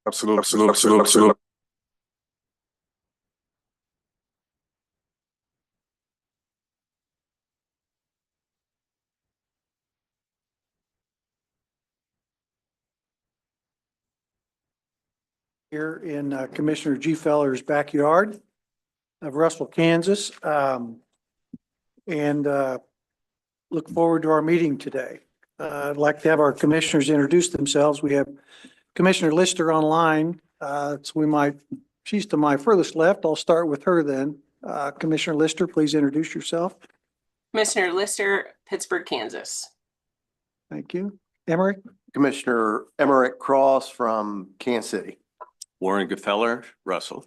Absolutely. Here in Commissioner G. Feller's backyard of Russell, Kansas. And look forward to our meeting today. I'd like to have our commissioners introduce themselves. We have Commissioner Lister online. She's to my furthest left. I'll start with her then. Commissioner Lister, please introduce yourself. Commissioner Lister, Pittsburgh, Kansas. Thank you. Emmerich? Commissioner Emmerich Cross from Kansas City. Warren Gefeller, Russell.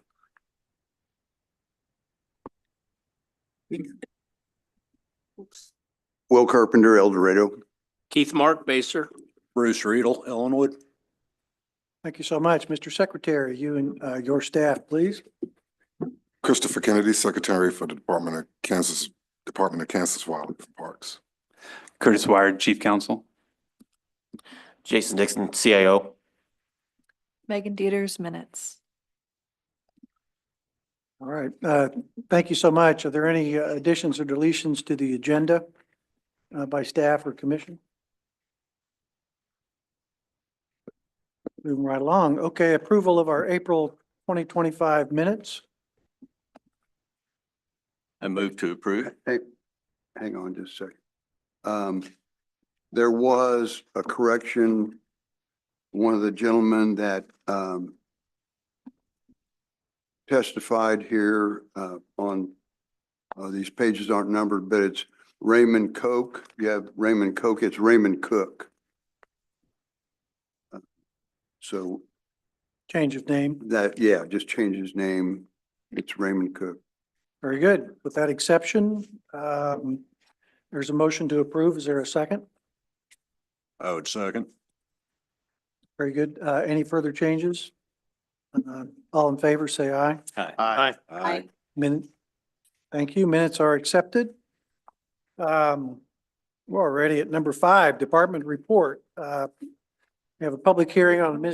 Will Carpenter, El Dorado. Keith Mark Baser. Bruce Riedel, Ellenwood. Thank you so much. Mr. Secretary, you and your staff, please. Christopher Kennedy, Secretary for the Department of Kansas Wildlife and Parks. Curtis Wired, Chief Counsel. Jason Dixon, CIO. Megan Dieters, minutes. All right. Thank you so much. Are there any additions or deletions to the agenda by staff or commission? Moving right along. Okay, approval of our April 2025 minutes. I move to approve. Hey, hang on just a second. There was a correction. One of the gentlemen that testified here on these pages aren't numbered, but it's Raymond Koch. You have Raymond Koch, it's Raymond Cook. So Change of name. that, yeah, just change his name. It's Raymond Cook. Very good. With that exception, there's a motion to approve. Is there a second? I would second. Very good. Any further changes? All in favor, say aye. Aye. Aye. Minute. Thank you. Minutes are accepted. We're already at number 5, department report. We have a public hearing on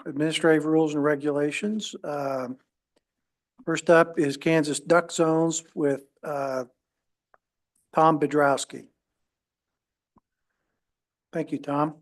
administrative rules and regulations. First up is Kansas duck zones with Tom Bedrowski. Thank you, Tom.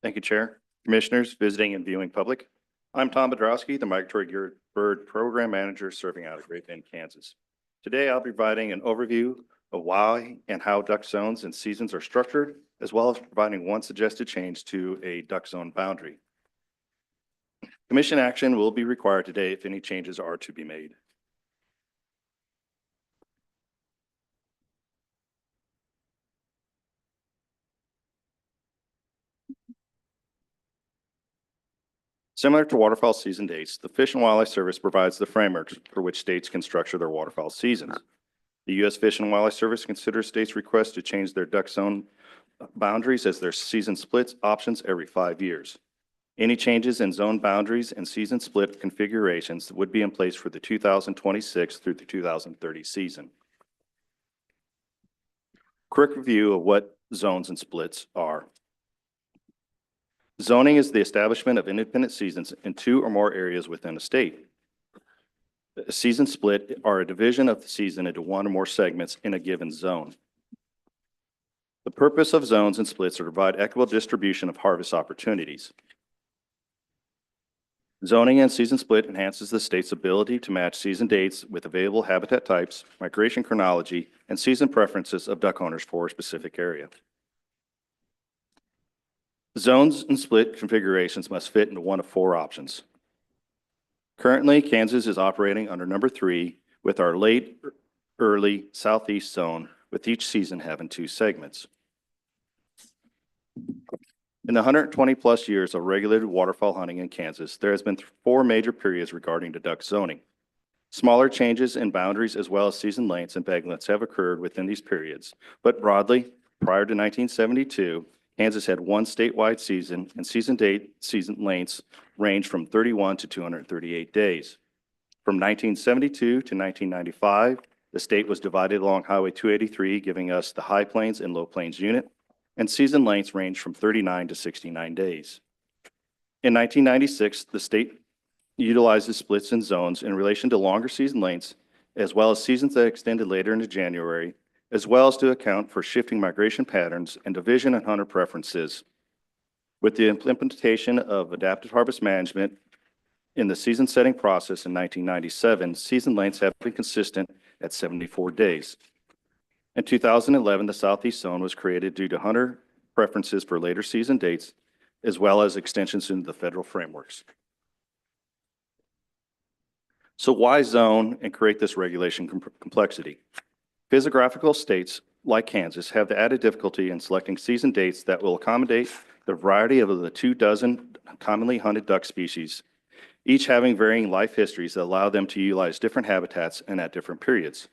Thank you, Chair. Commissioners, visiting and viewing public. I'm Tom Bedrowski, the Migratory Bird Program Manager serving out of Great Bend, Kansas. Today, I'll be providing an overview of why and how duck zones and seasons are structured, as well as providing one suggested change to a duck zone boundary. Commission action will be required today if any changes are to be made. Similar to waterfowl season dates, the Fish and Wildlife Service provides the framework for which states can structure their waterfowl seasons. The U.S. Fish and Wildlife Service considers states' requests to change their duck zone boundaries as their season splits options every 5 years. Any changes in zone boundaries and season split configurations would be in place for the 2026 through the 2030 season. Quick review of what zones and splits are. Zoning is the establishment of independent seasons in 2 or more areas within a state. A season split are a division of the season into 1 or more segments in a given zone. The purpose of zones and splits are to provide equitable distribution of harvest opportunities. Zoning and season split enhances the state's ability to match season dates with available habitat types, migration chronology, and season preferences of duck owners for a specific area. Zones and split configurations must fit into 1 of 4 options. Currently, Kansas is operating under number 3 with our late, early southeast zone, with each season having 2 segments. In the 120-plus years of regulated waterfowl hunting in Kansas, there has been 4 major periods regarding the duck zoning. Smaller changes in boundaries as well as season lengths and bag lengths have occurred within these periods, but broadly, prior to 1972, Kansas had 1 statewide season, and season lengths range from 31 to 238 days. From 1972 to 1995, the state was divided along Highway 283, giving us the High Plains and Low Plains unit, and season lengths range from 39 to 69 days. In 1996, the state utilizes splits and zones in relation to longer season lengths, as well as seasons that extended later into January, as well as to account for shifting migration patterns and division and hunter preferences. With the implementation of adaptive harvest management in the season setting process in 1997, season lengths have been consistent at 74 days. In 2011, the Southeast Zone was created due to hunter preferences for later season dates, as well as extensions into the federal frameworks. So why zone and create this regulation complexity? Physiographical states like Kansas have the added difficulty in selecting season dates that will accommodate the variety of the 24 commonly hunted duck species, each having varying life histories that allow them to utilize different habitats and at different periods.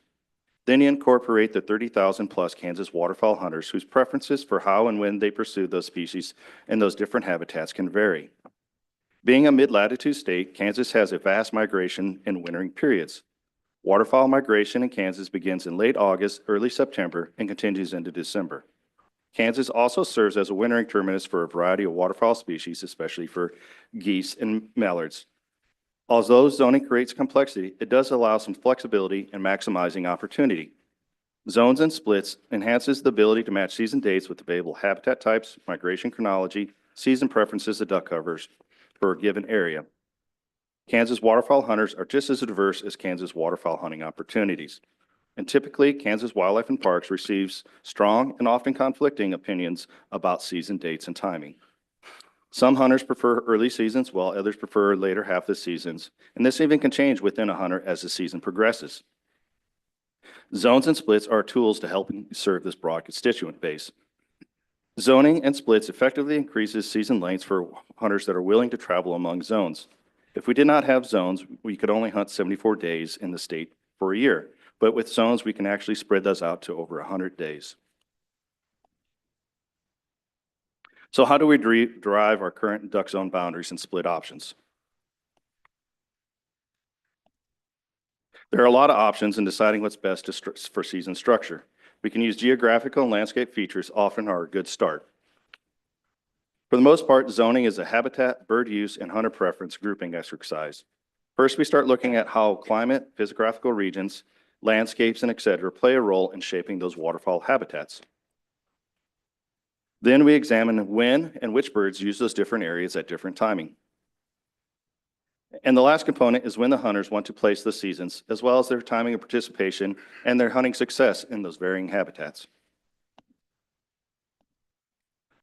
Then you incorporate the 30,000 plus Kansas waterfowl hunters whose preferences for how and when they pursue those species and those different habitats can vary. Being a mid-latitude state, Kansas has a vast migration and wintering periods. Waterfowl migration in Kansas begins in late August, early September, and continues into December. Kansas also serves as a wintering terminus for a variety of waterfowl species, especially for geese and mallards. Although zoning creates complexity, it does allow some flexibility in maximizing opportunity. Zones and splits enhances the ability to match season dates with available habitat types, migration chronology, season preferences of duck covers for a given area. Kansas waterfowl hunters are just as diverse as Kansas waterfowl hunting opportunities. And typically, Kansas Wildlife and Parks receives strong and often conflicting opinions about season dates and timing. Some hunters prefer early seasons, while others prefer later half the seasons, and this even can change within a hunter as the season progresses. Zones and splits are tools to help serve this broad constituent base. Zoning and splits effectively increases season lengths for hunters that are willing to travel among zones. If we did not have zones, we could only hunt 74 days in the state for a year, but with zones, we can actually spread those out to over 100 days. So how do we derive our current duck zone boundaries and split options? There are a lot of options in deciding what's best for season structure. We can use geographical and landscape features, often are a good start. For the most part, zoning is a habitat, bird use, and hunter preference grouping exercise. First, we start looking at how climate, physiographical regions, landscapes, and et cetera play a role in shaping those waterfowl habitats. Then we examine when and which birds use those different areas at different timing. And the last component is when the hunters want to place the seasons, as well as their timing of participation and their hunting success in those varying habitats.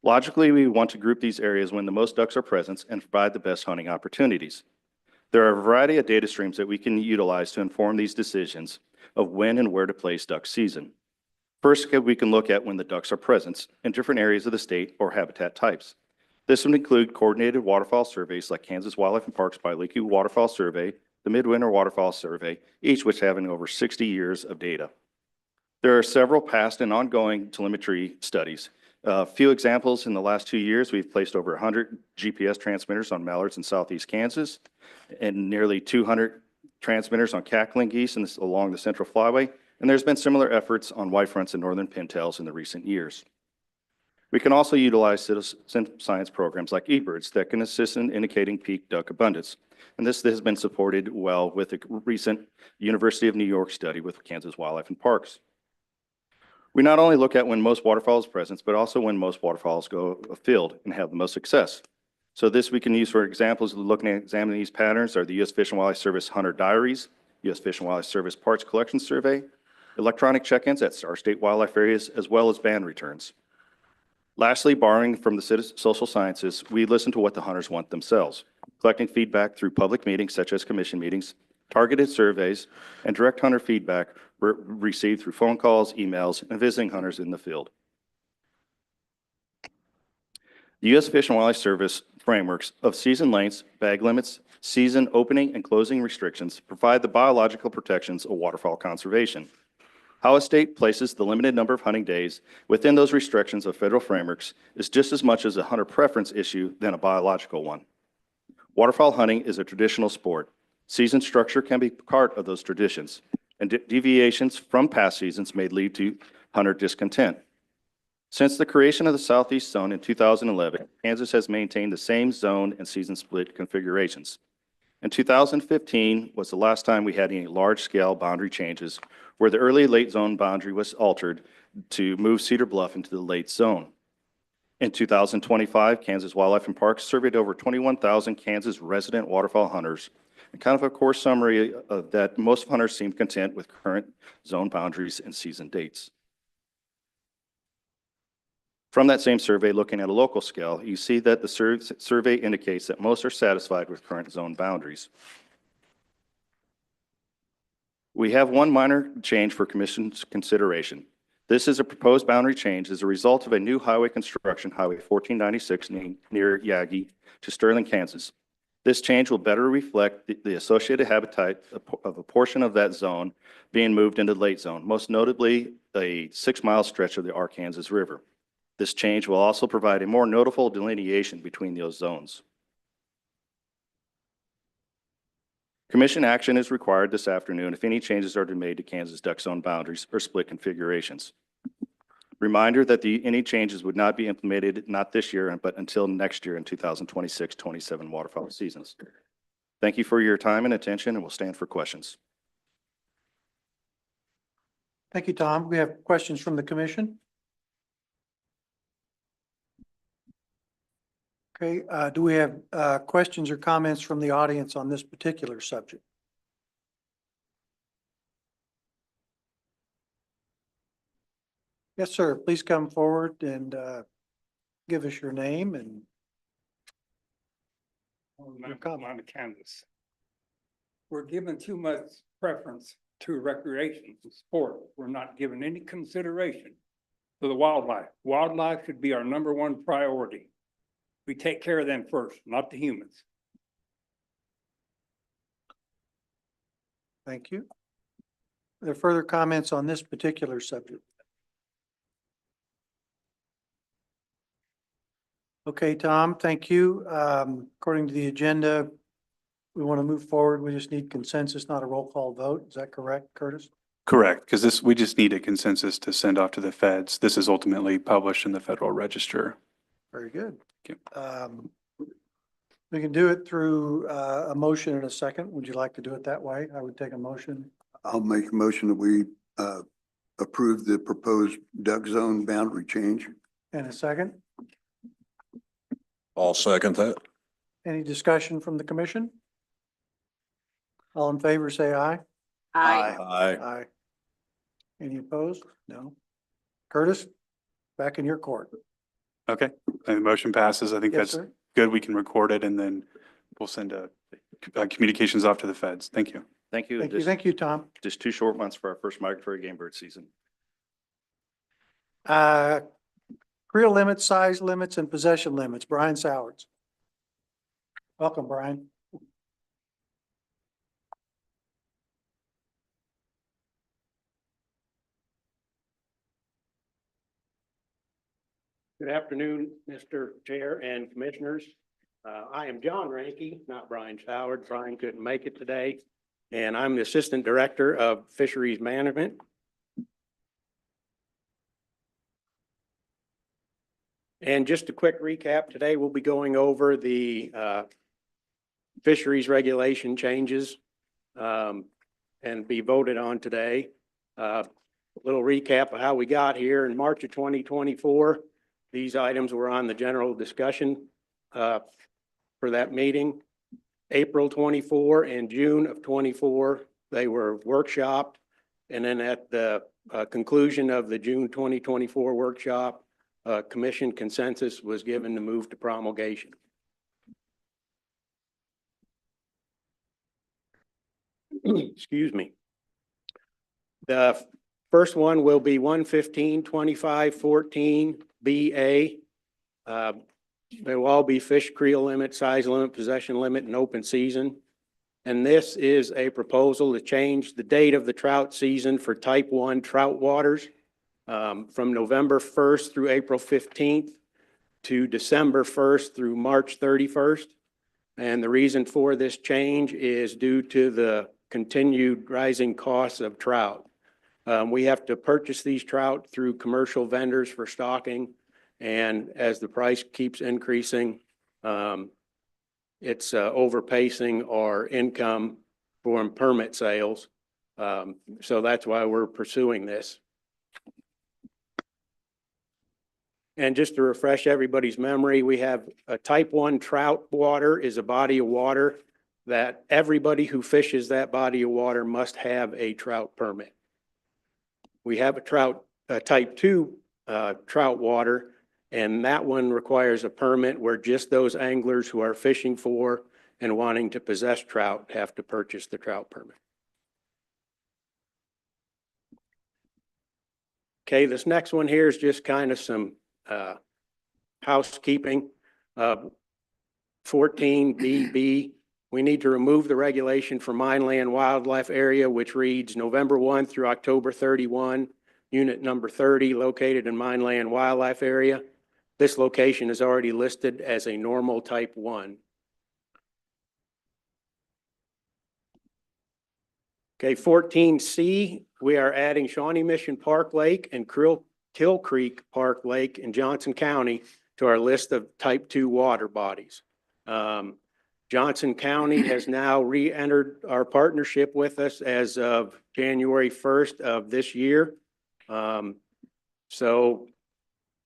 Logically, we want to group these areas when the most ducks are present and provide the best hunting opportunities. There are a variety of data streams that we can utilize to inform these decisions of when and where to place duck season. First, we can look at when the ducks are present in different areas of the state or habitat types. This would include coordinated waterfowl surveys like Kansas Wildlife and Parks Biweekly Waterfowl Survey, the Midwinter Waterfowl Survey, each which having over 60 years of data. There are several past and ongoing telemetry studies. A few examples in the last 2 years, we've placed over 100 GPS transmitters on mallards in southeast Kansas and nearly 200 transmitters on cackling geese along the Central Flyway. And there's been similar efforts on white fronts and northern pintails in the recent years. We can also utilize citizen science programs like eBirds that can assist in indicating peak duck abundance. And this has been supported well with a recent University of New York study with Kansas Wildlife and Parks. We not only look at when most waterfowl is present, but also when most waterfowls go afield and have the most success. So this we can use for examples of looking at examining these patterns are the U.S. Fish and Wildlife Service Hunter Diaries, U.S. Fish and Wildlife Service Parts Collection Survey, electronic check-ins at our state wildlife areas, as well as band returns. Lastly, borrowing from the social sciences, we listen to what the hunters want themselves, collecting feedback through public meetings such as commission meetings, targeted surveys, and direct hunter feedback received through phone calls, emails, and visiting hunters in the field. The U.S. Fish and Wildlife Service frameworks of season lengths, bag limits, season opening and closing restrictions provide the biological protections of waterfowl conservation. How a state places the limited number of hunting days within those restrictions of federal frameworks is just as much as a hunter preference issue than a biological one. Waterfowl hunting is a traditional sport. Season structure can be part of those traditions, and deviations from past seasons may lead to hunter discontent. Since the creation of the Southeast Zone in 2011, Kansas has maintained the same zone and season split configurations. In 2015 was the last time we had any large-scale boundary changes where the early late zone boundary was altered to move Cedar Bluff into the late zone. In 2025, Kansas Wildlife and Parks surveyed over 21,000 Kansas resident waterfowl hunters. And kind of a core summary of that, most hunters seem content with current zone boundaries and season dates. From that same survey, looking at a local scale, you see that the survey indicates that most are satisfied with current zone boundaries. We have one minor change for Commission's consideration. This is a proposed boundary change as a result of a new highway construction, Highway 1496 near Yagi to Sterling, Kansas. This change will better reflect the associated habitat of a portion of that zone being moved into the late zone, most notably a 6-mile stretch of the Arkansas River. This change will also provide a more notable delineation between those zones. Commission action is required this afternoon if any changes are to be made to Kansas duck zone boundaries or split configurations. Reminder that any changes would not be implemented not this year, but until next year in 2026-27 waterfowl seasons. Thank you for your time and attention, and we'll stand for questions. Thank you, Tom. We have questions from the commission. Okay, do we have questions or comments from the audience on this particular subject? Yes, sir. Please come forward and give us your name and your comment. I'm Kansas. We're giving too much preference to recreation and sport. We're not giving any consideration to the wildlife. Wildlife should be our #1 priority. We take care of them first, not the humans. Thank you. Are there further comments on this particular subject? Okay, Tom, thank you. According to the agenda, we want to move forward. We just need consensus, not a roll call vote. Is that correct, Curtis? Correct, because we just need a consensus to send off to the feds. This is ultimately published in the Federal Register. Very good. Thank We can do it through a motion in a second. Would you like to do it that way? I would take a motion. I'll make a motion that we approve the proposed duck zone boundary change. In a second. I'll second that. Any discussion from the commission? All in favor, say aye. Aye. Aye. Aye. Any opposed? No. Curtis, back in your court. Okay, and the motion passes. I think Yes, that's sir. good. We can record it and then we'll send communications off to the feds. Thank you. Thank you. Thank you, Tom. Just 2 short months for our first migratory game bird season. Creel limits, size limits, and possession limits. Brian Sowards. Welcome, Brian. Good afternoon, Mr. Chair and Commissioners. I am John Ranke, not Brian Showard. Brian couldn't make it today. And I'm the Assistant Director of Fisheries Management. And just a quick recap, today we'll be going over the fisheries regulation changes and be voted on today. A little recap of how we got here. In March of 2024, these items were on the general discussion for that meeting. April 24 and June of 24, they were workshopped. And then at the conclusion of the June 2024 workshop, commission consensus was given to move to promulgation. Excuse me. The first one will be 115-25-14 BA. They will all be fish creel limit, size limit, possession limit, and open season. And this is a proposal to change the date of the trout season for type 1 trout waters from November 1st through April 15th to December 1st through March 31st. And the reason for this change is due to the continued rising costs of trout. We have to purchase these trout through commercial vendors for stocking. And as the price keeps increasing, it's overpacing our income from permit sales. So that's why we're pursuing this. And just to refresh everybody's memory, we have a type 1 trout water is a body of water that everybody who fishes that body of water must have a trout permit. We have a type 2 trout water, and that one requires a permit where just those anglers who are fishing for and wanting to possess trout have to purchase the trout permit. Okay, this next one here is just kind of some housekeeping. 14 BB, we need to remove the regulation for Mineland Wildlife Area, which reads November 1 through October 31, unit number 30, located in Mineland Wildlife Area. This location is already listed as a normal type 1. Okay, 14C, we are adding Shawnee Mission Park Lake and Kill Creek Park Lake in Johnson County to our list of type 2 water bodies. Johnson County has now re-entered our partnership with us as of January 1st of this year. So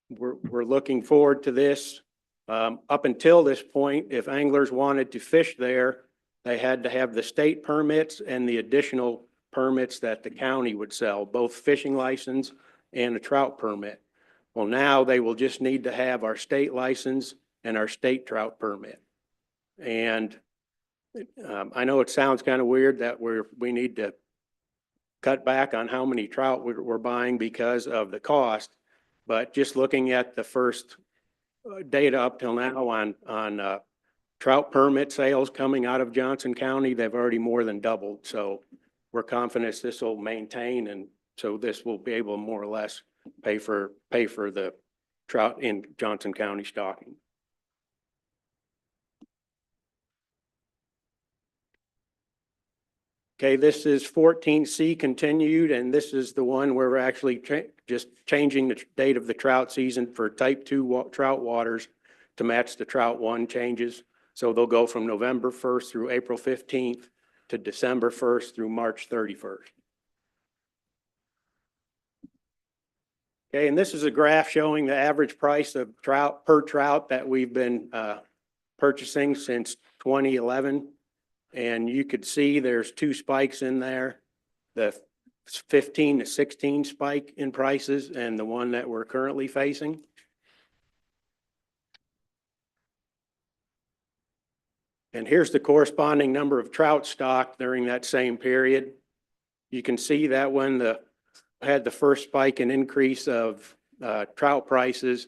we're looking forward to this. Up until this point, if anglers wanted to fish there, they had to have the state permits and the additional permits that the county would sell, both fishing license and a trout permit. Well, now they will just need to have our state license and our state trout permit. And I know it sounds kind of weird that we need to cut back on how many trout we're buying because of the cost, but just looking at the first data up till now on trout permit sales coming out of Johnson County, they've already more than doubled. So we're confident this will maintain, and so this will be able to more or less pay for the trout in Johnson County stocking. Okay, this is 14C continued, and this is the one where we're actually just changing the date of the trout season for type 2 trout waters to match the trout 1 changes. So they'll go from November 1st through April 15th to December 1st through March 31st. Okay, and this is a graph showing the average price of trout per trout that we've been purchasing since 2011. And you could see there's 2 spikes in there, the 15 to 16 spike in prices and the one that we're currently facing. And here's the corresponding number of trout stocked during that same period. You can see that when had the first spike and increase of trout prices,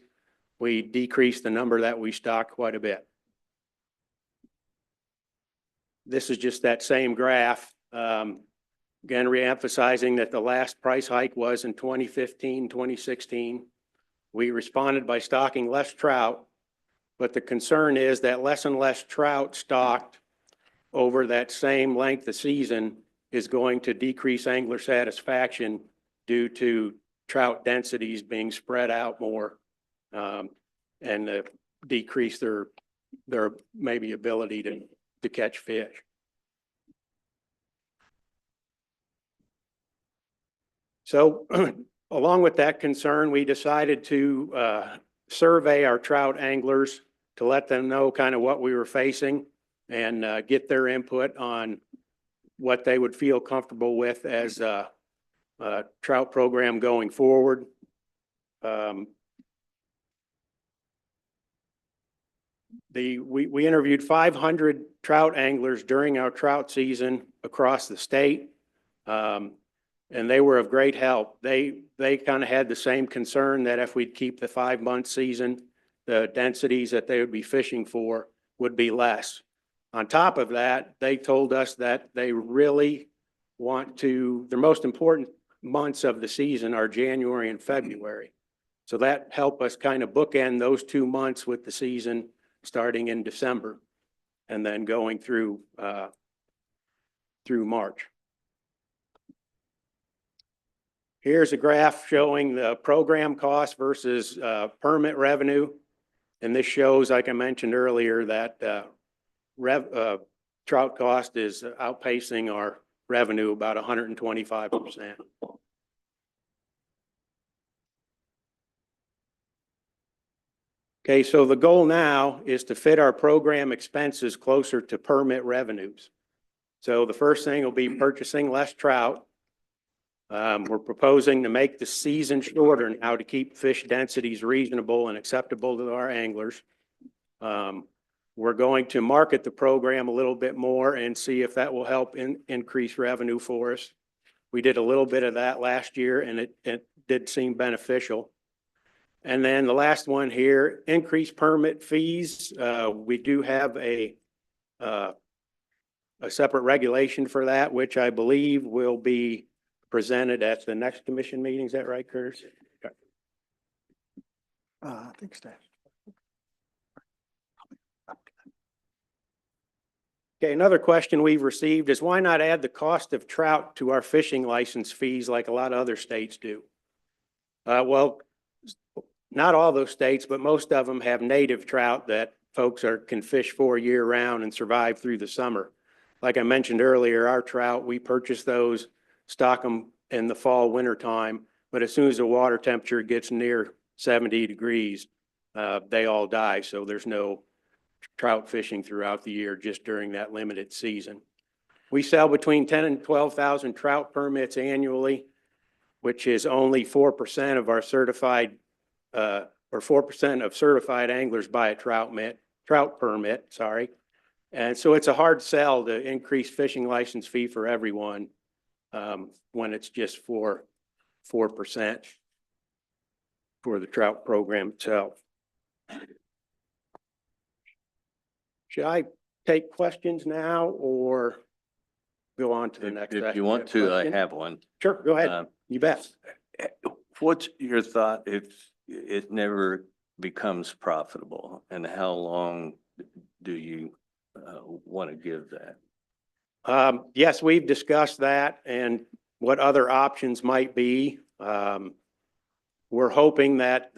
we decreased the number that we stocked quite a bit. This is just that same graph. Again, reemphasizing that the last price hike was in 2015, 2016. We responded by stocking less trout, but the concern is that less and less trout stocked over that same length of season is going to decrease angler satisfaction due to trout densities being spread out more and decrease their maybe ability to catch fish. So along with that concern, we decided to survey our trout anglers to let them know kind of what we were facing and get their input on what they would feel comfortable with as a trout program going forward. We interviewed 500 trout anglers during our trout season across the state, and they were of great help. They kind of had the same concern that if we'd keep the 5-month season, the densities that they would be fishing for would be less. On top of that, they told us that they really want to, the most important months of the season are January and February. So that helped us kind of bookend those 2 months with the season starting in December and then going through March. Here's a graph showing the program cost versus permit revenue. And this shows, like I mentioned earlier, that trout cost is outpacing our revenue about 125%. Okay, so the goal now is to fit our program expenses closer to permit revenues. So the first thing will be purchasing less trout. We're proposing to make the season shorter now to keep fish densities reasonable and acceptable to our anglers. We're going to market the program a little bit more and see if that will help increase revenue for us. We did a little bit of that last year and it did seem beneficial. And then the last one here, increase permit fees. We do have a separate regulation for that, which I believe will be presented at the next commission meeting. Is that right, Curtis? Okay. I think staff. Okay, another question we've received is why not add the cost of trout to our fishing license fees like a lot of other states do? Well, not all those states, but most of them have native trout that folks can fish for year round and survive through the summer. Like I mentioned earlier, our trout, we purchase those, stock them in the fall, winter time, but as soon as the water temperature gets near 70 degrees, they all die. So there's no trout fishing throughout the year, just during that limited season. We sell between 10 and 12,000 trout permits annually, which is only 4% of our certified, or 4% of certified anglers buy a trout permit, sorry. And so it's a hard sell to increase fishing license fee for everyone when it's just 4% for the trout program itself. Should I take questions now or go on to the next? If you want to, I have one. Sure, go ahead. You bet. What's your thought if it never becomes profitable, and how long do you want to give that? Yes, we've discussed that and what other options might be. We're hoping that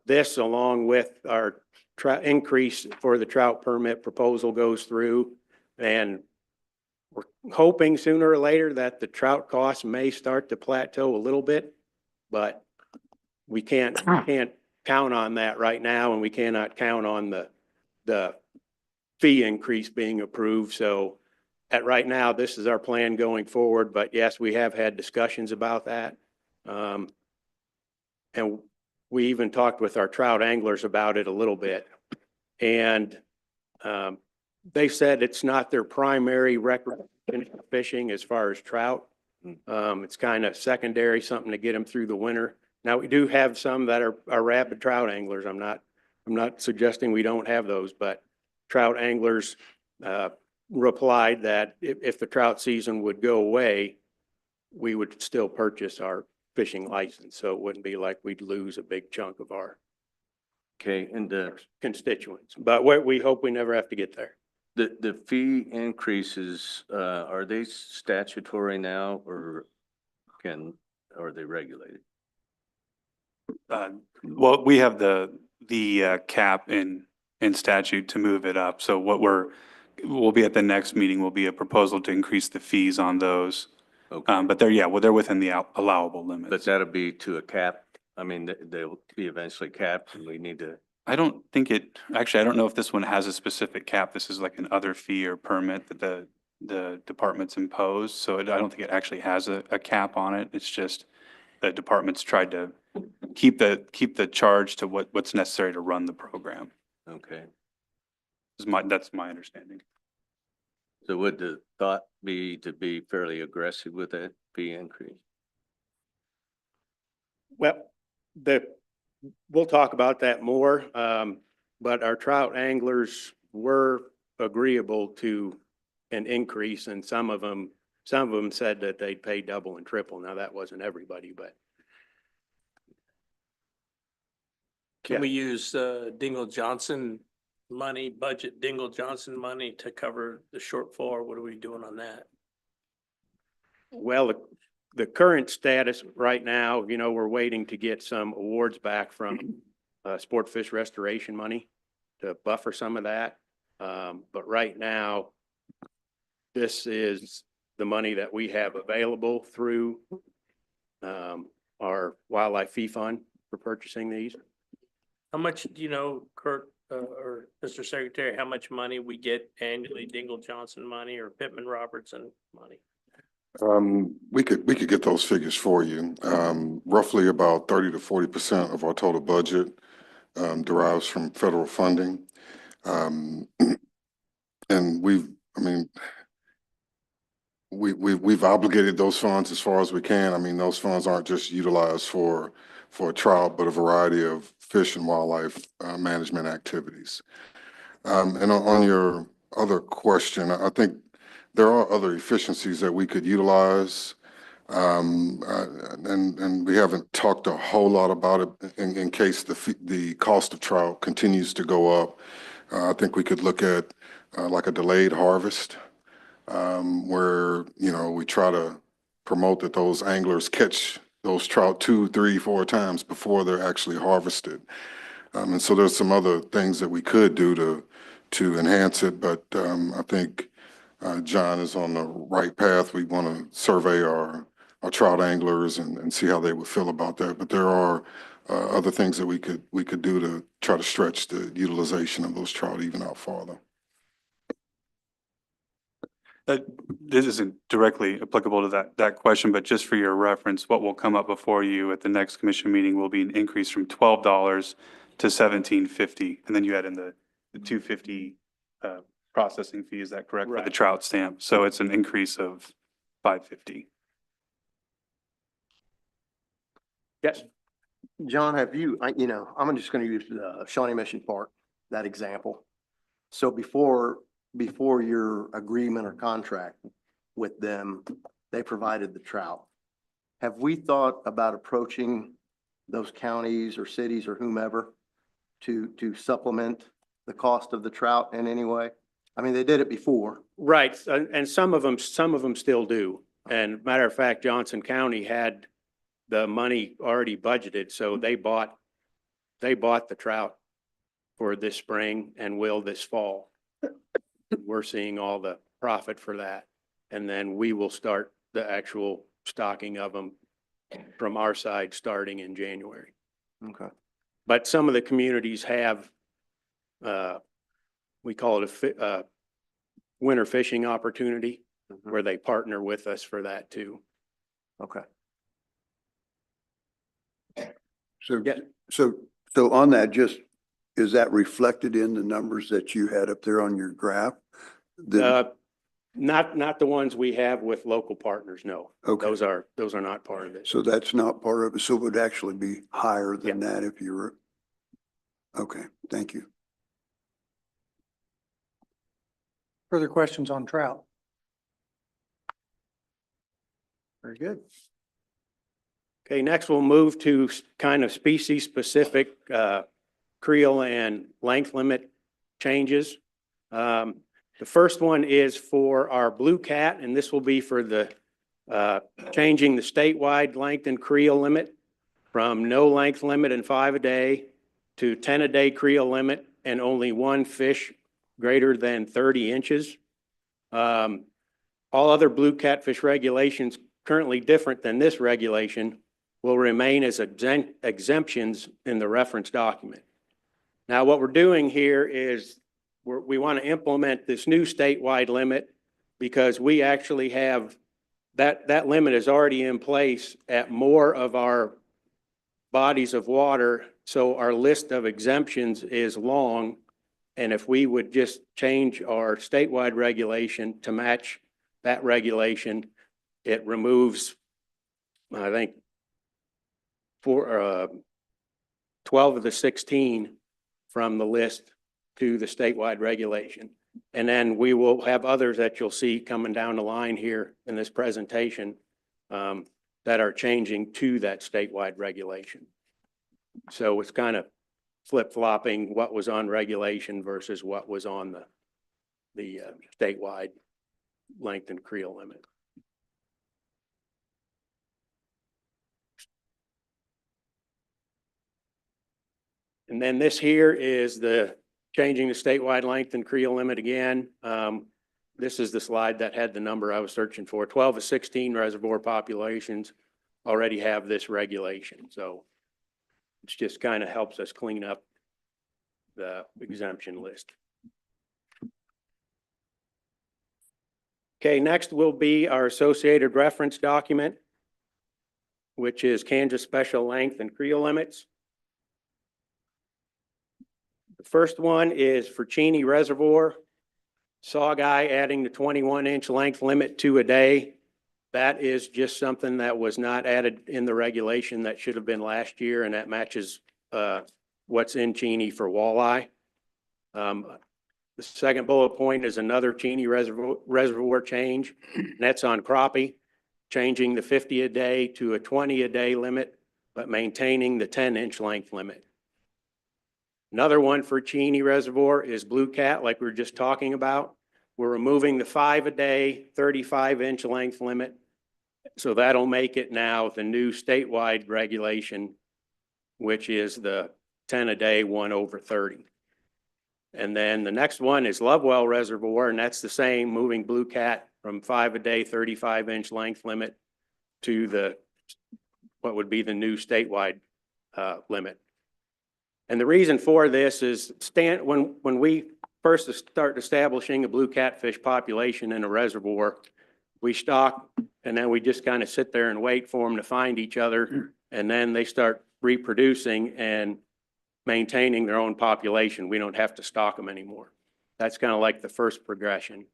this along with our increase for the trout permit proposal goes through. And we're hoping sooner or later that the trout costs may start to plateau a little bit, but we can't count on that right now, and we cannot count on the fee increase being approved. So right now, this is our plan going forward, but yes, we have had discussions about that. And we even talked with our trout anglers about it a little bit. And they said it's not their primary recreation fishing as far as trout. It's kind of secondary, something to get them through the winter. Now, we do have some that are rabid trout anglers. I'm not suggesting we don't have those, but trout anglers replied that if the trout season would go away, we would still purchase our fishing license. So it wouldn't be like we'd lose a big chunk of our Okay, and constituents. But we hope we never have to get there. the fee increases, are they statutory now or are they regulated? Well, we have the cap in statute to move it up. So what we'll be at the next meeting will be a proposal to increase the fees on those. Okay, But they're within the allowable limits. but that'll be to a cap. I mean, they'll be eventually capped and we need to, I don't think actually, I don't know if this one has a specific cap. This is like an other fee or permit that the departments impose. So I don't think it actually has a cap on it. It's just the departments tried to keep the charge to what's necessary to run the program. okay. That's my understanding. So would the thought be to be fairly aggressive with that fee increase? Well, we'll talk about that more. But our trout anglers were agreeable to an increase, and some of them said that they'd pay double and triple. Now, that wasn't everybody, but. Can we use Dingle Johnson money, budget Dingle Johnson money to cover the shortfall, or what are we doing on that? Well, the current status right now, we're waiting to get some awards back from sport fish restoration money to buffer some of that. But right now, this is the money that we have available through our wildlife fee fund for purchasing these. How much, do you know, Kurt, or Mr. Secretary, how much money we get annually, Dingle Johnson money or Pittman Robertson money? We could get those figures for you. Roughly about 30 to 40% of our total budget derives from federal funding. And we've obligated those funds as far as we can. I mean, those funds aren't just utilized for trout, but a variety of fish and wildlife management activities. And on your other question, I think there are other efficiencies that we could utilize. And we haven't talked a whole lot about it in case the cost of trout continues to go up. I think we could look at like a delayed harvest, where, we try to promote that those anglers catch those trout 2, 3, 4 times before they're actually harvested. And so there's some other things that we could do to enhance it, but I think John is on the right path. We want to survey our trout anglers and see how they would feel about that. But there are other things that we could do to try to stretch the utilization of those trout even out farther. This isn't directly applicable to that question, but just for your reference, what will come up before you at the next commission meeting will be an increase from $12 to $17.50, and then you add in the $2.50 processing fee. Is that correct? Right. For the trout stamp? So it's an increase of $5.50. Yes. John, I'm just going to use Shawnee Mission Park, that example. So before your agreement or contract with them, they provided the trout. Have we thought about approaching those counties or cities or whomever to supplement the cost of the trout in any way? I mean, they did it before. Right, and some of them still do. And matter of fact, Johnson County had the money already budgeted, so they bought the trout for this spring and will this fall. We're seeing all the profit for that. And then we will start the actual stocking of them from our side starting in January. Okay. But some of the communities have, we call it a winter fishing opportunity Mhm. where they partner with us for that too. Okay. So, Yeah. so on that, just, is that reflected in the numbers that you had up there on your graph? Not the ones we have with local partners, no. Okay. Those are not part of it. So that's not part of it. So it would actually be higher than that if you were. Okay, thank you. Further questions on trout? Very good. Okay, next we'll move to kind of species-specific creel and length limit changes. The first one is for our blue cat, and this will be for the changing the statewide length and creel limit from no length limit and 5 a day to 10 a day creel limit and only one fish greater than 30 inches. All other blue catfish regulations currently different than this regulation will remain as exemptions in the reference document. Now, what we're doing here is we want to implement this new statewide limit because we actually have that limit is already in place at more of our bodies of water. So our list of exemptions is long. And if we would just change our statewide regulation to match that regulation, it removes, I think, 12 of the 16 from the list to the statewide regulation. And then we will have others that you'll see coming down the line here in this presentation that are changing to that statewide regulation. So it's kind of flip-flopping what was on regulation versus what was on the statewide length and creel limit. And then this here is the changing the statewide length and creel limit again. This is the slide that had the number I was searching for. 12 of 16 reservoir populations already have this regulation. So it just kind of helps us clean up the exemption list. Okay, next will be our associated reference document, which is Kansas special length and creel limits. The first one is for Cheney Reservoir, Sawguy adding the 21-inch length limit to a day. That is just something that was not added in the regulation that should have been last year, and that matches what's in Cheney for walleye. The second bullet point is another Cheney reservoir change, and that's on crappie, changing the 50 a day to a 20 a day limit, but maintaining the 10-inch length limit. Another one for Cheney Reservoir is Blue Cat, like we were just talking about. We're removing the 5 a day, 35-inch length limit. So that'll make it now the new statewide regulation, which is the 10 a day, 1/30. And then the next one is Lovewell Reservoir, and that's the same, moving Blue Cat from 5 a day, 35-inch length limit to what would be the new statewide limit. And the reason for this is when we first start establishing a blue catfish population in a reservoir, we stock and then we just kind of sit there and wait for them to find each other. And then they start reproducing and maintaining their own population. We don't have to stock them anymore. That's kind of like the first progression.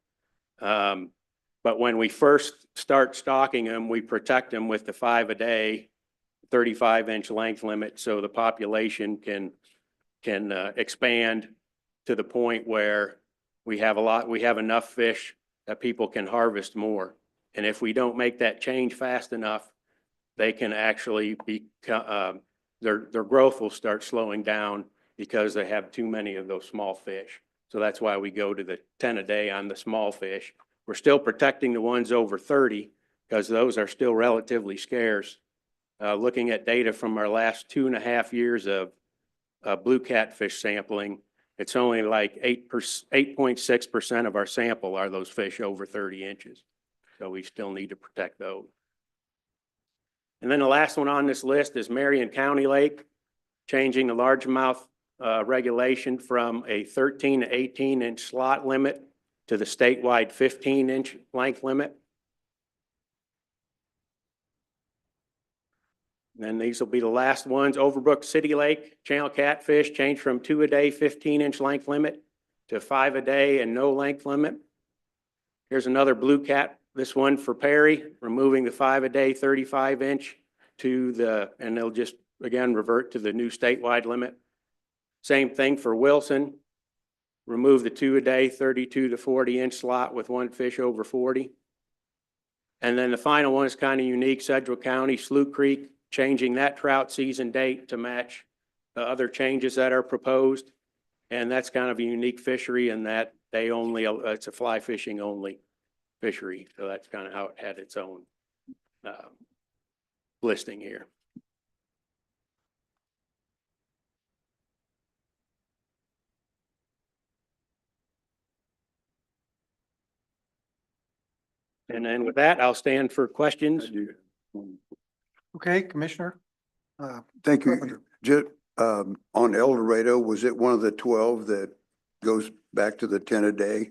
But when we first start stocking them, we protect them with the 5 a day, 35-inch length limit, so the population can expand to the point where we have enough fish that people can harvest more. And if we don't make that change fast enough, they can actually their growth will start slowing down because they have too many of those small fish. So that's why we go to the 10 a day on the small fish. We're still protecting the ones over 30 because those are still relatively scarce. Looking at data from our last 2.5 years of blue catfish sampling, it's only like 8.6% of our sample are those fish over 30 inches. So we still need to protect those. And then the last one on this list is Marion County Lake, changing the largemouth regulation from a 13 to 18-inch slot limit to the statewide 15-inch length limit. And then these will be the last ones. Overbrook City Lake, channel catfish changed from 2 a day, 15-inch length limit to 5 a day and no length limit. Here's another blue cat, this one for Perry, removing the 5 a day, 35-inch to the, and they'll just, again, revert to the new statewide limit. Same thing for Wilson. Remove the 2 a day, 32 to 40-inch slot with one fish over 40. And then the final one is kind of unique, Sedgwick County, Slough Creek, changing that trout season date to match the other changes that are proposed. And that's kind of a unique fishery in that they only, it's a fly fishing only fishery. So that's kind of how it had its own listing here. And then with that, I'll stand for questions. Okay, Commissioner? Thank you. Carpenter. On El Dorado, was it one of the 12 that goes back to the 10 a day?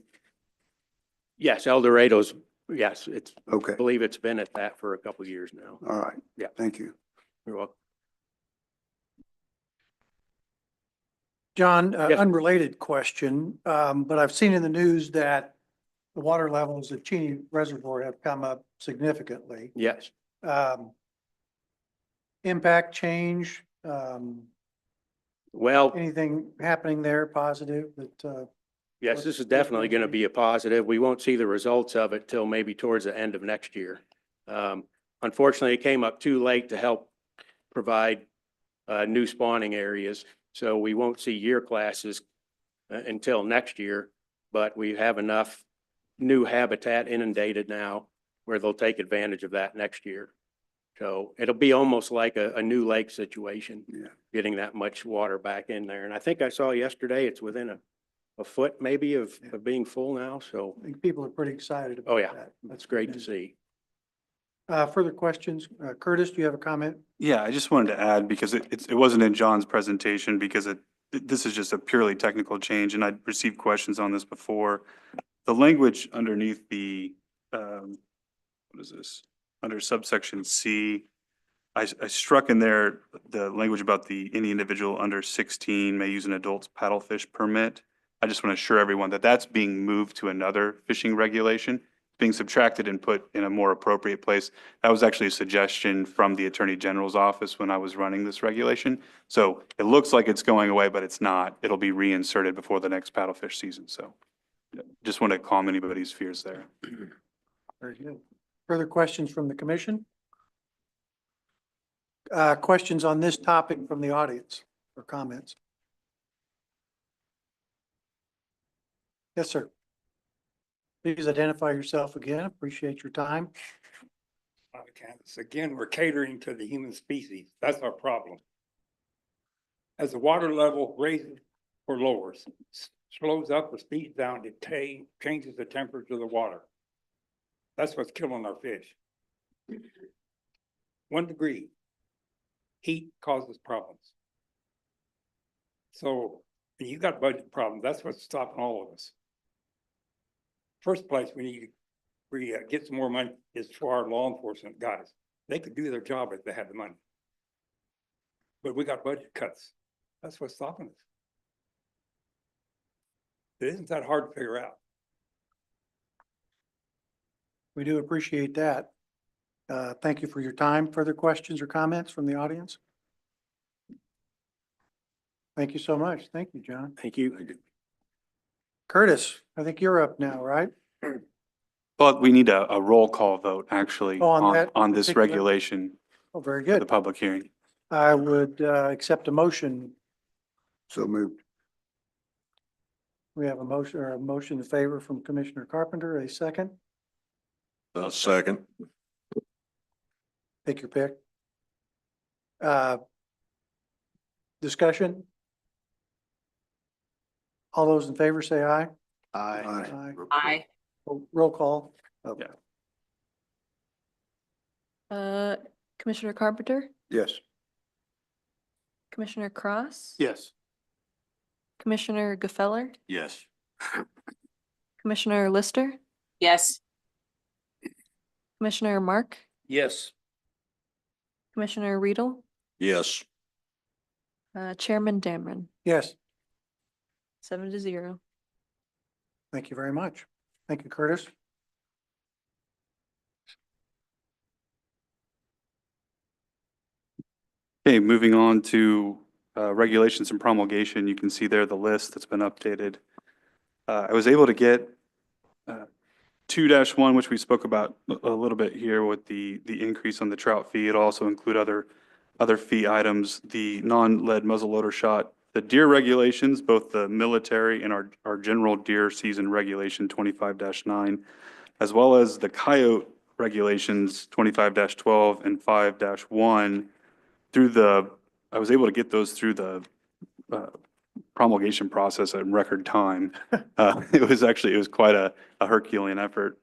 Yes, El Dorado's, yes, it's, I Okay, believe it's been at that for a couple of years now. all right. Yeah. Thank you. You're welcome. John, Yes. unrelated question, but I've seen in the news that the water levels at Cheney Reservoir have come up significantly. Yes. Impact change, Well, anything happening there positive that, yes, this is definitely going to be a positive. We won't see the results of it till maybe towards the end of next year. Unfortunately, it came up too late to help provide new spawning areas. So we won't see year classes until next year, but we have enough new habitat inundated now where they'll take advantage of that next year. So it'll be almost like a new lake situation, Yeah. getting that much water back in there. And I think I saw yesterday it's within a foot maybe of being full now. So, I think people are pretty excited about oh yeah, that. that's great to see. Further questions? Curtis, do you have a comment? Yeah, I just wanted to add, because it wasn't in John's presentation, because this is just a purely technical change, and I'd received questions on this before. The language underneath the, what is this? Under subsection C, I struck in there the language about any individual under 16 may use an adult's paddlefish permit. I just want to assure everyone that that's being moved to another fishing regulation, being subtracted and put in a more appropriate place. That was actually a suggestion from the Attorney General's office when I was running this regulation. So it looks like it's going away, but it's not. It'll be reinserted before the next paddlefish season. So just want to calm anybody's fears there. Very good. Further questions from the commission? Questions on this topic from the audience or comments? Yes, sir. Please identify yourself again. Appreciate your time. Kansas. Again, we're catering to the human species. That's our problem. As the water level raises or lowers, slows up or speeds down, it changes the temperature of the water. That's what's killing our fish. 1 degree heat causes problems. So you got budget problems. That's what's stopping all of us. First place, we get some more money is for our law enforcement guys. They could do their job if they had the money. But we got budget cuts. That's what's stopping us. It isn't that hard to figure out. We do appreciate that. Thank you for your time. Further questions or comments from the audience? Thank you so much. Thank you, John. Thank you. Curtis, I think you're up now, right? But we need a roll call vote, actually, Oh, on that on this particular- regulation Oh, very for the good. public hearing. I would accept a motion. So moved. We have a motion or a motion in favor from Commissioner Carpenter, a second. Second. Take your pick. Discussion? All those in favor say aye. Aye. Aye. Roll call. Commissioner Carpenter, Yes. Commissioner Cross, Yes. Commissioner Gefeller, Yes. Commissioner Lister, Yes. Commissioner Mark, Yes. Commissioner Riedel, Yes. Chairman Damron, Yes, 7-0. thank you very much. Thank you, Curtis. Okay, moving on to regulations and promulgation. You can see there the list that's been updated. I was able to get 2-1, which we spoke about a little bit here with the increase on the trout fee. It'll also include other fee items, the non-lead muzzleloader shot, the deer regulations, both the military and our general deer season regulation 25-9, as well as the coyote regulations 25-12 and 5-1 I was able to get those through the promulgation process in record time. It was quite a Herculean effort.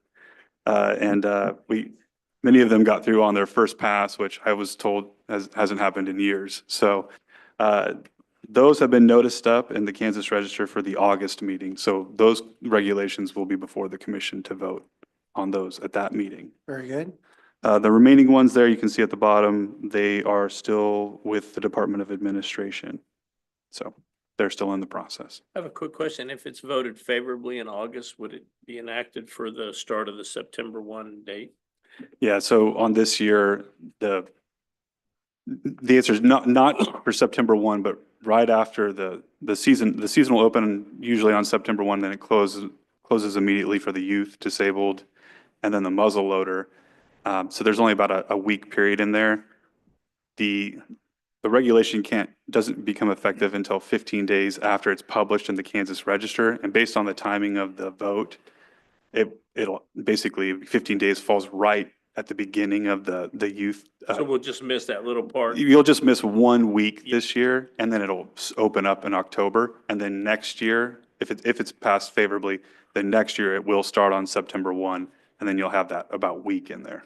Many of them got through on their first pass, which I was told hasn't happened in years. So those have been noticed up in the Kansas Register for the August meeting. So those regulations will be before the commission to vote on those at that meeting. Very good. The remaining ones there, you can see at the bottom, they are still with the Department of Administration. So they're still in the process. I have a quick question. If it's voted favorably in August, would it be enacted for the start of the September 1 date? Yeah, so on this year, the answer is not for September 1, but right after the season will open usually on September 1, then it closes immediately for the youth, disabled, and then the muzzle loader. So there's only about a week period in there. The regulation doesn't become effective until 15 days after it's published in the Kansas Register. And based on the timing of the vote, it'll basically 15 days falls right at the beginning of the youth. So we'll just miss that little part. You'll just miss 1 week this year, and then it'll open up in October. And then next year, if it's passed favorably, then next year it will start on September 1. And then you'll have that about week in there.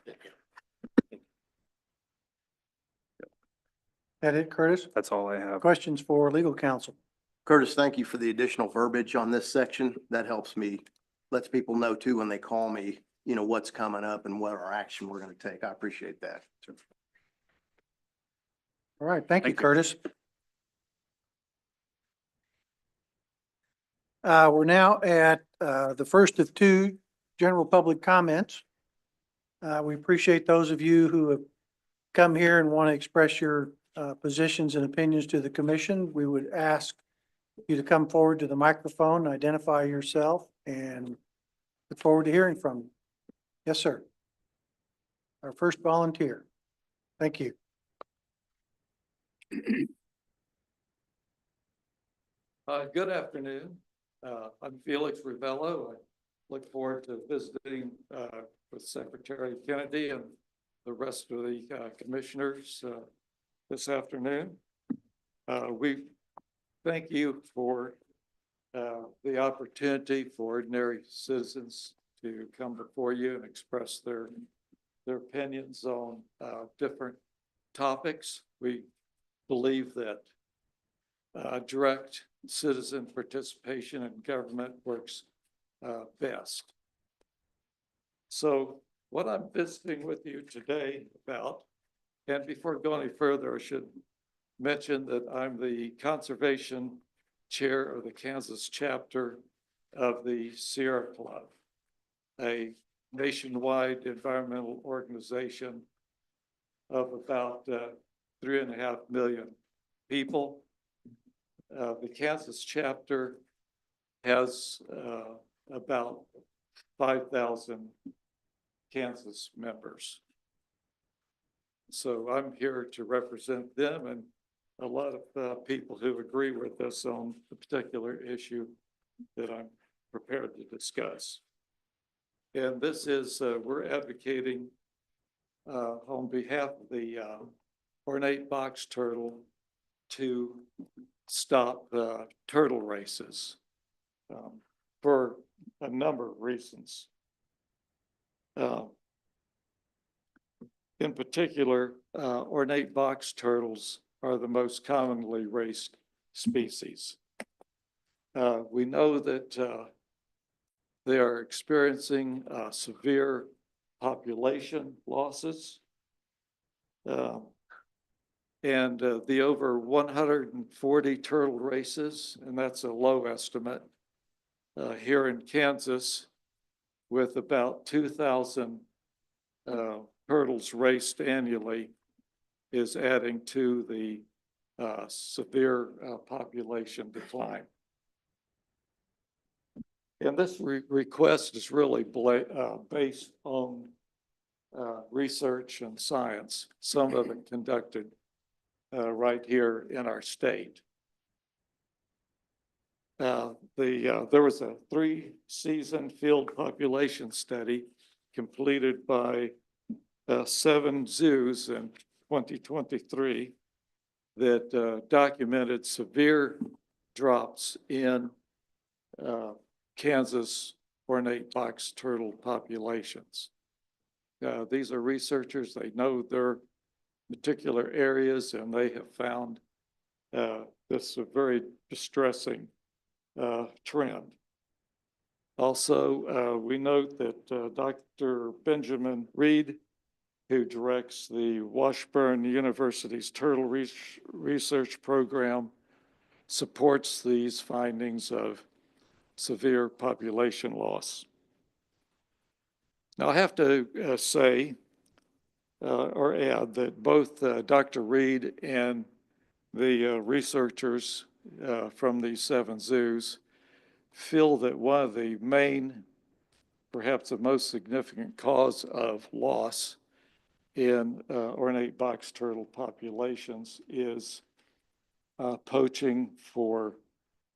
That it, Curtis? That's all I have. Questions for legal counsel? Curtis, thank you for the additional verbiage on this section. That helps me, lets people know too when they call me, what's coming up and what our action we're going to take. I appreciate that. All right, thank you, Thank you. Curtis. We're now at the first of two general public comments. We appreciate those of you who have come here and want to express your positions and opinions to the commission. We would ask you to come forward to the microphone, identify yourself, and look forward to hearing from you. Yes, sir. Our first volunteer. Thank you. Good afternoon. I'm Felix Rivello. I look forward to visiting with Secretary Kennedy and the rest of the commissioners this afternoon. We thank you for the opportunity for ordinary citizens to come before you and express their opinions on different topics. We believe that direct citizen participation in government works best. So what I'm visiting with you today about, and before going any further, I should mention that I'm the conservation chair of the Kansas chapter of the Sierra Club, a nationwide environmental organization of about 3.5 million people. The Kansas chapter has about 5,000 Kansas members. So I'm here to represent them and a lot of people who agree with us on the particular issue that I'm prepared to discuss. And this is, we're advocating on behalf of the ornate box turtle to stop turtle races for a number of reasons. In particular, ornate box turtles are the most commonly raced species. We know that they are experiencing severe population losses. And the over 140 turtle races, and that's a low estimate, here in Kansas, with about 2,000 turtles raced annually, is adding to the severe population decline. And this request is really based on research and science, some of it conducted right here in our state. There was a 3-season field population study completed by 7 zoos in 2023 that documented severe drops in Kansas ornate box turtle populations. These are researchers, they know their particular areas, and they have found this a very distressing trend. Also, we note that Dr. Benjamin Reed, who directs the Washburn University's Turtle Research Program, supports these findings of severe population loss. Now, I have to say or add that both Dr. Reed and the researchers from these 7 zoos feel that one of the main, perhaps the most significant cause of loss in ornate box turtle populations is poaching for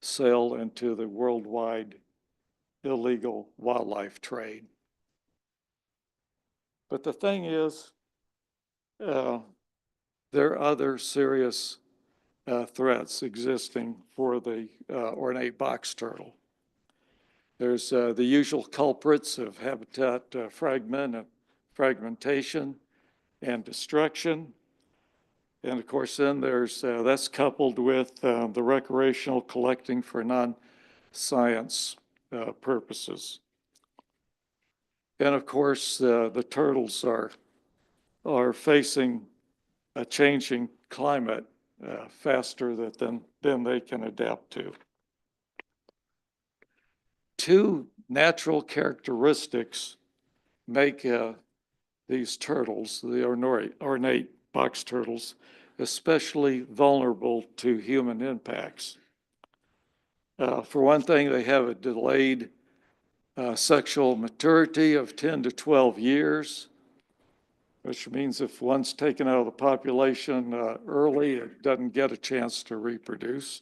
sale into the worldwide illegal wildlife trade. But the thing is, there are other serious threats existing for the ornate box turtle. There's the usual culprits of habitat fragmentation and destruction. And of course, then there's, that's coupled with the recreational collecting for non-science purposes. And of course, the turtles are facing a changing climate faster than they can adapt to. 2 natural characteristics make these turtles, the ornate box turtles, especially vulnerable to human impacts. For one thing, they have a delayed sexual maturity of 10 to 12 years, which means if one's taken out of the population early, it doesn't get a chance to reproduce.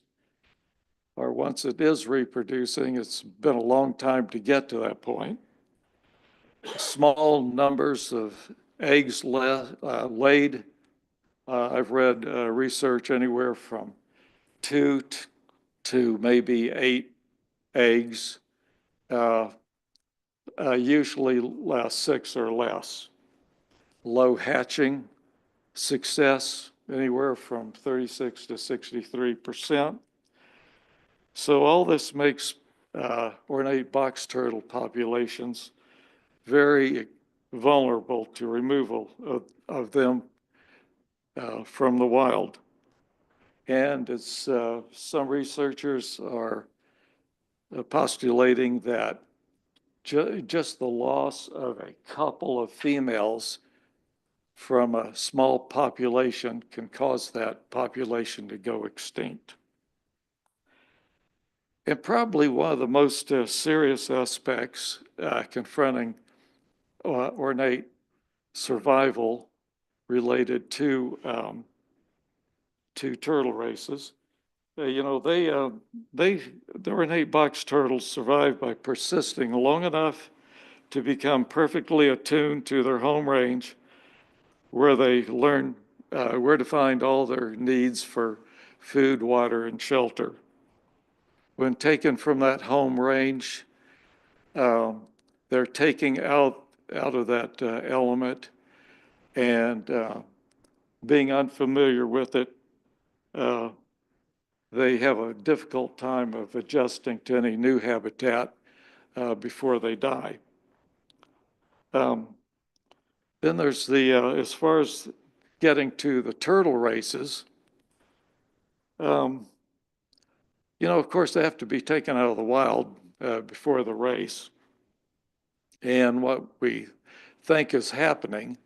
Or once it is reproducing, it's been a long time to get to that point. Small numbers of eggs laid. I've read research anywhere from 2 to maybe 8 eggs, usually 6 or less. Low hatching success, anywhere from 36 to 63%. So all this makes ornate box turtle populations very vulnerable to removal of them from the wild. And as some researchers are postulating that just the loss of a couple of females from a small population can cause that population to go extinct. And probably one of the most serious aspects confronting ornate survival related to turtle races the ornate box turtles survive by persisting long enough to become perfectly attuned to their home range, where they learn where to find all their needs for food, water, and shelter. When taken from that home range, they're taking out of that element, and being unfamiliar with it, they have a difficult time of adjusting to any new habitat before they die. Then there's the, as far as getting to the turtle races, of course, they have to be taken out of the wild before the race. And what we think is happening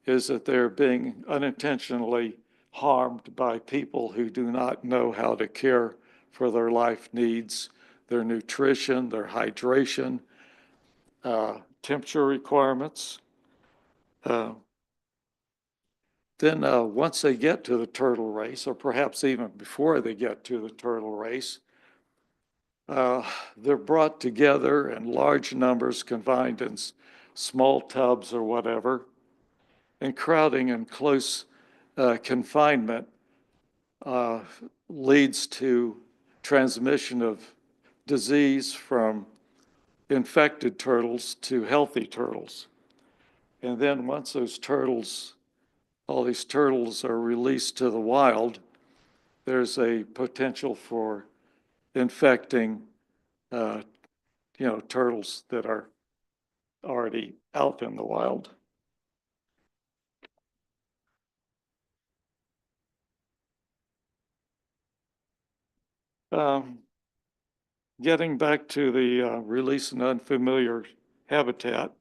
is that they're being unintentionally harmed by people who do not know how to care for their life needs, their nutrition, their hydration, temperature requirements. Then once they get to the turtle race, or perhaps even before they get to the turtle race, they're brought together in large numbers, confined in small tubs or whatever, and crowding in close confinement leads to transmission of disease from infected turtles to healthy turtles. And then once those turtles, all these turtles are released to the wild, there's a potential for infecting, turtles that are already out in the wild. Getting back to the release in unfamiliar habitat,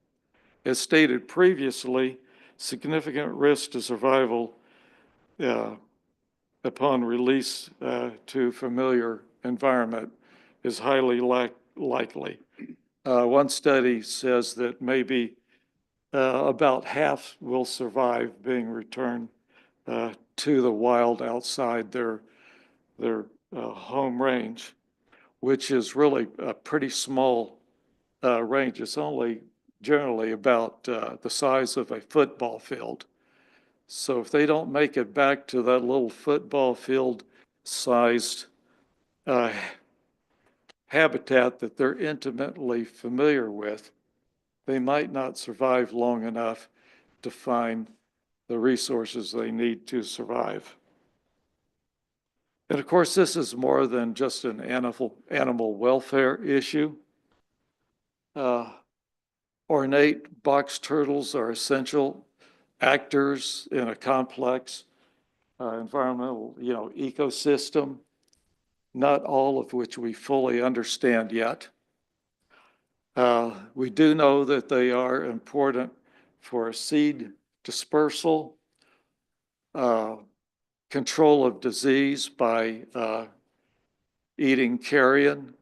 as stated previously, significant risk to survival upon release to familiar environment is highly likely. One study says that maybe about half will survive being returned to the wild outside their home range, which is really a pretty small range. It's only generally about the size of a football field. So if they don't make it back to that little football field sized habitat that they're intimately familiar with, they might not survive long enough to find the resources they need to survive. And of course, this is more than just an animal welfare issue. Ornate box turtles are essential actors in a complex environmental, ecosystem, not all of which we fully understand yet. We do know that they are important for seed dispersal, control of disease by eating carrion,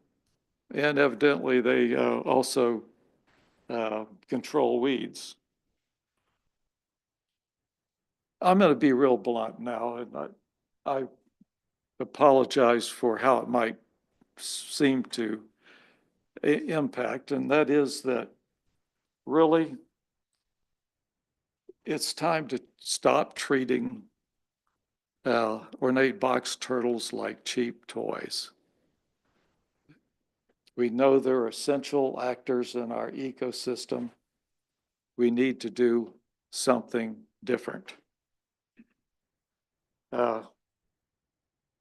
and evidently they also control weeds. I'm going to be real blunt now, and I apologize for how it might seem to impact, and that is that really it's time to stop treating ornate box turtles like cheap toys. We know they're essential actors in our ecosystem. We need to do something different.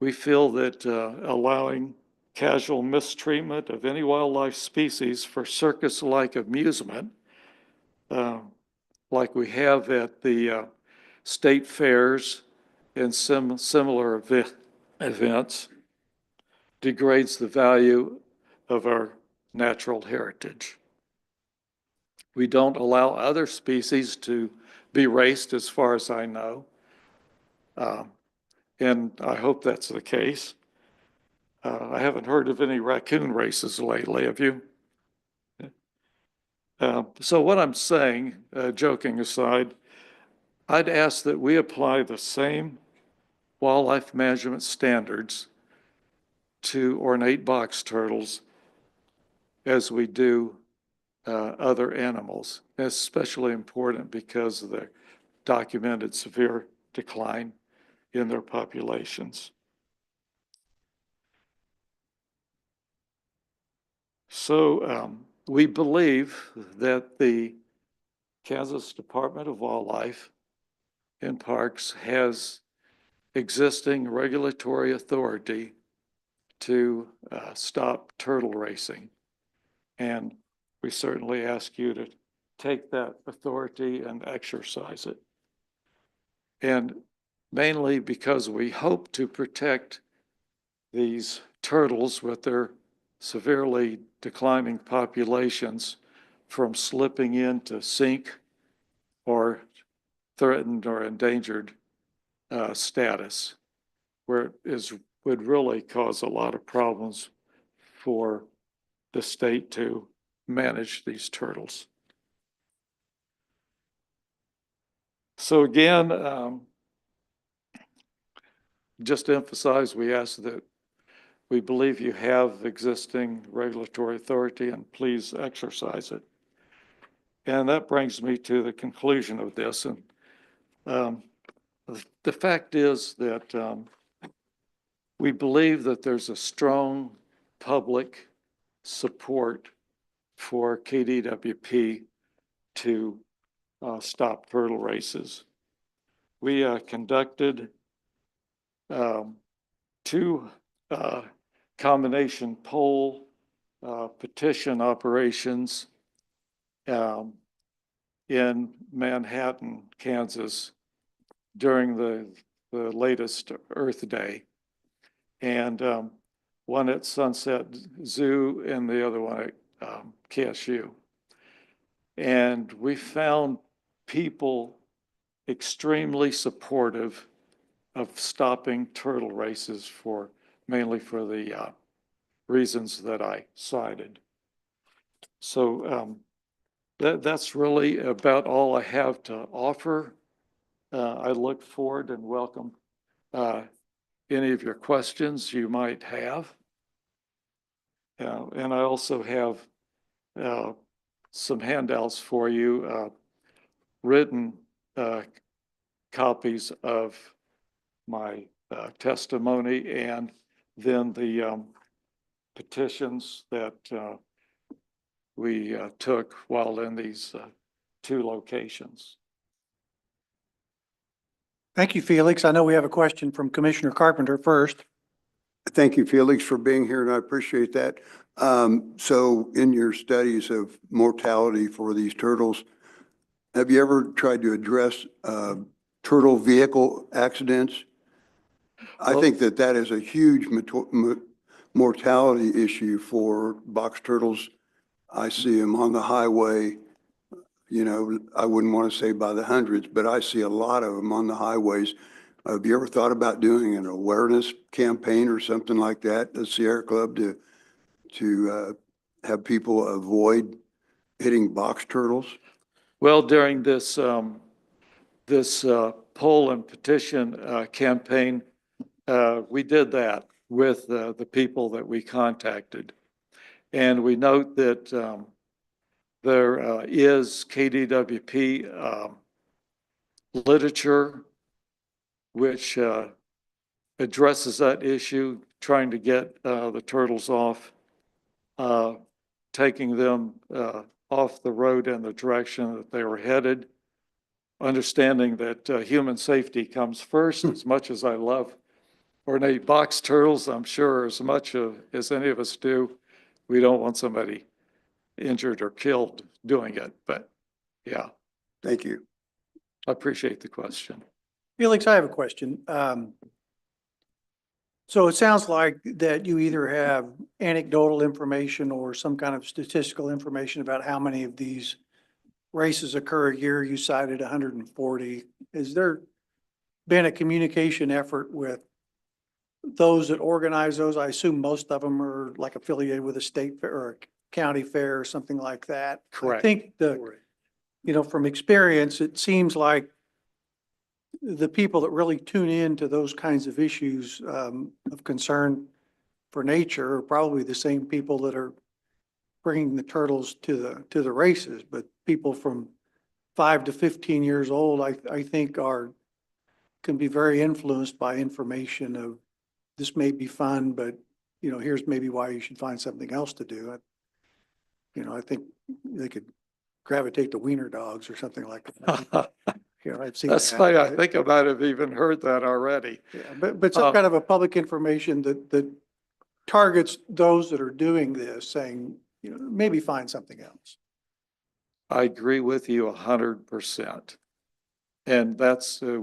We feel that allowing casual mistreatment of any wildlife species for circus-like amusement, like we have at the state fairs and similar events, degrades the value of our natural heritage. We don't allow other species to be raced, as far as I know. And I hope that's the case. I haven't heard of any raccoon races lately, have you? So what I'm saying, joking aside, I'd ask that we apply the same wildlife management standards to ornate box turtles as we do other animals. That's especially important because of the documented severe decline in their populations. So we believe that the Kansas Department of Wildlife and Parks has existing regulatory authority to stop turtle racing. And we certainly ask you to take that authority and exercise it. And mainly because we hope to protect these turtles with their severely declining populations from slipping into sink or threatened or endangered status, where it would really cause a lot of problems for the state to manage these turtles. So again, just to emphasize, we ask that we believe you have existing regulatory authority and please exercise it. And that brings me to the conclusion of this. And the fact is that we believe that there's a strong public support for KDWP to stop turtle races. We conducted 2 combination poll petition operations in Manhattan, Kansas during the latest Earth Day. And one at Sunset Zoo and the other one at KSU. And we found people extremely supportive of stopping turtle races mainly for the reasons that I cited. So that's really about all I have to offer. I look forward and welcome any of your questions you might have. And I also have some handouts for you, written copies of my testimony and then the petitions that we took while in these 2 locations. Thank you, Felix. I know we have a question from Commissioner Carpenter first. Thank you, Felix, for being here, and I appreciate that. So in your studies of mortality for these turtles, have you ever tried to address turtle vehicle accidents? I think that is a huge mortality issue for box turtles. I see them on the highway, you know, I wouldn't want to say by the hundreds, but I see a lot of them on the highways. Have you ever thought about doing an awareness campaign or something like that, the Sierra Club, to have people avoid hitting box turtles? Well, during this poll and petition campaign, we did that with the people that we contacted. And we note that there is KDWP literature which addresses that issue, trying to get the turtles off, taking them off the road in the direction that they were headed, understanding that human safety comes first. As much as I love ornate box turtles, I'm sure as much as any of us do, we don't want somebody injured or killed doing it. But yeah. Thank you. I appreciate the question. Felix, I have a question. So it sounds like that you either have anecdotal information or some kind of statistical information about how many of these races occur a year. You cited 140. Has there been a communication effort with those that organize those? I assume most of them are like affiliated with a state fair or a county fair or something like that. Correct. I think from experience, it seems like the people that really tune in to those kinds of issues of concern for nature are probably the same people that are bringing the turtles to the races, but people from 5 to 15 years old, I think can be very influenced by information of this may be fun, but here's maybe why you should find something else to do. I think they could gravitate to wiener dogs or something like that. I've seen That's that. funny. I think I might have even heard that already. Yeah, but some kind of a public information that targets those that are doing this, saying, maybe find something else. I agree with you 100%. And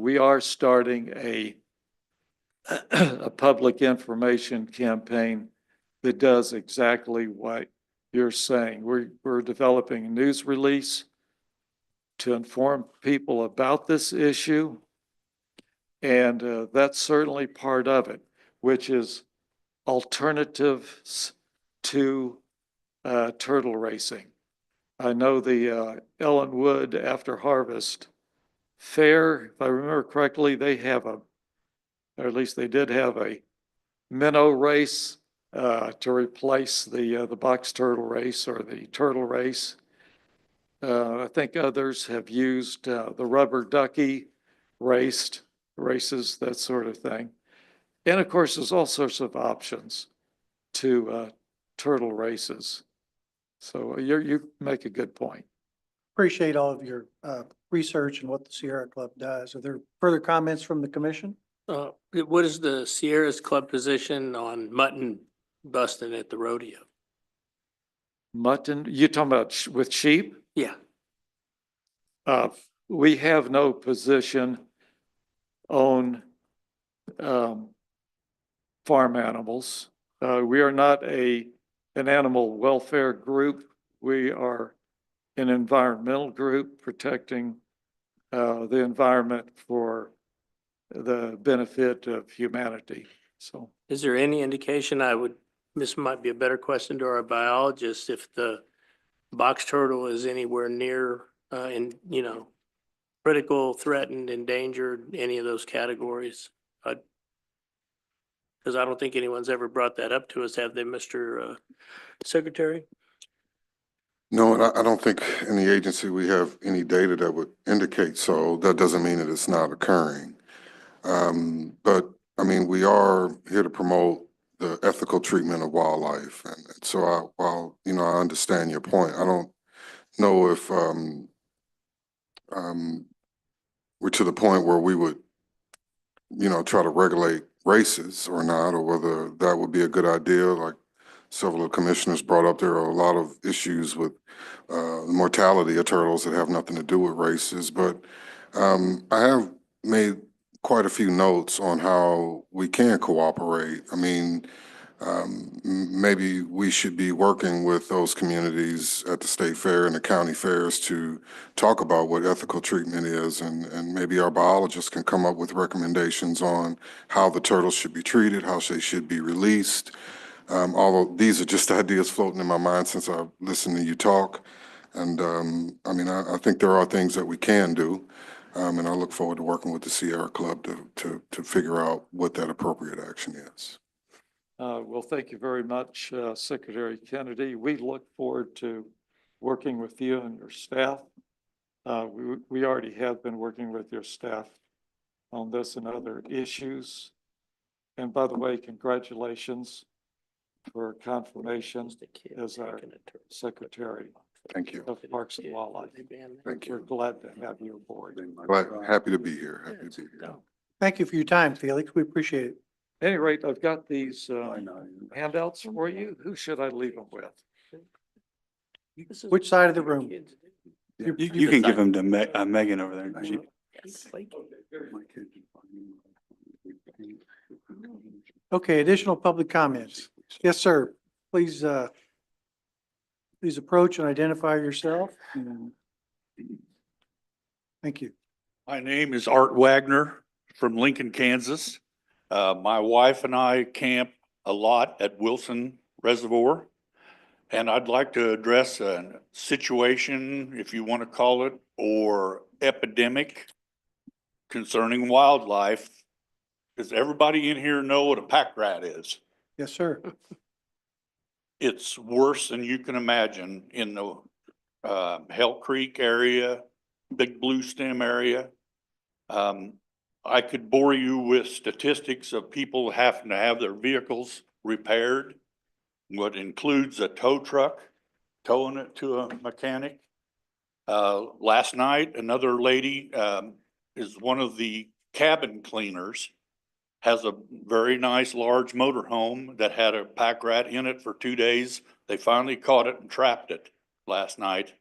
we are starting a public information campaign that does exactly what you're saying. We're developing a news release to inform people about this issue. And that's certainly part of it, which is alternatives to turtle racing. I know the Ellenwood After Harvest Fair, if I remember correctly, they have or at least they did have a minnow race to replace the box turtle race or the turtle race. I think others have used the rubber ducky races, that sort of thing. And of course, there's all sorts of options to turtle races. So you make a good point. Appreciate all of your research and what the Sierra Club does. Are there further comments from the commission? What is the Sierra's Club position on mutton busting at the rodeo? Mutton, you talking about with sheep? Yeah. We have no position on farm animals. We are not an animal welfare group. We are an environmental group protecting the environment for the benefit of humanity. So, Is there any indication this might be a better question to our biologist, if the box turtle is anywhere near, critical, threatened, endangered, any of those categories? Because I don't think anyone's ever brought that up to us, have they, Mr. Secretary? No, and I don't think in the agency we have any data that would indicate so. That doesn't mean that it's not occurring. But I mean, we are here to promote the ethical treatment of wildlife. And so while, I understand your point, I don't know if we're to the point where we would, try to regulate races or not, or whether that would be a good idea. Like several of the commissioners brought up, there are a lot of issues with the mortality of turtles that have nothing to do with races. But I have made quite a few notes on how we can cooperate. I mean, maybe we should be working with those communities at the state fair and the county fairs to talk about what ethical treatment is, and maybe our biologists can come up with recommendations on how the turtles should be treated, how they should be released. Although these are just ideas floating in my mind since I've listened to you talk. And I mean, I think there are things that we can do. And I look forward to working with the Sierra Club to figure out what that appropriate action is. Well, thank you very much, Secretary Kennedy. We look forward to working with you and your staff. We already have been working with your staff on this and other issues. And by the way, congratulations for confirmation as our Secretary Thank you. of Parks and Wildlife. Thank you. We're glad to have you aboard. Happy to be here. Happy to be here. Thank you for your time, Felix. We appreciate it. At any rate, I've got these handouts for you. Who should I leave them with? Which side of the room? You can give them to Megan over there. Okay, additional public comments. Yes, sir. Please approach and identify yourself. Thank you. My name is Art Wagner from Lincoln, Kansas. My wife and I camp a lot at Wilson Reservoir. And I'd like to address a situation, if you want to call it, or epidemic concerning wildlife. Does everybody in here know what a pack rat is? Yes, sir. It's worse than you can imagine in the Hell Creek area, Big Blue Stem area. I could bore you with statistics of people having to have their vehicles repaired, what includes a tow truck, towing it to a mechanic. Last night, another lady is one of the cabin cleaners, has a very nice large motor home that had a pack rat in it for 2 days. They finally caught it and trapped it last night.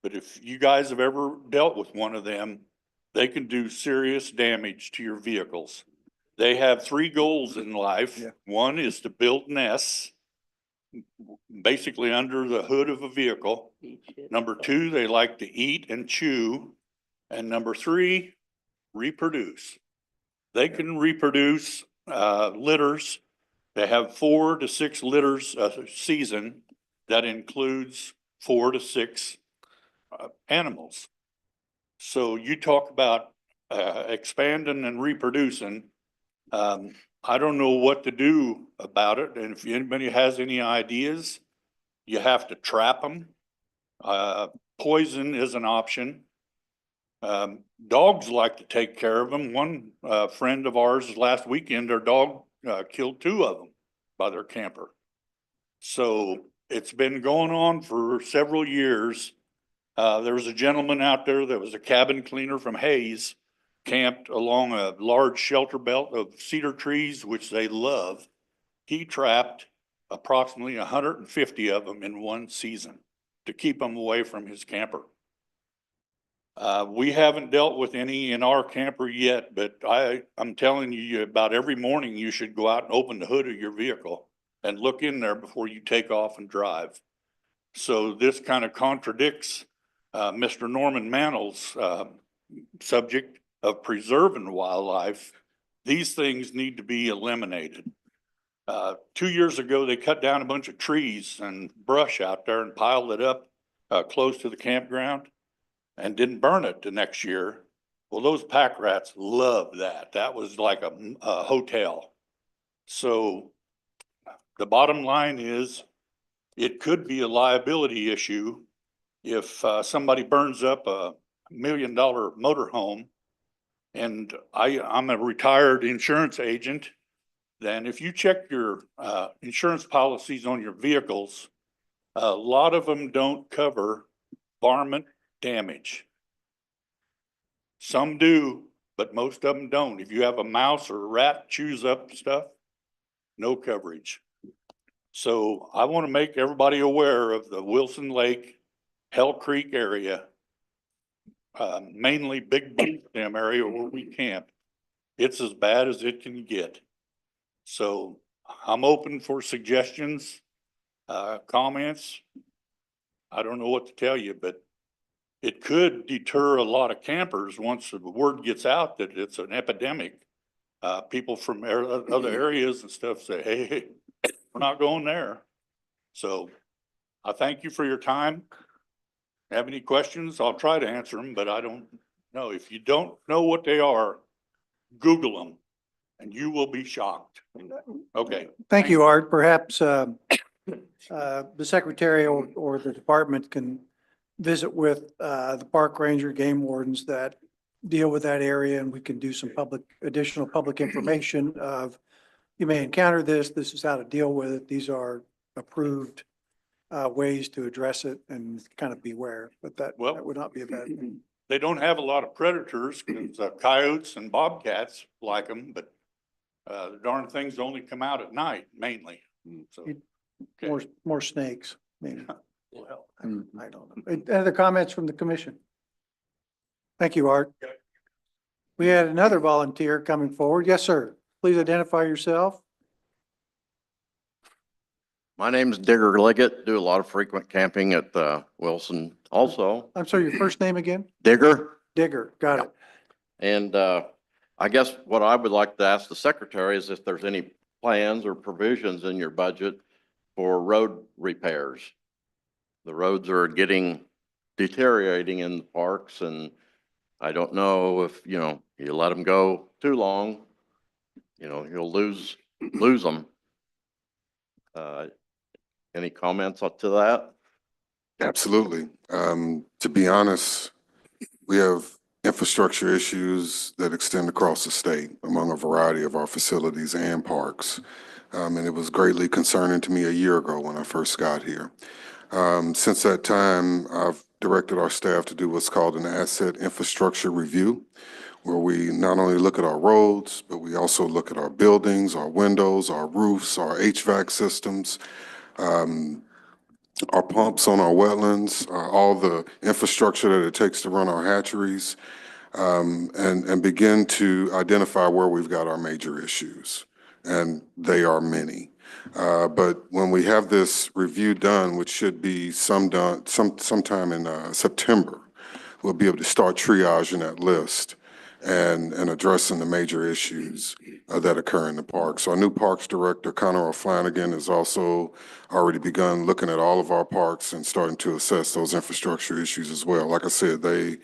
But if you guys have ever dealt with one of them, they can do serious damage to your vehicles. They have 3 goals in life. Yeah. One is to build nests, basically under the hood of a vehicle. Number 2, they like to eat and chew. And number 3, reproduce. They can reproduce litters. They have 4 to 6 litters a season. That includes 4 to 6 animals. So you talk about expanding and reproducing. I don't know what to do about it. And if anybody has any ideas, you have to trap them. Poison is an option. Dogs like to take care of them. One friend of ours last weekend, their dog killed 2 of them by their camper. So it's been going on for several years. There was a gentleman out there that was a cabin cleaner from Hayes, camped along a large shelter belt of cedar trees, which they love. He trapped approximately 150 of them in one season to keep them away from his camper. We haven't dealt with any in our camper yet, but I'm telling you, about every morning you should go out and open the hood of your vehicle and look in there before you take off and drive. So this kind of contradicts Mr. Norman Mantle's subject of preserving wildlife. These things need to be eliminated. 2 years ago, they cut down a bunch of trees and brush out there and piled it up close to the campground and didn't burn it the next year. Well, those pack rats love that. That was like a hotel. So the bottom line is it could be a liability issue if somebody burns up a $1 million motorhome. And I'm a retired insurance agent. Then if you check your insurance policies on your vehicles, a lot of them don't cover varmint damage. Some do, but most of them don't. If you have a mouse or a rat chews up stuff, no coverage. So I want to make everybody aware of the Wilson Lake, Hell Creek area, mainly Big Blue Stem area where we camp. It's as bad as it can get. So I'm open for suggestions, comments. I don't know what to tell you, but it could deter a lot of campers once the word gets out that it's an epidemic. People from other areas and stuff say, hey, we're not going there. So I thank you for your time. Have any questions? I'll try to answer them, but I don't know. If you don't know what they are, Google them and you will be shocked. Okay. Thank you, Art. Perhaps the secretary or the department can visit with the park ranger, game wardens that deal with that area, and we can do some additional public information of, you may encounter this is how to deal with it. These are approved ways to address it, and kind of beware, but that would not be a bad thing. They don't have a lot of predators because coyotes and bobcats like them, but the darn things only come out at night mainly. So, okay. More snakes, maybe. Well, I don't know. Any other comments from the commission? Thank you, Art. We had another volunteer coming forward. Yes, sir. Please identify yourself. My name's Digger Liggett, do a lot of frequent camping at Wilson also. I'm sorry, your first name again? Digger. Digger, got it. And I guess what I would like to ask the secretary is if there's any plans or provisions in your budget for road repairs. The roads are deteriorating in the parks, and I don't know if, you let them go too long, you'll lose them. Any comments to that? Absolutely. To be honest, we have infrastructure issues that extend across the state among a variety of our facilities and parks. And it was greatly concerning to me a year ago when I first got here. Since that time, I've directed our staff to do what's called an asset infrastructure review, where we not only look at our roads, but we also look at our buildings, our windows, our roofs, our HVAC systems, our pumps on our wetlands, all the infrastructure that it takes to run our hatcheries, and begin to identify where we've got our major issues. And they are many. But when we have this review done, which should be sometime in September, we'll be able to start triaging that list and addressing the major issues that occur in the park. So our new parks director, Connor O'Flanagan, has also already begun looking at all of our parks and starting to assess those infrastructure issues as well. Like I said, they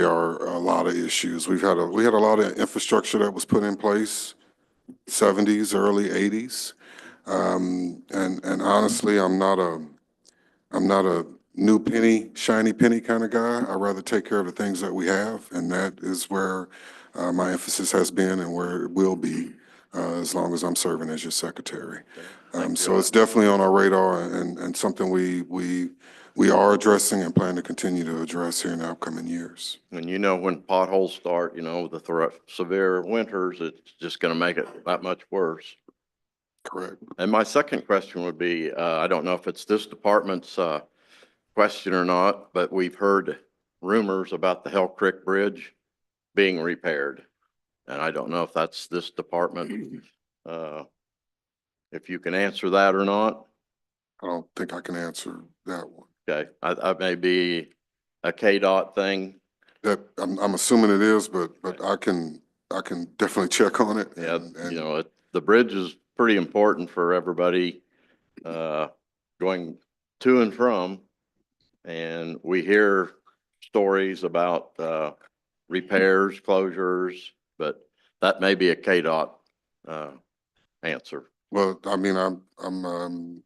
are a lot of issues. We had a lot of infrastructure that was put in place, 70s, early 80s. And honestly, I'm not a new penny, shiny penny kind of guy. I'd rather take care of the things that we have, and that is where my emphasis has been and where it will be as long as I'm serving as your secretary. So it's definitely on our radar and something we are addressing and plan to continue to address here in the upcoming years. And when potholes start, with the severe winters, it's just going to make it that much worse. Correct. And my second question would be, I don't know if it's this department's question or not, but we've heard rumors about the Hell Creek Bridge being repaired. And I don't know if that's this department, if you can answer that or not. I don't think I can answer that one. Okay, I may be a KDOT thing. That I'm assuming it is, but I can definitely check on it. Yeah, the bridge is pretty important for everybody going to and from. And we hear stories about repairs, closures, but that may be a KDOT answer. Well, I mean, I'm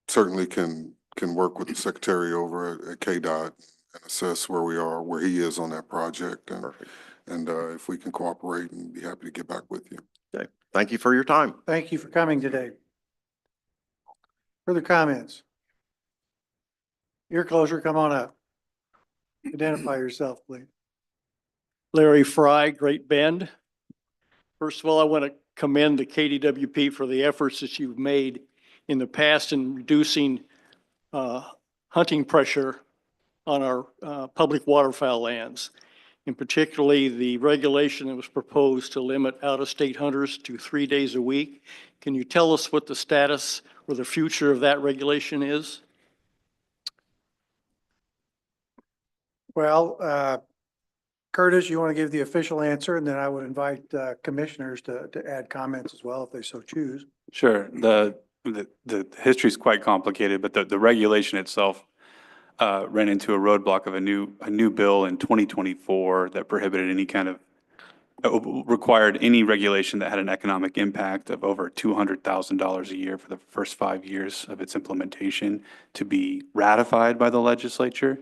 certainly can work with the secretary over at KDOT and assess where we are, where he is on that project, and if we can cooperate, and be happy to get back with you. Okay, thank you for your time. Thank you for coming today. Further comments? Ear closer, come on up. Identify yourself, please. Larry Fry, Great Bend. First of all, I want to commend the KDWP for the efforts that you've made in the past in reducing hunting pressure on our public waterfowl lands. And particularly the regulation that was proposed to limit out-of-state hunters to 3 days a week. Can you tell us what the status or the future of that regulation is? Well, Curtis, you want to give the official answer, and then I would invite commissioners to add comments as well if they so choose. Sure. The history is quite complicated, but the regulation itself ran into a roadblock of a new bill in 2024 that prohibited any kind of required any regulation that had an economic impact of over $200,000 a year for the first 5 years of its implementation to be ratified by the legislature.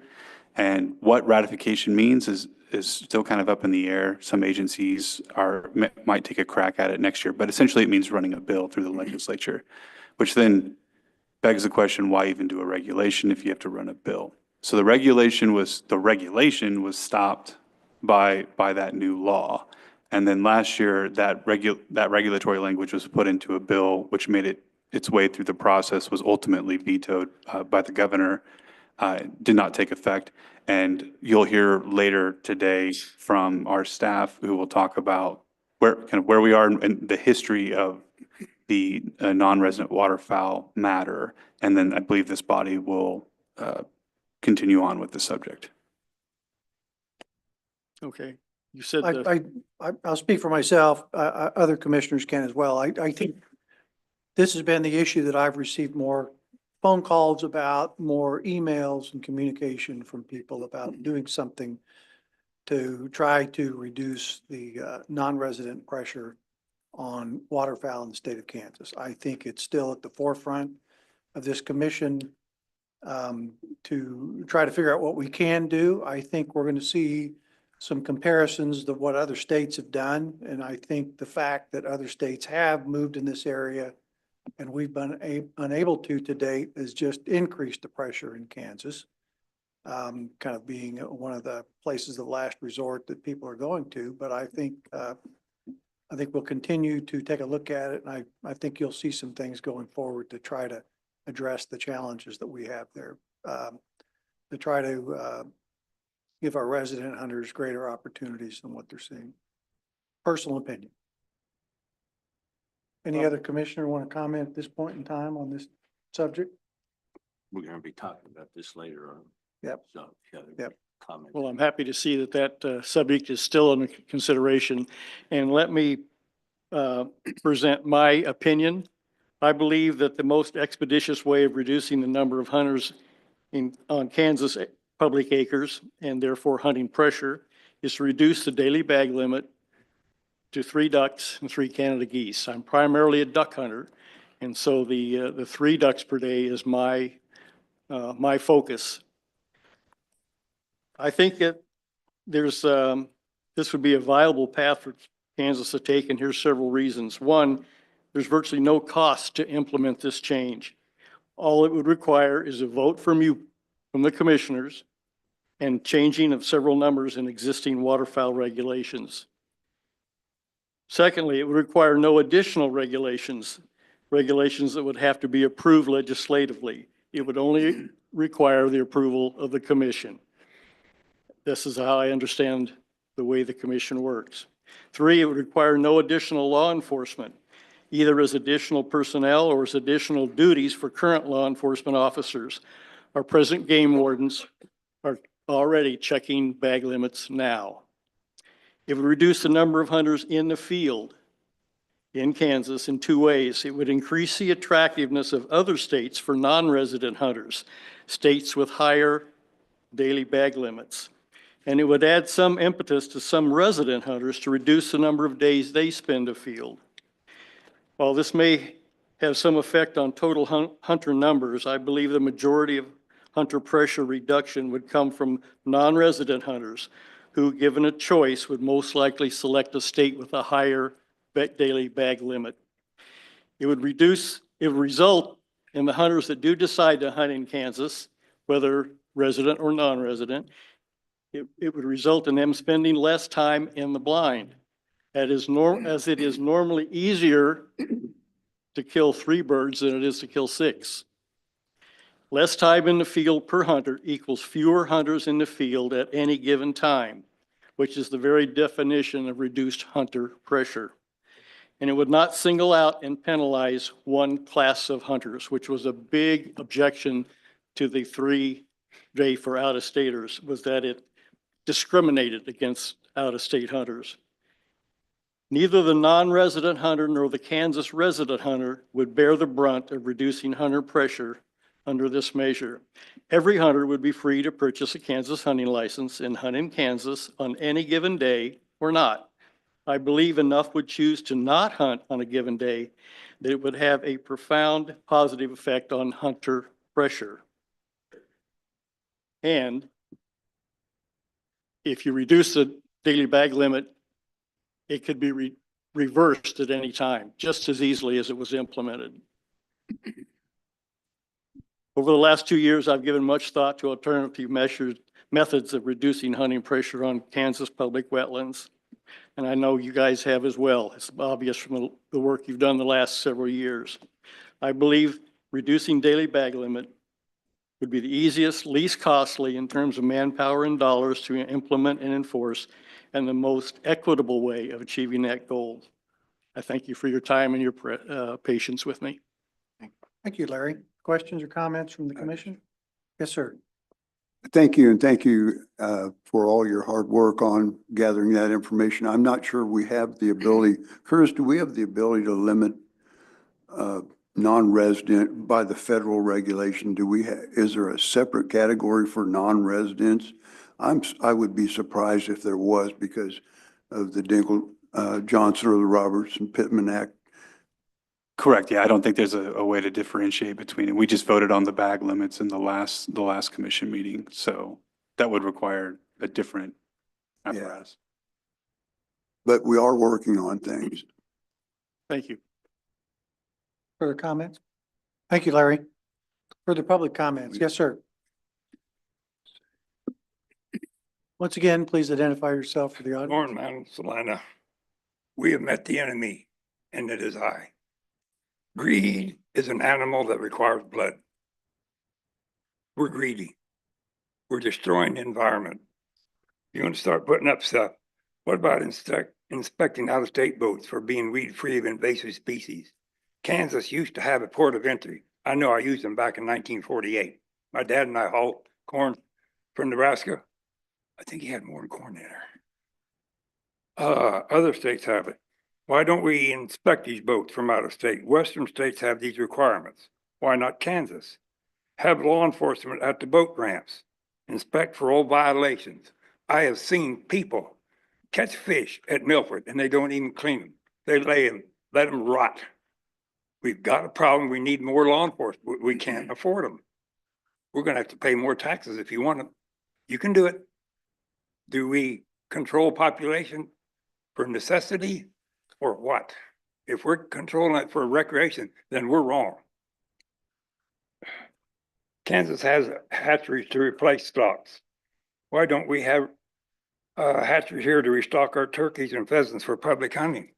And what ratification means is still kind of up in the air. Some agencies might take a crack at it next year, but essentially it means running a bill through the legislature, which then begs the question, why even do a regulation if you have to run a bill? So the regulation was stopped by that new law. And then last year, that regulatory language was put into a bill, which made its way through the process, was ultimately vetoed by the governor, did not take effect. And you'll hear later today from our staff who will talk about where we are in the history of the non-resident waterfowl matter. And then I believe this body will continue on with the subject. Okay. You said I'll speak for myself. Other commissioners can as well. I think this has been the issue that I've received more phone calls about, more emails and communication from people about doing something to try to reduce the non-resident pressure on waterfowl in the state of Kansas. I think it's still at the forefront of this commission to try to figure out what we can do. I think we're going to see some comparisons of what other states have done. And I think the fact that other states have moved in this area and we've been unable to date has just increased the pressure in Kansas. Kind of being one of the places of last resort that people are going to, but I think we'll continue to take a look at it, and I think you'll see some things going forward to try to address the challenges that we have there, to try to give our resident hunters greater opportunities than what they're seeing. Personal opinion. Any other commissioner want to comment at this point in time on this subject? We're gonna be talking about this later on. Yep. So, yeah, Yep. comment. Well, I'm happy to see that subject is still under consideration. And let me present my opinion. I believe that the most expeditious way of reducing the number of hunters on Kansas public acres and therefore hunting pressure is to reduce the daily bag limit to 3 ducks and 3 Canada geese. I'm primarily a duck hunter, and so the 3 ducks per day is my focus. I think that there's this would be a viable path for Kansas to take, and here's several reasons. One, there's virtually no cost to implement this change. All it would require is a vote from the commissioners, and changing of several numbers in existing waterfowl regulations. Secondly, it would require no additional regulations that would have to be approved legislatively. It would only require the approval of the commission. This is how I understand the way the commission works. 3, it would require no additional law enforcement, either as additional personnel or as additional duties for current law enforcement officers. Our present game wardens are already checking bag limits now. It would reduce the number of hunters in the field in Kansas in 2 ways. It would increase the attractiveness of other states for non-resident hunters, states with higher daily bag limits. And it would add some impetus to some resident hunters to reduce the number of days they spend afield. While this may have some effect on total hunter numbers, I believe the majority of hunter pressure reduction would come from non-resident hunters who, given a choice, would most likely select a state with a higher daily bag limit. It would result in the hunters that do decide to hunt in Kansas, whether resident or non-resident, it would result in them spending less time in the blind. As it is normally easier to kill 3 birds than it is to kill 6. Less time in the field per hunter equals fewer hunters in the field at any given time, which is the very definition of reduced hunter pressure. And it would not single out and penalize one class of hunters, which was a big objection to the 3-day for out-of-staters, was that it discriminated against out-of-state hunters. Neither the non-resident hunter nor the Kansas resident hunter would bear the brunt of reducing hunter pressure under this measure. Every hunter would be free to purchase a Kansas hunting license and hunt in Kansas on any given day or not. I believe enough would choose to not hunt on a given day that it would have a profound positive effect on hunter pressure. And if you reduce the daily bag limit, it could be reversed at any time, just as easily as it was implemented. Over the last 2 years, I've given much thought to alternative methods of reducing hunting pressure on Kansas public wetlands. And I know you guys have as well. It's obvious from the work you've done the last several years. I believe reducing daily bag limit would be the easiest, least costly in terms of manpower and dollars to implement and enforce, and the most equitable way of achieving that goal. I thank you for your time and your patience with me. Thank you, Larry. Questions or comments from the commission? Yes, sir. Thank you, and thank you for all your hard work on gathering that information. I'm not sure we have the ability, Curtis, do we have the ability to limit non-resident by the federal regulation? Is there a separate category for non-residents? I would be surprised if there was because of the Johnson or the Roberts and Pittman Act. Correct. Yeah, I don't think there's a way to differentiate between it. We just voted on the bag limits in the last commission meeting. So that would require a different apparatus. But we are working on things. Thank you. Further comments? Thank you, Larry. Further public comments? Yes, sir. Once again, please identify yourself for the audience. Lauren Madam Salina, we have met the enemy, and it is I. Greed is an animal that requires blood. We're greedy. We're destroying the environment. You want to start putting up stuff. What about inspecting out-of-state boats for being weed-free of invasive species? Kansas used to have a port of entry. I know I used them back in 1948. My dad and I hauled corn from Nebraska. I think he had more than corn in there. Other states have it. Why don't we inspect these boats from out of state? Western states have these requirements. Why not Kansas? Have law enforcement at the boat ramps. Inspect for all violations. I have seen people catch fish at Milford and they don't even clean them. They let them rot. We've got a problem. We need more law enforcement. We can't afford them. We're going to have to pay more taxes if you want them. You can do it. Do we control population for necessity or what? If we're controlling it for recreation, then we're wrong. Kansas has hatcheries to replace stocks. Why don't we have hatcheries here to restock our turkeys and pheasants for public hunting?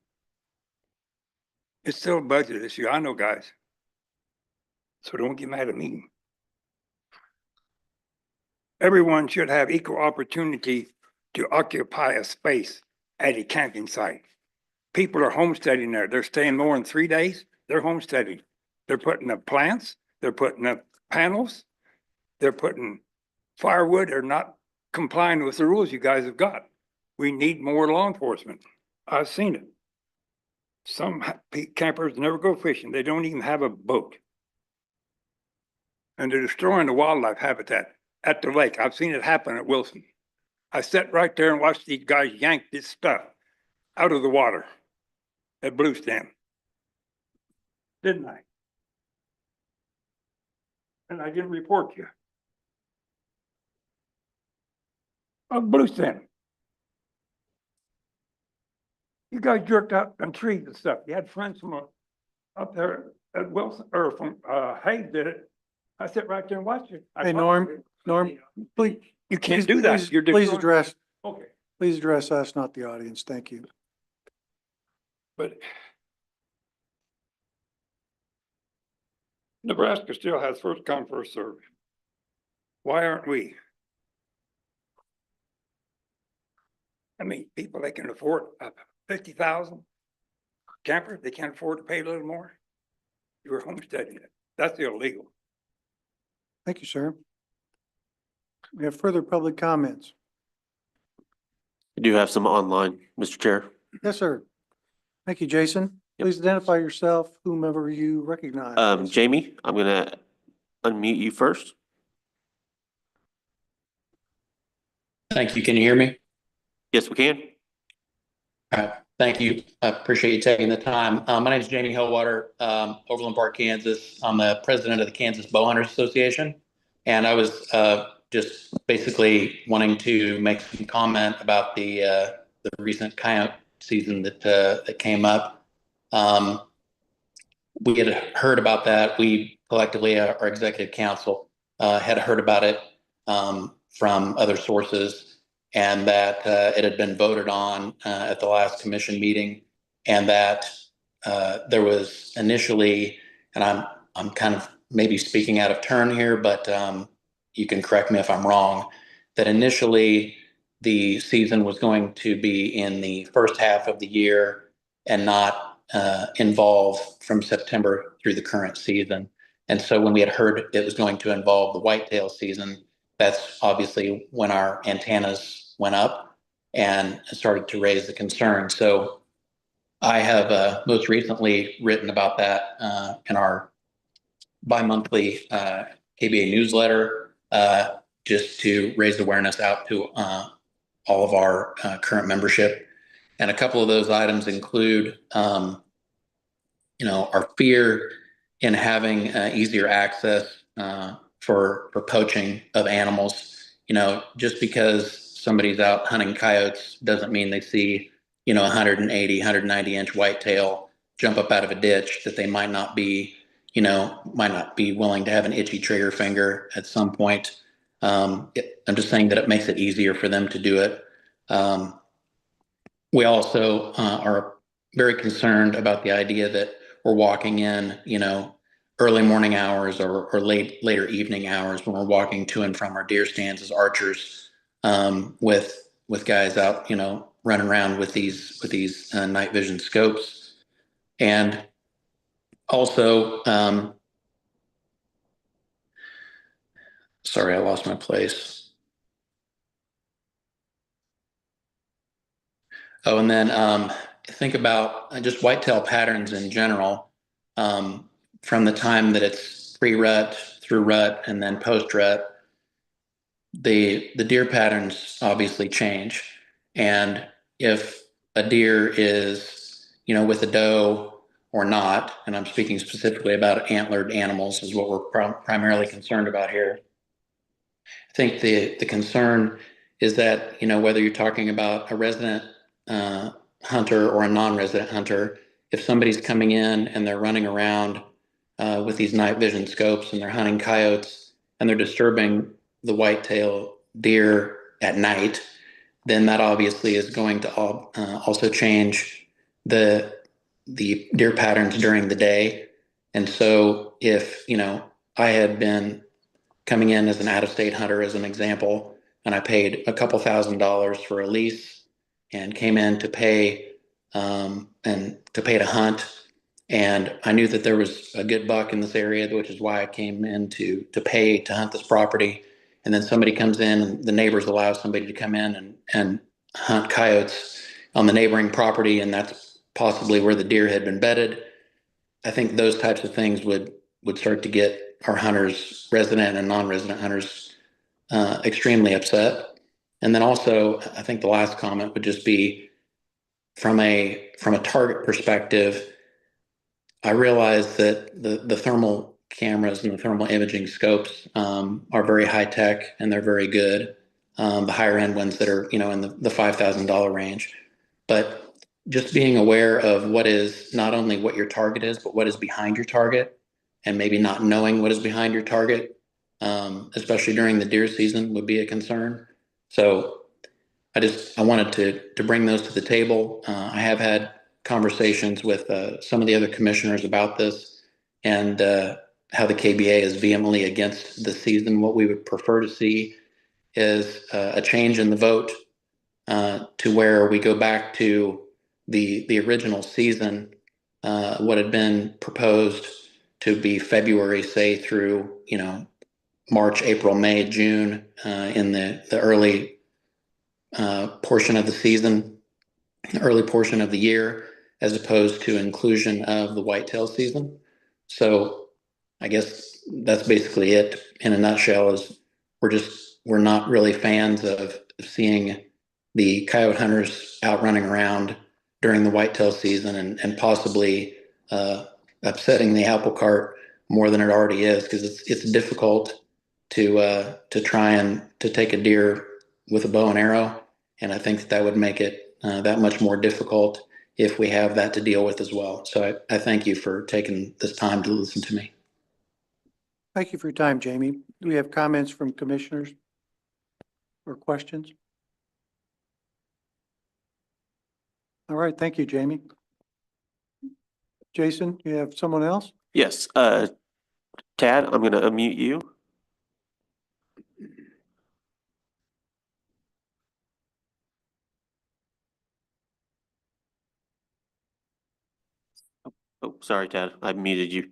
It's still a budget issue. I know, guys. So don't get mad at me. Everyone should have equal opportunity to occupy a space at a camping site. People are homesteading there. They're staying more than 3 days. They're homesteading. They're putting up plants. They're putting up panels. They're putting firewood. They're not complying with the rules you guys have got. We need more law enforcement. I've seen it. Some campers never go fishing. They don't even have a boat. And they're destroying the wildlife habitat at the lake. I've seen it happen at Wilson. I sat right there and watched these guys yank this stuff out of the water at Blue Stem. Didn't I? And I didn't report you. Blue Stem. You guys jerked out on trees and stuff. You had friends from up there at Wilson, or from Hayes did it. I sat right there and watched it. Hey, Norm, please. You can't do that. You're Please address, okay. please address us, not the audience. Thank you. But Nebraska still has first come, first serve. Why aren't we? I mean, people that can afford 50,000 campers, they can't afford to pay a little more. You were homesteading it. That's illegal. Thank you, sir. We have further public comments. I do have some online, Mr. Chair. Yes, sir. Thank you, Jason. Please identify yourself, whomever you recognize. Jamie, I'm gonna unmute you first. Thank you. Can you hear me? Yes, we can. Thank you. I appreciate you taking the time. My name is Jamie Hillwater, Overland Park, Kansas. I'm the president of the Kansas Bowhunters Association. And I was just basically wanting to make some comment about the recent coyote season that came up. We had heard about that. We collectively, our executive council, had heard about it from other sources, and that it had been voted on at the last commission meeting, and that there was initially, and I'm kind of maybe speaking out of turn here, but you can correct me if I'm wrong, that initially the season was going to be in the first half of the year and not involve from September through the current season. And so when we had heard it was going to involve the whitetail season, that's obviously when our antennas went up and started to raise the concern. So I have most recently written about that in our bi-monthly KBA newsletter, just to raise awareness out to all of our current membership. And a couple of those items include, our fear in having easier access for poaching of animals. Just because somebody's out hunting coyotes doesn't mean they see, 180, 190-inch whitetail jump up out of a ditch that they might not be willing to have an itchy trigger finger at some point. I'm just saying that it makes it easier for them to do it. We also are very concerned about the idea that we're walking in, early morning hours or later evening hours when we're walking to and from our deer stands as archers, with guys out, running around with these night vision scopes. And also, sorry, I lost my place. Oh, and then think about just whitetail patterns in general, from the time that it's pre-rut through rut and then post-rut. The deer patterns obviously change. And if a deer is, with a doe or not, and I'm speaking specifically about antlered animals is what we're primarily concerned about here. I think the concern is that, whether you're talking about a resident hunter or a non-resident hunter, if somebody's coming in and they're running around with these night vision scopes and they're hunting coyotes and they're disturbing the whitetail deer at night, then that obviously is going to also change the deer patterns during the day. And so if, I had been coming in as an out-of-state hunter, as an example, and I paid a couple $1,000s for a lease and came in to pay to hunt, and I knew that there was a good buck in this area, which is why I came in to pay to hunt this property. And then somebody comes in, and the neighbors allow somebody to come in and hunt coyotes on the neighboring property, and that's possibly where the deer had been bedded. I think those types of things would start to get our hunters, resident and non-resident hunters, extremely upset. And then also, I think the last comment would just be from a target perspective. I realize that the thermal cameras and the thermal imaging scopes are very high tech and they're very good. The higher end ones that are, in the $5,000 range, but just being aware of what is not only what your target is, but what is behind your target, and maybe not knowing what is behind your target, especially during the deer season, would be a concern. So I wanted to bring those to the table. I have had conversations with some of the other commissioners about this, and how the KBA is vehemently against the season. What we would prefer to see is a change in the vote to where we go back to the original season, what had been proposed to be February, say through, March, April, May, June, in the early portion of the season, early portion of the year, as opposed to inclusion of the whitetail season. So I guess that's basically it in a nutshell. Is we're not really fans of seeing the coyote hunters out running around during the whitetail season and possibly upsetting the apple cart more than it already is, because it's difficult to try and to take a deer with a bow and arrow, and I think that would make it that much more difficult if we have that to deal with as well. So I thank you for taking this time to listen to me. Thank you for your time, Jamie. Do we have comments from commissioners or questions? All right, thank you, Jamie. Jason, you have someone else? Yes, Tad, I'm going to unmute you. Oh, sorry, Tad, I muted you.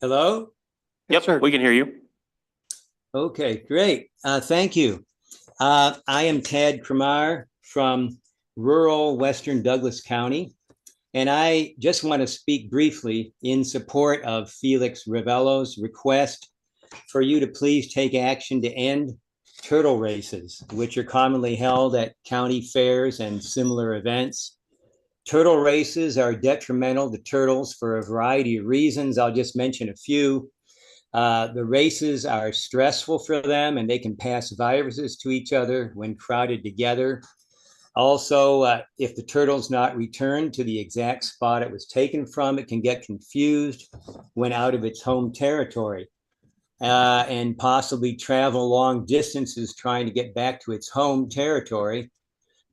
Hello? Yep, sir. We can hear you. Okay, great. Thank you. I am Tad Kremar from rural Western Douglas County, and I just want to speak briefly in support of Felix Ravello's request for you to please take action to end turtle races, which are commonly held at county fairs and similar events. Turtle races are detrimental to turtles for a variety of reasons. I'll just mention a few. The races are stressful for them and they can pass viruses to each other when crowded together. Also, if the turtle's not returned to the exact spot it was taken from, it can get confused when out of its home territory and possibly travel long distances trying to get back to its home territory,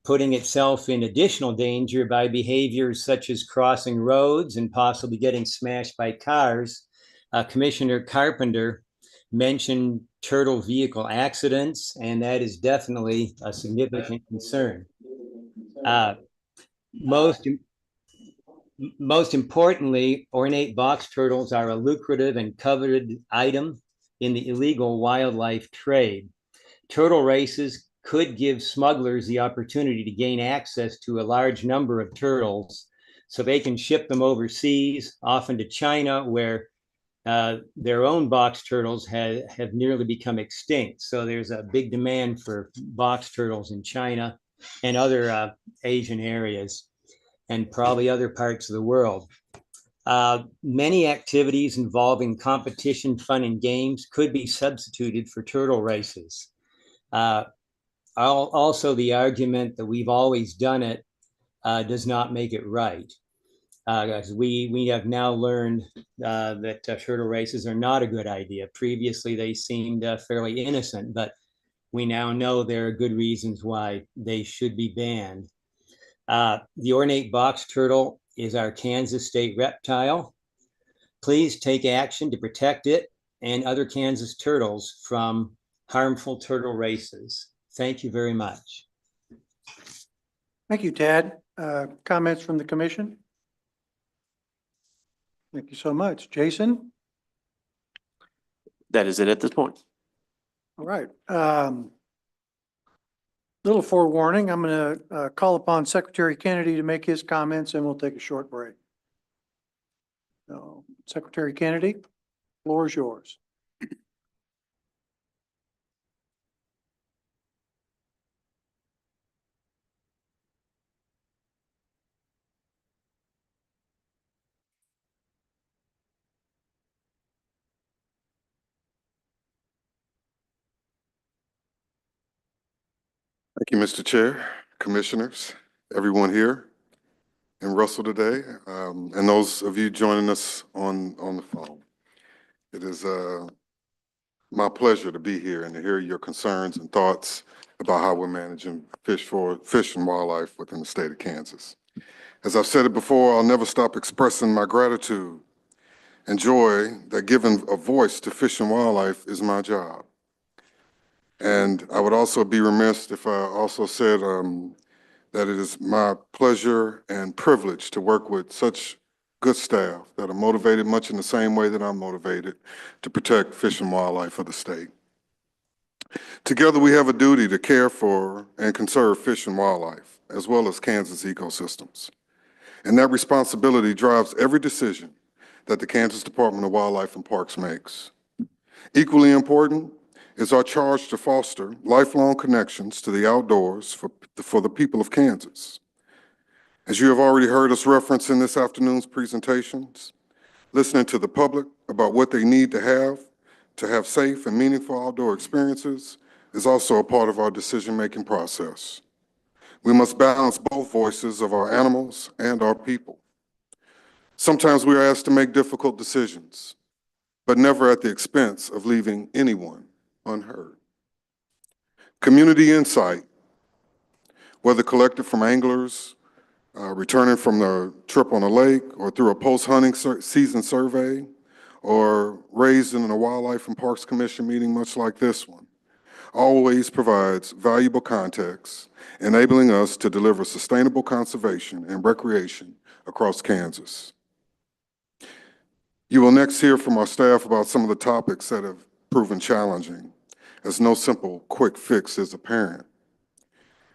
putting itself in additional danger by behaviors such as crossing roads and possibly getting smashed by cars. Commissioner Carpenter mentioned turtle vehicle accidents, and that is definitely a significant concern. Most importantly, ornate box turtles are a lucrative and coveted item in the illegal wildlife trade. Turtle races could give smugglers the opportunity to gain access to a large number of turtles so they can ship them overseas, often to China, where their own box turtles have nearly become extinct. So there's a big demand for box turtles in China and other Asian areas, and probably other parts of the world. Many activities involving competition, fun, and games could be substituted for turtle races. Also, the argument that we've always done it does not make it right. We have now learned that turtle races are not a good idea. Previously, they seemed fairly innocent, but we now know there are good reasons why they should be banned. The ornate box turtle is our Kansas state reptile. Please take action to protect it and other Kansas turtles from harmful turtle races. Thank you very much. Thank you, Tad. Comments from the commission? Thank you so much. Jason? That is it at this point. All right. Little forewarning, I'm going to call upon Secretary Kennedy to make his comments and we'll take a short break. So, Secretary Kennedy, floor is yours. Thank you, Mr. Chair, commissioners, everyone here in Russell today, and those of you joining us on the phone. It is my pleasure to be here and to hear your concerns and thoughts about how we're managing fish and wildlife within the state of Kansas. As I've said it before, I'll never stop expressing my gratitude and joy that giving a voice to fish and wildlife is my job. And I would also be remiss if I also said that it is my pleasure and privilege to work with such good staff that are motivated much in the same way that I'm motivated to protect fish and wildlife of the state. Together, we have a duty to care for and conserve fish and wildlife, as well as Kansas ecosystems. And that responsibility drives every decision that the Kansas Department of Wildlife and Parks makes. Equally important is our charge to foster lifelong connections to the outdoors for the people of Kansas. As you have already heard us reference in this afternoon's presentations, listening to the public about what they need to have safe and meaningful outdoor experiences is also a part of our decision-making process. We must balance both voices of our animals and our people. Sometimes we are asked to make difficult decisions, but never at the expense of leaving anyone unheard. Community insight, whether collected from anglers returning from the trip on a lake or through a post-hunting season survey or raised in a Wildlife and Parks Commission meeting much like this one, always provides valuable context, enabling us to deliver sustainable conservation and recreation across Kansas. You will next hear from our staff about some of the topics that have proven challenging, as no simple quick fix is apparent.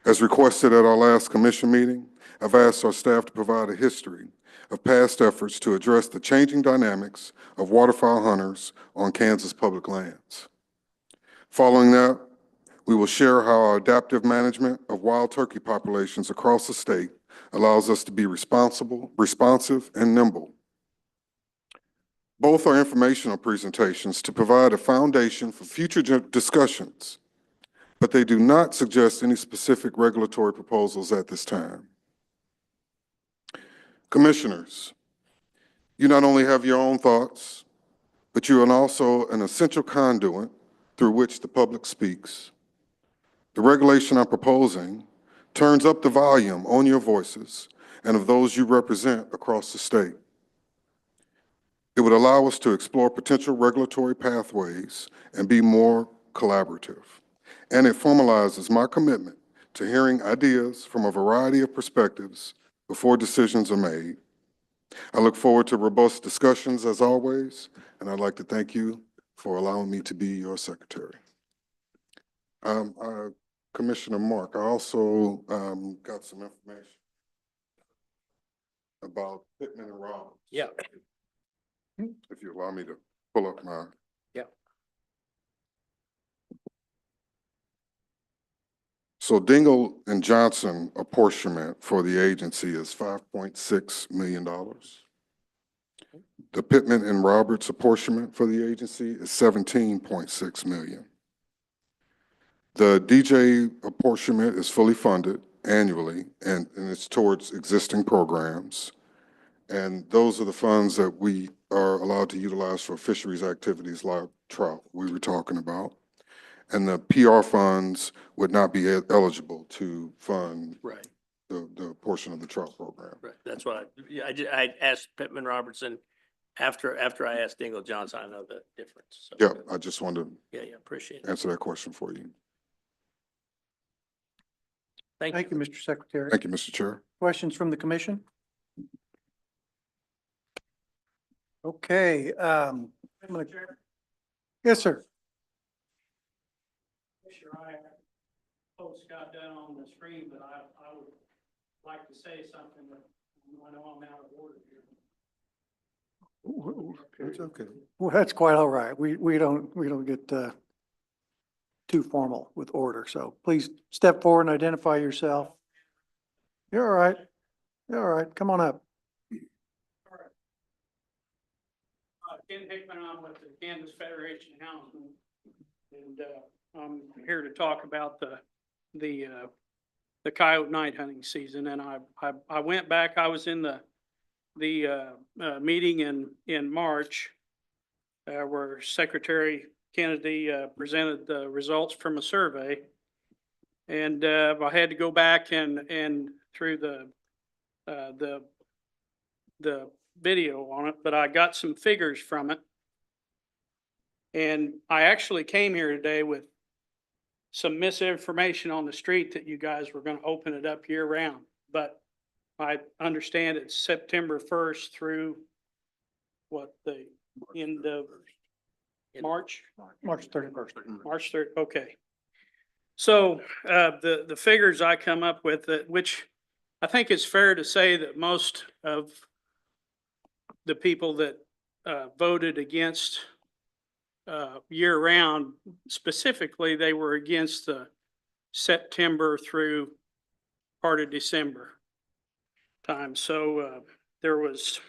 As requested at our last commission meeting, I've asked our staff to provide a history of past efforts to address the changing dynamics of waterfowl hunters on Kansas public lands. Following that, we will share how our adaptive management of wild turkey populations across the state allows us to be responsive, and nimble. Both are informational presentations to provide a foundation for future discussions, but they do not suggest any specific regulatory proposals at this time. Commissioners, you not only have your own thoughts, but you are also an essential conduit through which the public speaks. The regulation I'm proposing turns up the volume on your voices and of those you represent across the state. It would allow us to explore potential regulatory pathways and be more collaborative. And it formalizes my commitment to hearing ideas from a variety of perspectives before decisions are made. I look forward to robust discussions as always, and I'd like to thank you for allowing me to be your secretary. Commissioner Mark, I also got some information about Pittman and Rollins. Yeah. If you allow me to pull up my. Yeah. So Dingle and Johnson apportionment for the agency is $5.6 million. The Pittman and Roberts apportionment for the agency is $17.6 million. The DJ apportionment is fully funded annually, and it's towards existing programs. And those are the funds that we are allowed to utilize for fisheries activities like trout we were talking about. And the PR funds would not be eligible to fund Right. the portion of the trout program. Right. That's why I asked Pittman Robertson after I asked Dingle Johnson, I know the difference. So. Yeah, I just wanted to Yeah, appreciate it. answer that question for you. Thank you, Mr. Secretary. Thank you, Mr. Chair. Questions from the commission? Okay, yes, sir. Post got done on the screen, but I would like to say something, but I know I'm out of order here. It's okay. Well, that's quite all right. We don't get too formal with order. So please step forward and identify yourself. You're all right. You're all right. Come on up. Ken Hickman, I'm with the Kansas Federation of Houndsmen, and I'm here to talk about the coyote night hunting season. And I went back. I was in the meeting in March where Secretary Kennedy presented the results from a survey, and I had to go back and through the video on it, but I got some figures from it. And I actually came here today with some misinformation on the street that you guys were going to open it up year round. But I understand it's September 1st through what, the end of March? March 31st. March 3rd, okay. So the figures I come up with, which I think it's fair to say that most of the people that voted against year round, specifically, they were against the September through part of December time. So there was,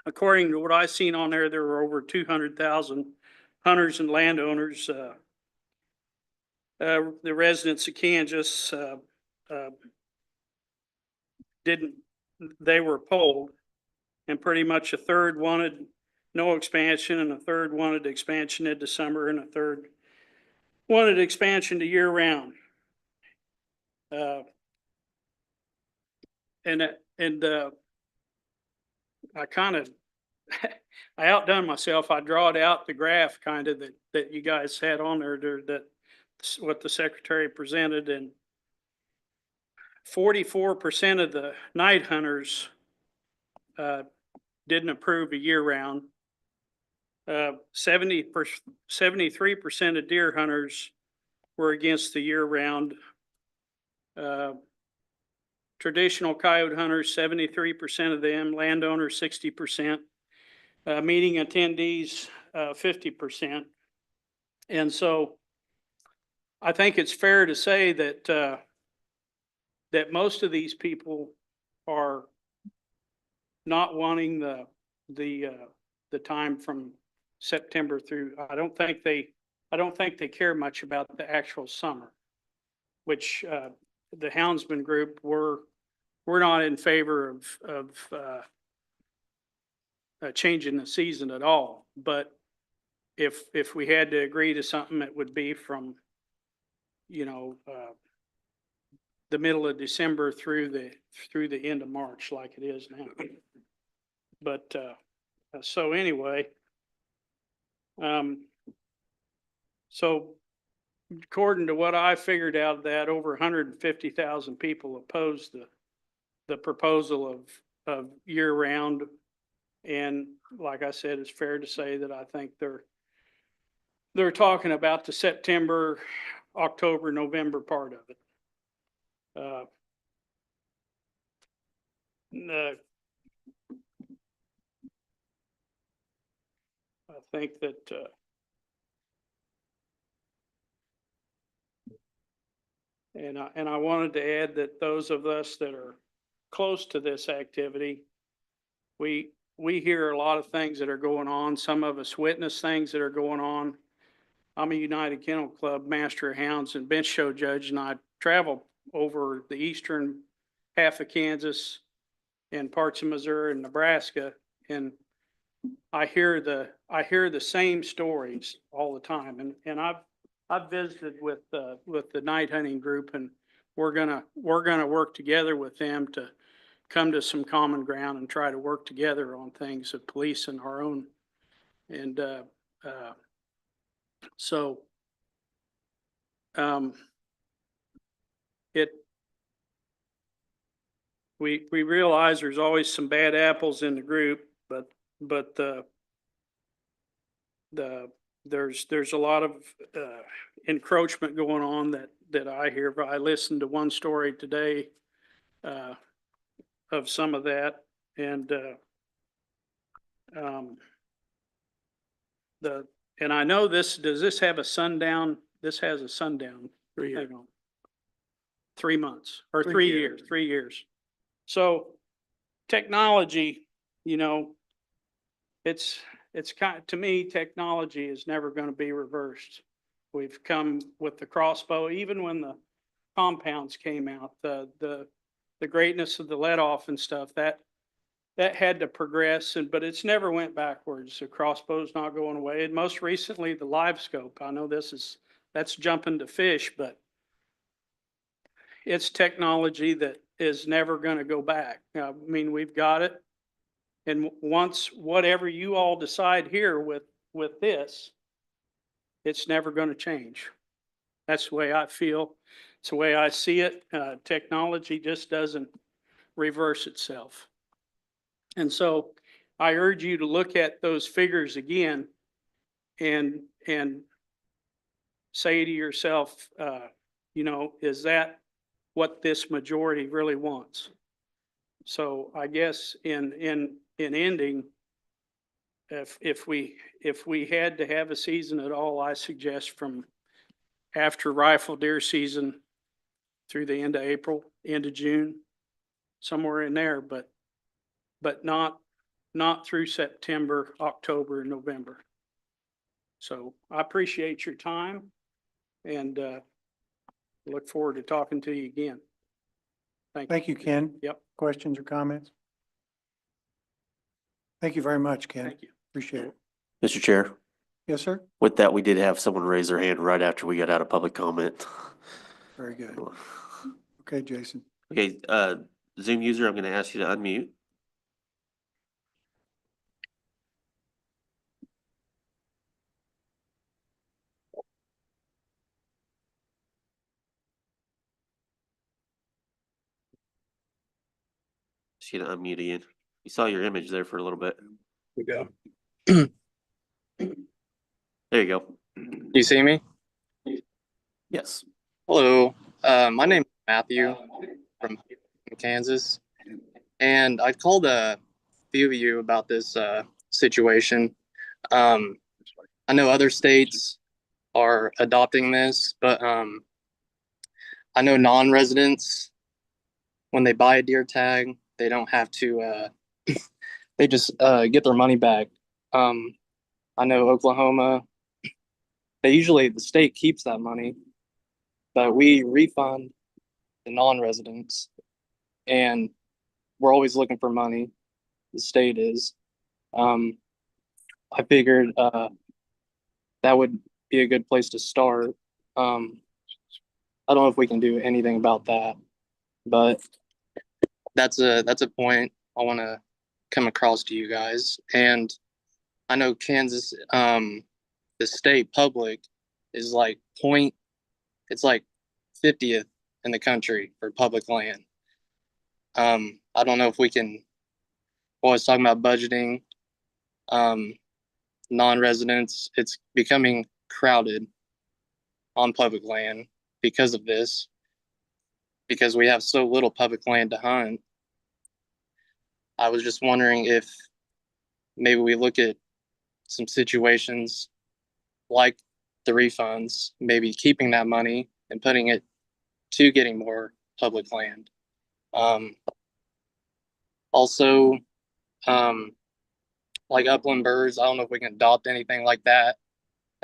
according to what I seen on there, there were over 200,000 hunters and landowners, the residents of Kansas they were polled, and pretty much a third wanted no expansion, and a third wanted expansion into summer, and a third wanted expansion to year round. I kind of, I outdone myself. I drawed out the graph kind of that you guys had on there, that what the secretary presented, and 44% of the night hunters didn't approve a year round. 73% of deer hunters were against the year round. traditional coyote hunters, 73% of them, landowners, 60%, meeting attendees, 50%. And so I think it's fair to say that, that most of these people are not wanting the time from September through. I don't think they care much about the actual summer, which, the Houndsman group, we're not in favor of changing the season at all. But if we had to agree to something, it would be from, you know, the middle of December through the end of March, like it is now. But, so anyway, so according to what I figured out, that over 150,000 people opposed the proposal of year round. And like I said, it's fair to say that I think they're talking about the September, October, November part of it. I think that, and I wanted to add that those of us that are close to this activity, we hear a lot of things that are going on. Some of us witness things that are going on. I'm a United Kennel Club Master of Hounds and bench show judge, and I travel over the eastern half of Kansas and parts of Missouri and Nebraska, and I hear the same stories all the time. And I've visited with the night hunting group, and we're gonna work together with them to come to some common ground and try to work together on things of policing our own. And so we realize there's always some bad apples in the group, but there's a lot of encroachment going on that I hear. I listened to one story today of some of that, and and I know does this have a sundown? This has a sundown. 3 months or 3 years, 3 years. So technology, you know, it's kind, to me, technology is never going to be reversed. We've come with the crossbow, even when the compounds came out, the greatness of the let off and stuff, that had to progress, but it's never went backwards. The crossbow's not going away. And most recently, the live scope. I know that's jumping to fish, but it's technology that is never going to go back. I mean, we've got it. And once, whatever you all decide here with this, it's never going to change. That's the way I feel. It's the way I see it. Technology just doesn't reverse itself. And so I urge you to look at those figures again and say to yourself, you know, is that what this majority really wants? So I guess in ending, if we had to have a season at all, I suggest from after rifle deer season through the end of April, end of June, somewhere in there, but not through September, October, and November. So I appreciate your time and look forward to talking to you again. Thank you, Ken. Yep. Questions or comments? Thank you very much, Ken. Thank you. Appreciate it. Mr. Chair, Yes, sir. with that, we did have someone raise their hand right after we got out of public comment. Very good. Okay, Jason. Okay, Zoom user, I'm going to ask you to unmute. Just going to unmute again. You saw your image there for a little bit. We go. There you go. Do you see me? Yes. Hello. My name is Matthew from in Kansas. And I called a few of you about this situation. I know other states are adopting this, but I know non-residents, when they buy a deer tag, they don't have to, they just get their money back. I know Oklahoma, the state keeps that money, but we refund the non-residents, and we're always looking for money. The state is. I figured that would be a good place to start. I don't know if we can do anything about that, but that's a point I want to come across to you guys. And I know Kansas, the state public is like it's like 50th in the country for public land. I don't know if we can. Well, I was talking about budgeting. Non-residents, it's becoming crowded on public land because of this, because we have so little public land to hunt. I was just wondering if maybe we look at some situations like the refunds, maybe keeping that money and putting it to getting more public land. Also, like upland birds, I don't know if we can adopt anything like that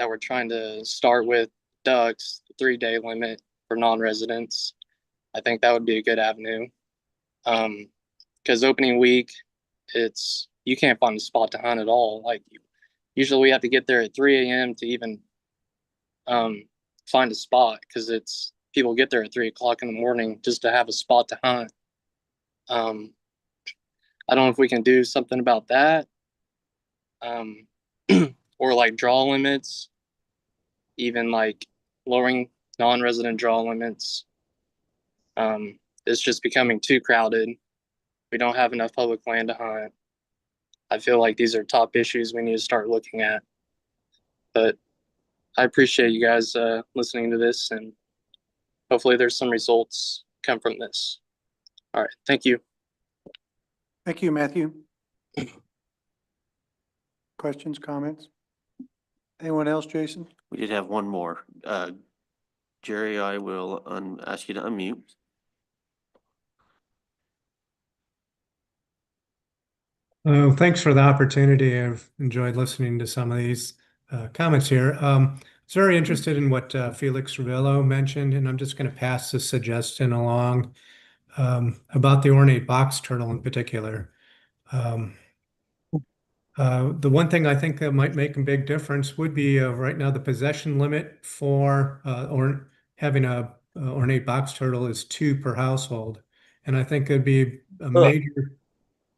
we're trying to start with. Ducks, the 3-day limit for non-residents. I think that would be a good avenue. Because opening week, you can't find a spot to hunt at all. Like usually we have to get there at 3 a.m. to even find a spot, because people get there at 3 o'clock in the morning just to have a spot to hunt. I don't know if we can do something about that. Or like draw limits, even like lowering non-resident draw limits. It's just becoming too crowded. We don't have enough public land to hunt. I feel like these are top issues we need to start looking at. But I appreciate you guys listening to this, and hopefully there's some results come from this. All right, thank you. Thank you, Matthew. Questions, comments? Anyone else, Jason? We did have one more. Jerry, I will ask you to unmute. Thanks for the opportunity. I've enjoyed listening to some of these comments here. I was very interested in what Felix Ravello mentioned, and I'm just going to pass this suggestion along about the ornate box turtle in particular. The one thing I think that might make a big difference would be right now the possession limit for or having a ornate box turtle is 2 per household, and I think it'd be a major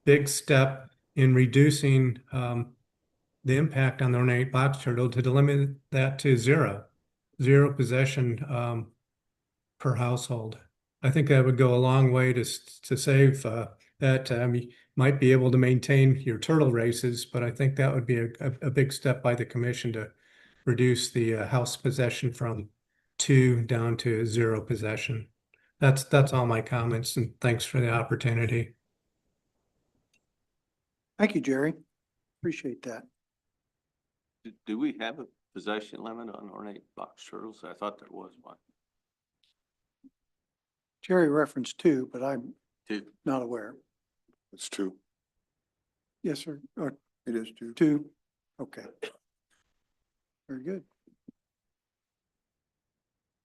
big step in reducing the impact on the ornate box turtle to limit that to zero possession per household. I think that would go a long way to save that. You might be able to maintain your turtle races, but I think that would be a big step by the commission to reduce the house possession from 2 down to 0 possession. That's all my comments, and thanks for the opportunity. Thank you, Jerry. Appreciate that. Do we have a possession limit on ornate box turtles? I thought there was one. Jerry referenced 2, but I'm 2. not aware. It's 2. Yes, sir. Or It is 2. 2. Okay. Very good.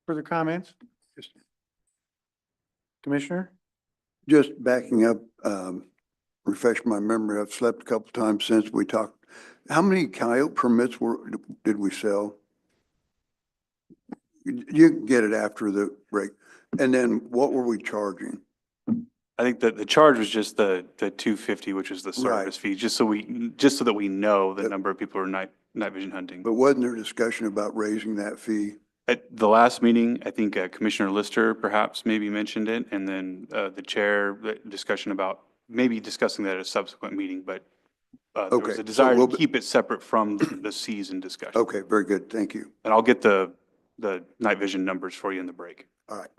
Further comments? Commissioner? Just backing up, refresh my memory. I've slept a couple times since we talked. How many coyote permits did we sell? You can get it after the break. And then what were we charging? I think that the charge was just the $250, which is the service fee, just so that we know the number of people who are night vision hunting. But wasn't there discussion about raising that fee? At the last meeting, I think Commissioner Lister perhaps maybe mentioned it, and then the chair, the discussion about maybe discussing that at a subsequent meeting, but there was a desire to keep it separate from the season discussion. Okay, very good. Thank you. And I'll get the night vision numbers for you in the break. All right.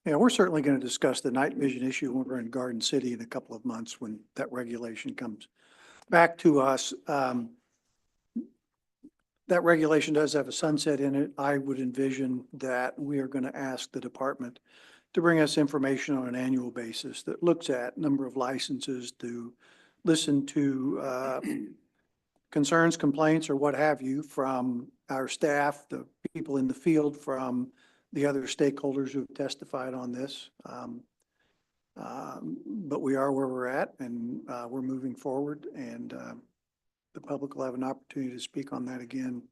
Yeah, we're certainly going to discuss the night vision issue when we're in Garden City in a couple of months when that regulation comes back to us. That regulation does have a sunset in it. I would envision that we are going to ask the department to bring us information on an annual basis that looks at number of licenses, to listen to concerns, complaints, or what have you from our staff, the people in the field, from the other stakeholders who have testified on this. But we are where we're at, and we're moving forward, and the public will have an opportunity to speak on that again,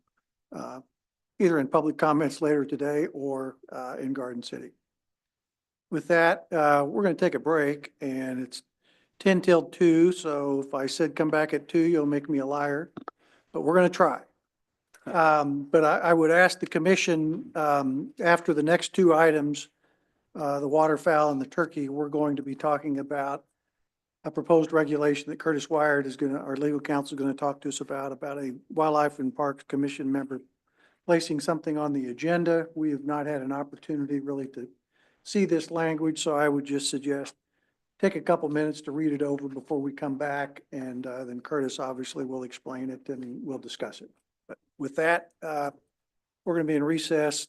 either in public comments later today or in Garden City. With that, we're going to take a break, and it's 10 till 2, so if I said come back at 2, you'll make me a liar, but we're going to try. But I would ask the commission, after the next two items, the waterfowl and the turkey, we're going to be talking about a proposed regulation that Curtis Wired is going to, our legal counsel is going to talk to us about a Wildlife and Parks Commission member placing something on the agenda. We have not had an opportunity really to see this language, so I would just suggest take a couple minutes to read it over before we come back, and then Curtis obviously will explain it and we'll discuss it. But with that, we're going to be in recess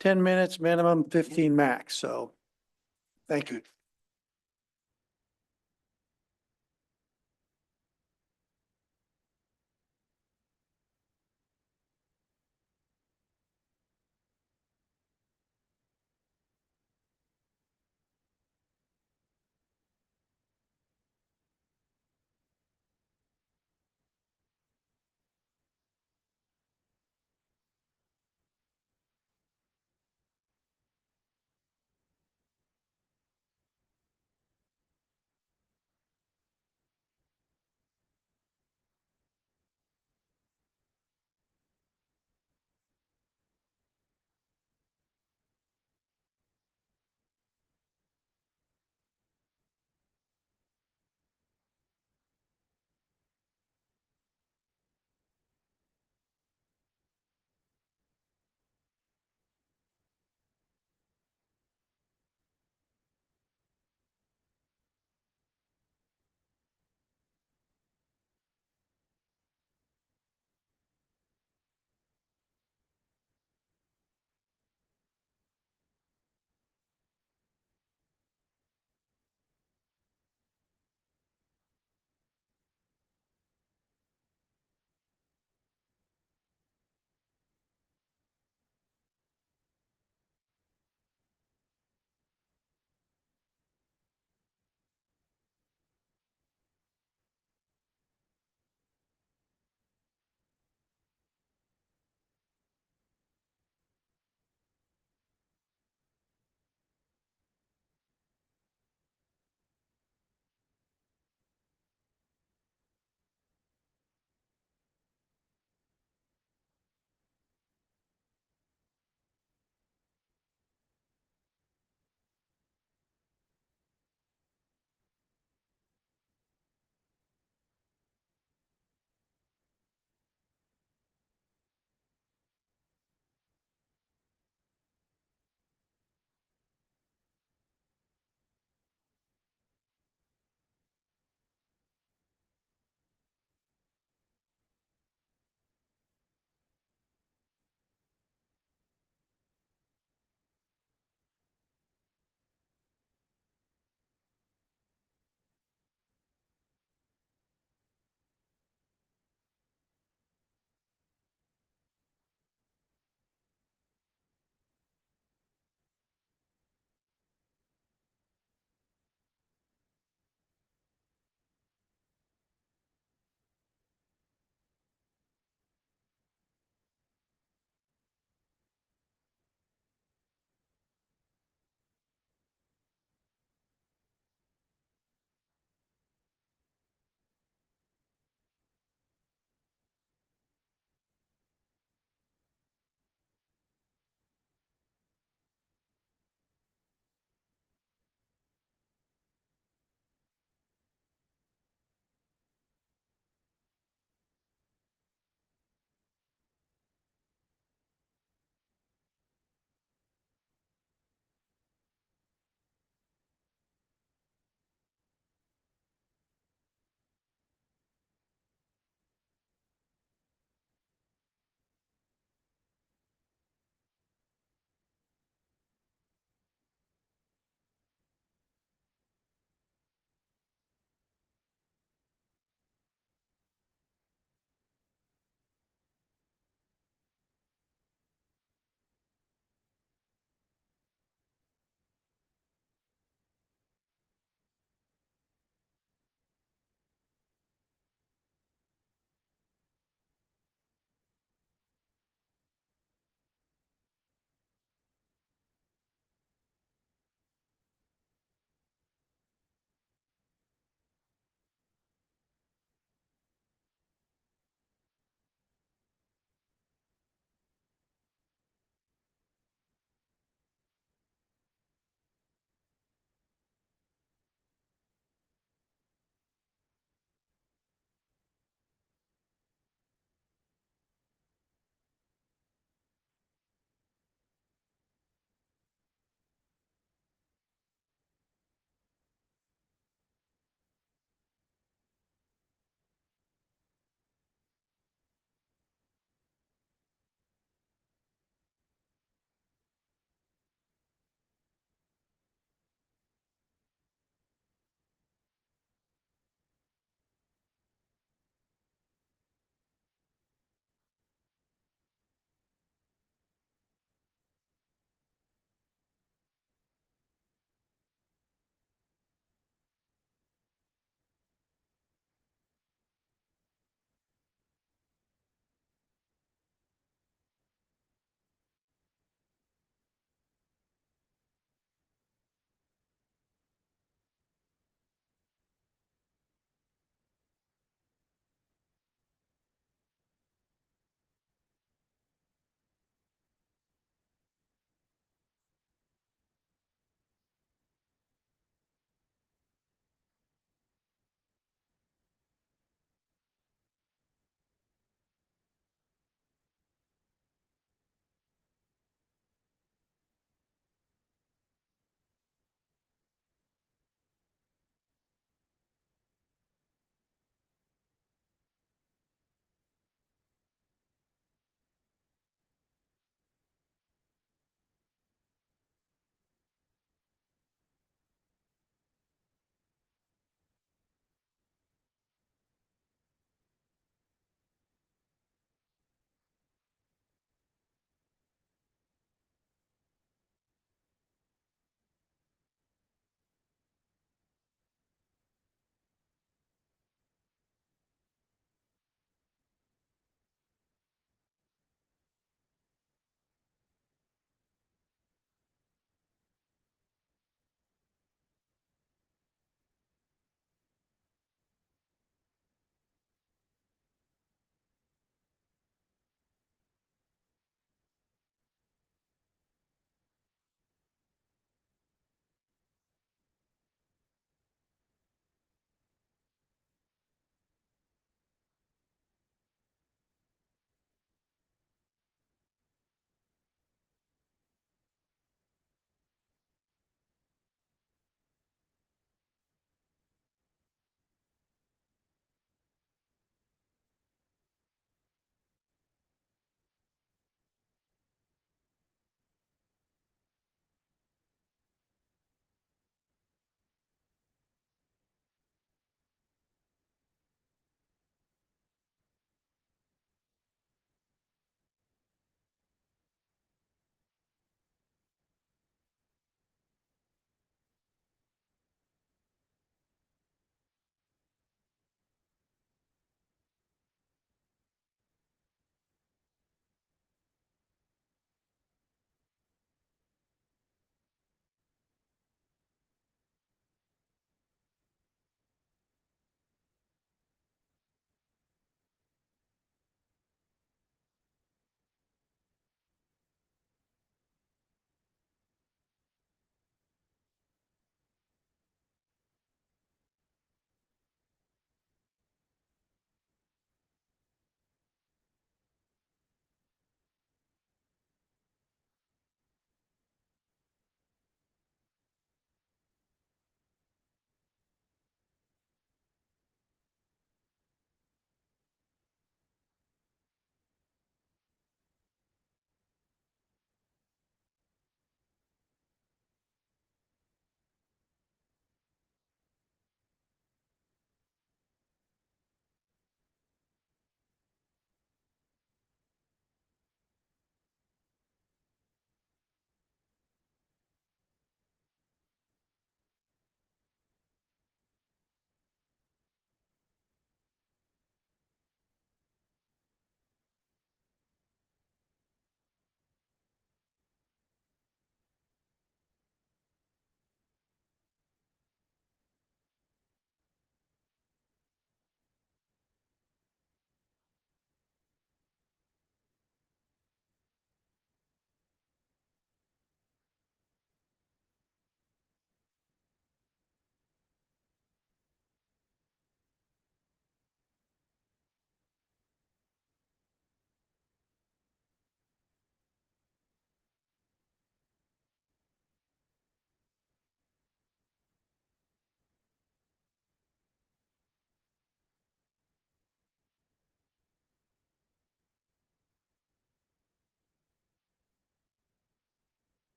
10 minutes minimum, 15 max. So thank you.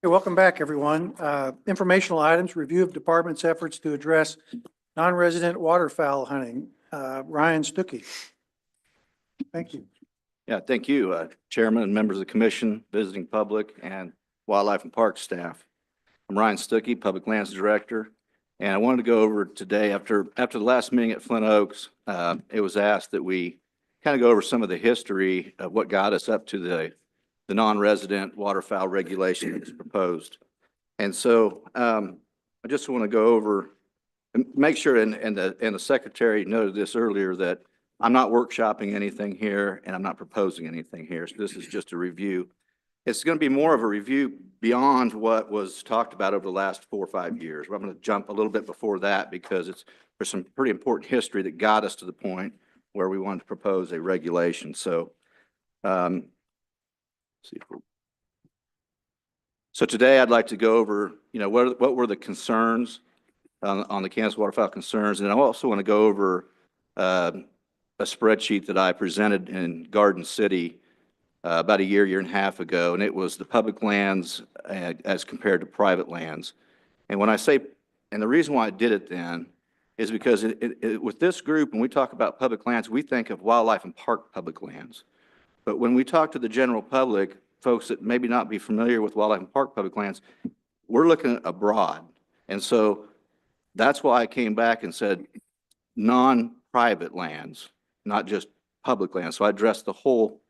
Hey, welcome back, everyone. Informational items, review of department's efforts to address non-resident waterfowl hunting. Ryan Stuckey. Thank you. Yeah, thank you, Chairman and members of the commission, visiting public, and wildlife and park staff. I'm Ryan Stuckey, Public Lands Director, and I wanted to go over today, after the last meeting at Flint Oaks, it was asked that we kind of go over some of the history of what got us up to the non-resident waterfowl regulation that was proposed. And so I just want to go over and make sure, and the secretary noted this earlier, that I'm not workshopping anything here and I'm not proposing anything here. So this is just a review. It's going to be more of a review beyond what was talked about over the last 4 or 5 years. I'm going to jump a little bit before that because there's some pretty important history that got us to the point where we wanted to propose a regulation. So, so today I'd like to go over, what were the concerns on the Kansas waterfowl concerns, and I also want to go over a spreadsheet that I presented in Garden City about a year and a half ago, and it was the public lands as compared to private lands. And when I say, and the reason why I did it then is because with this group, when we talk about public lands, we think of wildlife and park public lands. But when we talk to the general public, folks that maybe not be familiar with wildlife and park public lands, we're looking abroad. And so that's why I came back and said non-private lands, not just public lands. So I addressed the whole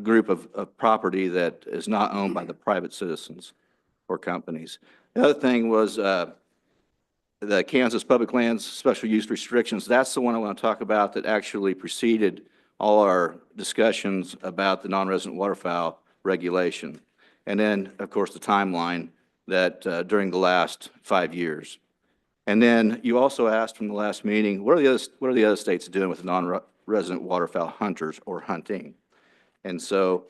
group of property that is not owned by the private citizens or companies. The other thing was the Kansas Public Lands Special Use Restrictions. That's the one I want to talk about that actually preceded all our discussions about the non-resident waterfowl regulation. And then, of course, the timeline that during the last 5 years. And then you also asked from the last meeting, what are the other states doing with non-resident waterfowl hunters or hunting? And so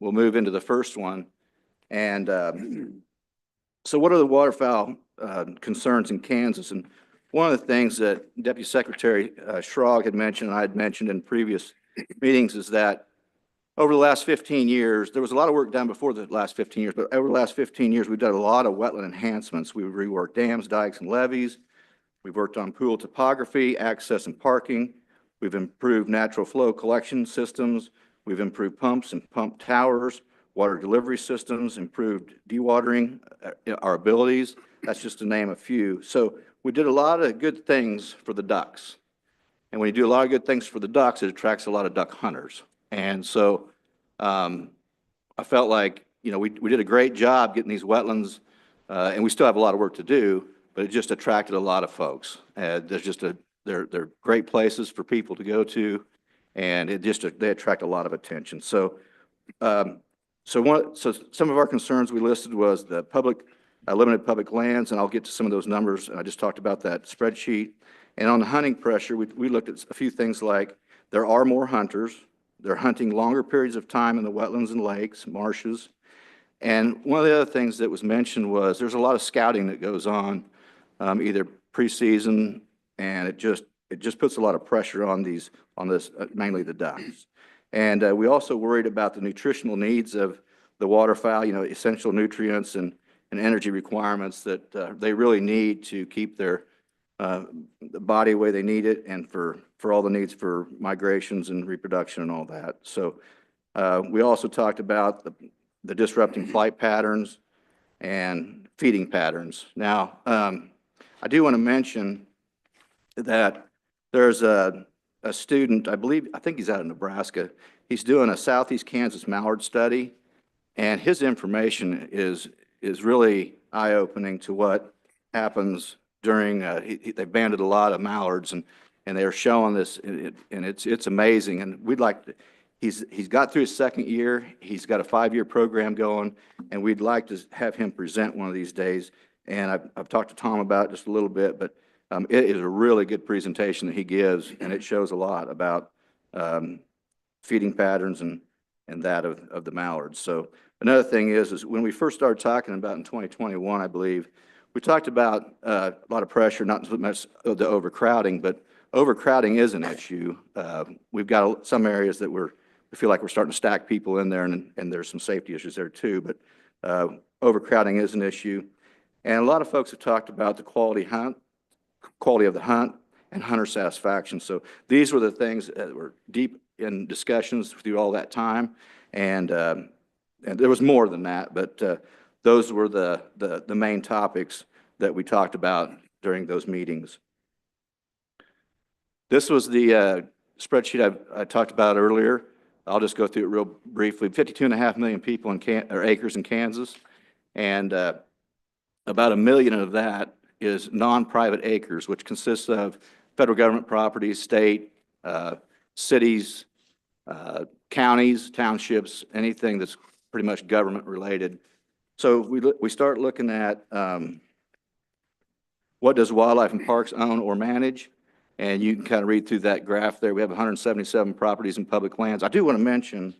we'll move into the first one. And so what are the waterfowl concerns in Kansas? And one of the things that Deputy Secretary Schrag had mentioned, and I had mentioned in previous meetings, is that over the last 15 years, there was a lot of work done before the last 15 years, but over the last 15 years, we've done a lot of wetland enhancements. We've reworked dams, dikes, and levees. We've worked on pool topography, access, and parking. We've improved natural flow collection systems. We've improved pumps and pump towers, water delivery systems, improved dewatering, our abilities. That's just to name a few. So we did a lot of good things for the ducks. And when you do a lot of good things for the ducks, it attracts a lot of duck hunters. And so I felt like, we did a great job getting these wetlands, and we still have a lot of work to do, but it just attracted a lot of folks. They're great places for people to go to, and they attract a lot of attention. So, some of our concerns we listed was the limited public lands, and I'll get to some of those numbers. I just talked about that spreadsheet. And on the hunting pressure, we looked at a few things like there are more hunters. They're hunting longer periods of time in the wetlands and lakes, marshes. And one of the other things that was mentioned was there's a lot of scouting that goes on, either preseason, and it just puts a lot of pressure on this, mainly the ducks. And we also worried about the nutritional needs of the waterfowl, essential nutrients and energy requirements that they really need to keep their the body the way they need it, and for all the needs for migrations and reproduction and all that. So we also talked about the disrupting flight patterns and feeding patterns. Now, I do want to mention that there's a student, I think he's out of Nebraska. He's doing a Southeast Kansas mallard study, and his information is really eye-opening to what happens during, they banded a lot of mallards, and they're showing this, and it's amazing. And we'd like to, he's got through his second year. He's got a 5-year program going, and we'd like to have him present one of these days. And I've talked to Tom about it just a little bit, but it is a really good presentation that he gives, and it shows a lot about feeding patterns and that of the mallards. So another thing is when we first started talking about in 2021, I believe, we talked about a lot of pressure, not so much the overcrowding, but overcrowding is an issue. We've got some areas that we feel like we're starting to stack people in there, and there's some safety issues there too. But Overcrowding is an issue. And a lot of folks have talked about the quality of the hunt and hunter satisfaction. So these were the things that were deep in discussions through all that time. And there was more than that, but those were the main topics that we talked about during those meetings. This was the spreadsheet I talked about earlier. I'll just go through it real briefly. 52.5 million people or acres in Kansas, and about 1 million of that is non-private acres, which consists of federal government properties, state, cities, counties, townships, anything that's pretty much government related. So we start looking at what does Wildlife and Parks own or manage? And you can kind of read through that graph there. We have 177 properties in public lands. I do want to mention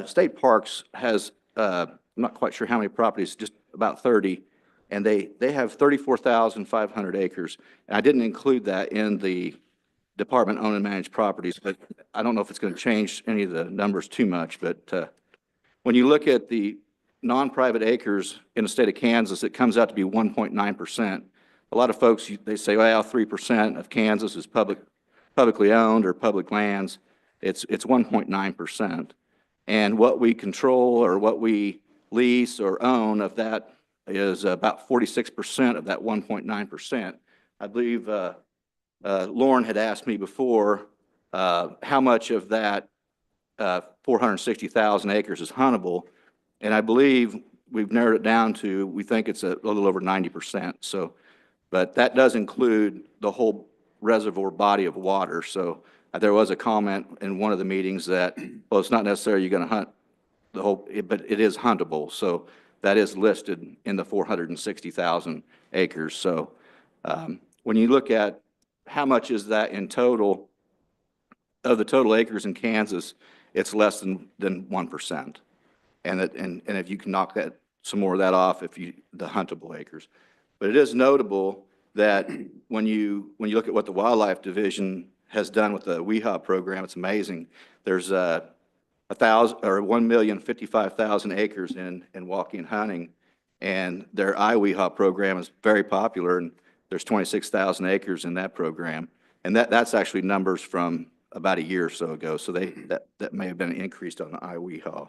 State Parks has, I'm not quite sure how many properties, just about 30, and they have 34,500 acres. And I didn't include that in the department owned and managed properties, but I don't know if it's going to change any of the numbers too much. But when you look at the non-private acres in the state of Kansas, it comes out to be 1.9%. A lot of folks, they say, well, 3% of Kansas is publicly owned or public lands. It's 1.9%. And what we control or what we lease or own of that is about 46% of that 1.9%. I believe Lauren had asked me before how much of that 460,000 acres is huntable. And I believe we've narrowed it down to, we think it's a little over 90%. So, but that does include the whole reservoir body of water. So there was a comment in one of the meetings that, well, it's not necessarily you're going to hunt the whole, but it is huntable. So that is listed in the 460,000 acres. So when you look at how much is that in total, of the total acres in Kansas, it's less than 1%. And if you can knock that, some more of that off, the huntable acres. But it is notable that when you look at what the Wildlife Division has done with the WEHA program, it's amazing. There's 1,055,000 acres in walking and hunting, and their iWEHA program is very popular, and there's 26,000 acres in that program. And that's actually numbers from about a year or so ago. So that may have been increased on the iWEHA.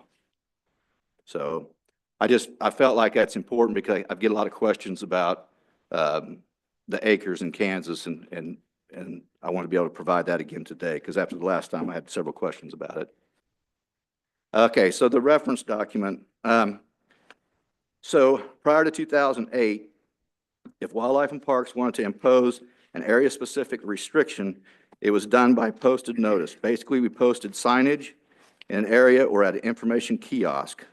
So I felt like that's important because I get a lot of questions about the acres in Kansas, and I want to be able to provide that again today because after the last time I had several questions about it. Okay, so the reference document. So prior to 2008, if Wildlife and Parks wanted to impose an area-specific restriction, it was done by posted notice. Basically, we posted signage in an area or at an information kiosk.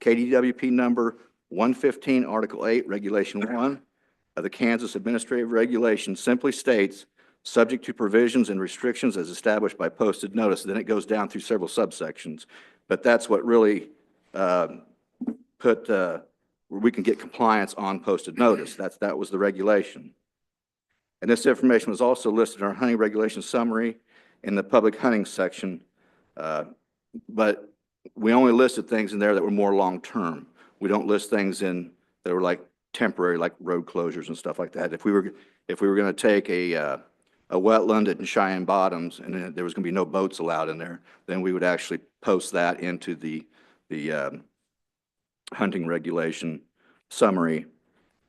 KDWP number 115, Article 8, Regulation 1 of the Kansas Administrative Regulation simply states, subject to provisions and restrictions as established by posted notice. Then it goes down through several subsections. But that's what really where we can get compliance on posted notice. That was the regulation. And this information was also listed in our hunting regulation summary in the public hunting section. But we only listed things in there that were more long-term. We don't list things in that were like temporary, like road closures and stuff like that. If we were going to take a wetland in Cheyenne Bottoms and there was going to be no boats allowed in there, then we would actually post that into the hunting regulation summary.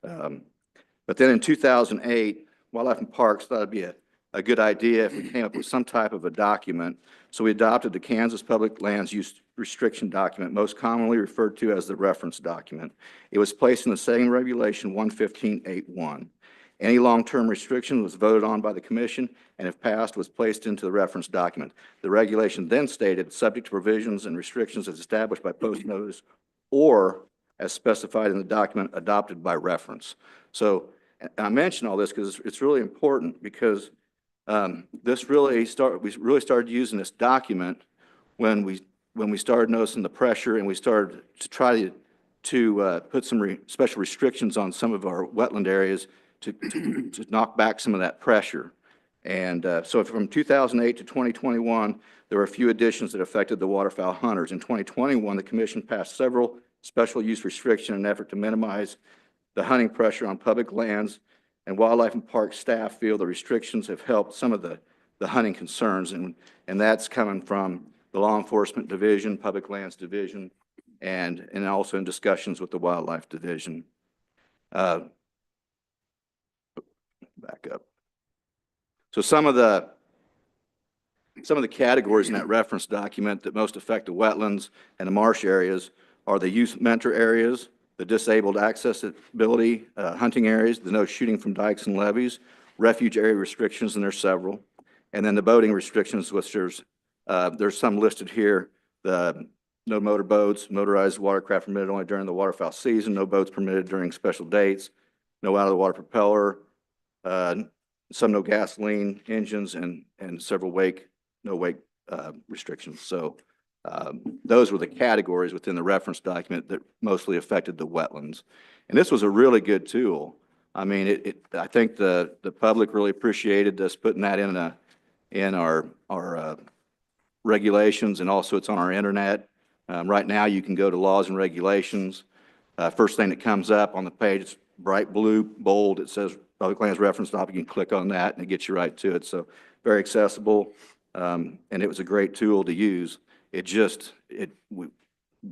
But then in 2008, Wildlife and Parks thought it'd be a good idea if we came up with some type of a document. So we adopted the Kansas Public Lands Use Restriction Document, most commonly referred to as the reference document. It was placed in the same regulation 115.8.1. Any long-term restriction was voted on by the commission and if passed was placed into the reference document. The regulation then stated, subject to provisions and restrictions as established by post notice or as specified in the document adopted by reference. So, and I mention all this because it's really important because we really started using this document when we started noticing the pressure and we started to try to put some special restrictions on some of our wetland areas to knock back some of that pressure. And so from 2008 to 2021, there were a few additions that affected the waterfowl hunters. In 2021, the commission passed several special use restriction in an effort to minimize the hunting pressure on public lands, and wildlife and park staff feel the restrictions have helped some of the hunting concerns, and that's coming from the Law Enforcement Division, Public Lands Division, and also in discussions with the Wildlife Division. Back up. So some of the categories in that reference document that most affect the wetlands and the marsh areas are the youth mentor areas, the disabled accessibility hunting areas, the no shooting from dikes and levees, refuge area restrictions, and there's several, and then the boating restrictions, which there's some listed here. The no motorboats, motorized watercraft permitted only during the waterfowl season, no boats permitted during special dates, no out of the water propeller, some no gasoline engines, and several no wake restrictions. So those were the categories within the reference document that mostly affected the wetlands. And this was a really good tool. I mean, I think the public really appreciated us putting that in our regulations, and also it's on our internet. Right now, you can go to laws and regulations. First thing that comes up on the page, it's bright blue, bold. It says Public Lands Reference Document. You can click on that, and it gets you right to it. So very accessible, and it was a great tool to use. We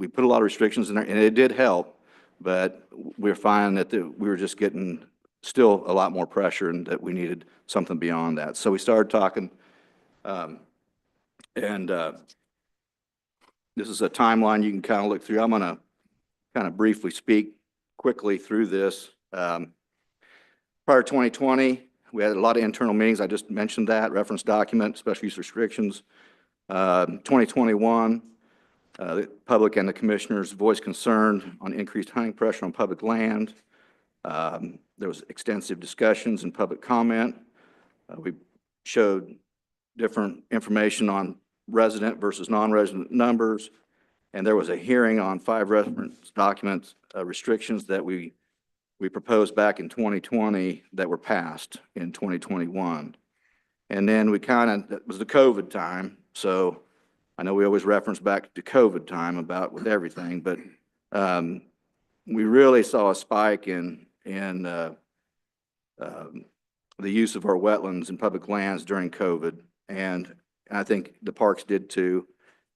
put a lot of restrictions in there, and it did help, but we're finding that we were just getting still a lot more pressure, and that we needed something beyond that. So we started talking, this is a timeline you can kind of look through. I'm going to kind of briefly speak quickly through this. Prior to 2020, we had a lot of internal meetings. I just mentioned that, reference document, special use restrictions. 2021, the public and the commissioners voiced concern on increased hunting pressure on public land. There was extensive discussions and public comment. We showed different information on resident versus non-resident numbers, and there was a hearing on 5 reference documents restrictions that we proposed back in 2020 that were passed in 2021. And then that was the COVID time, so I know we always reference back to COVID time with everything, but we really saw a spike in the use of our wetlands and public lands during COVID, and I think the parks did too.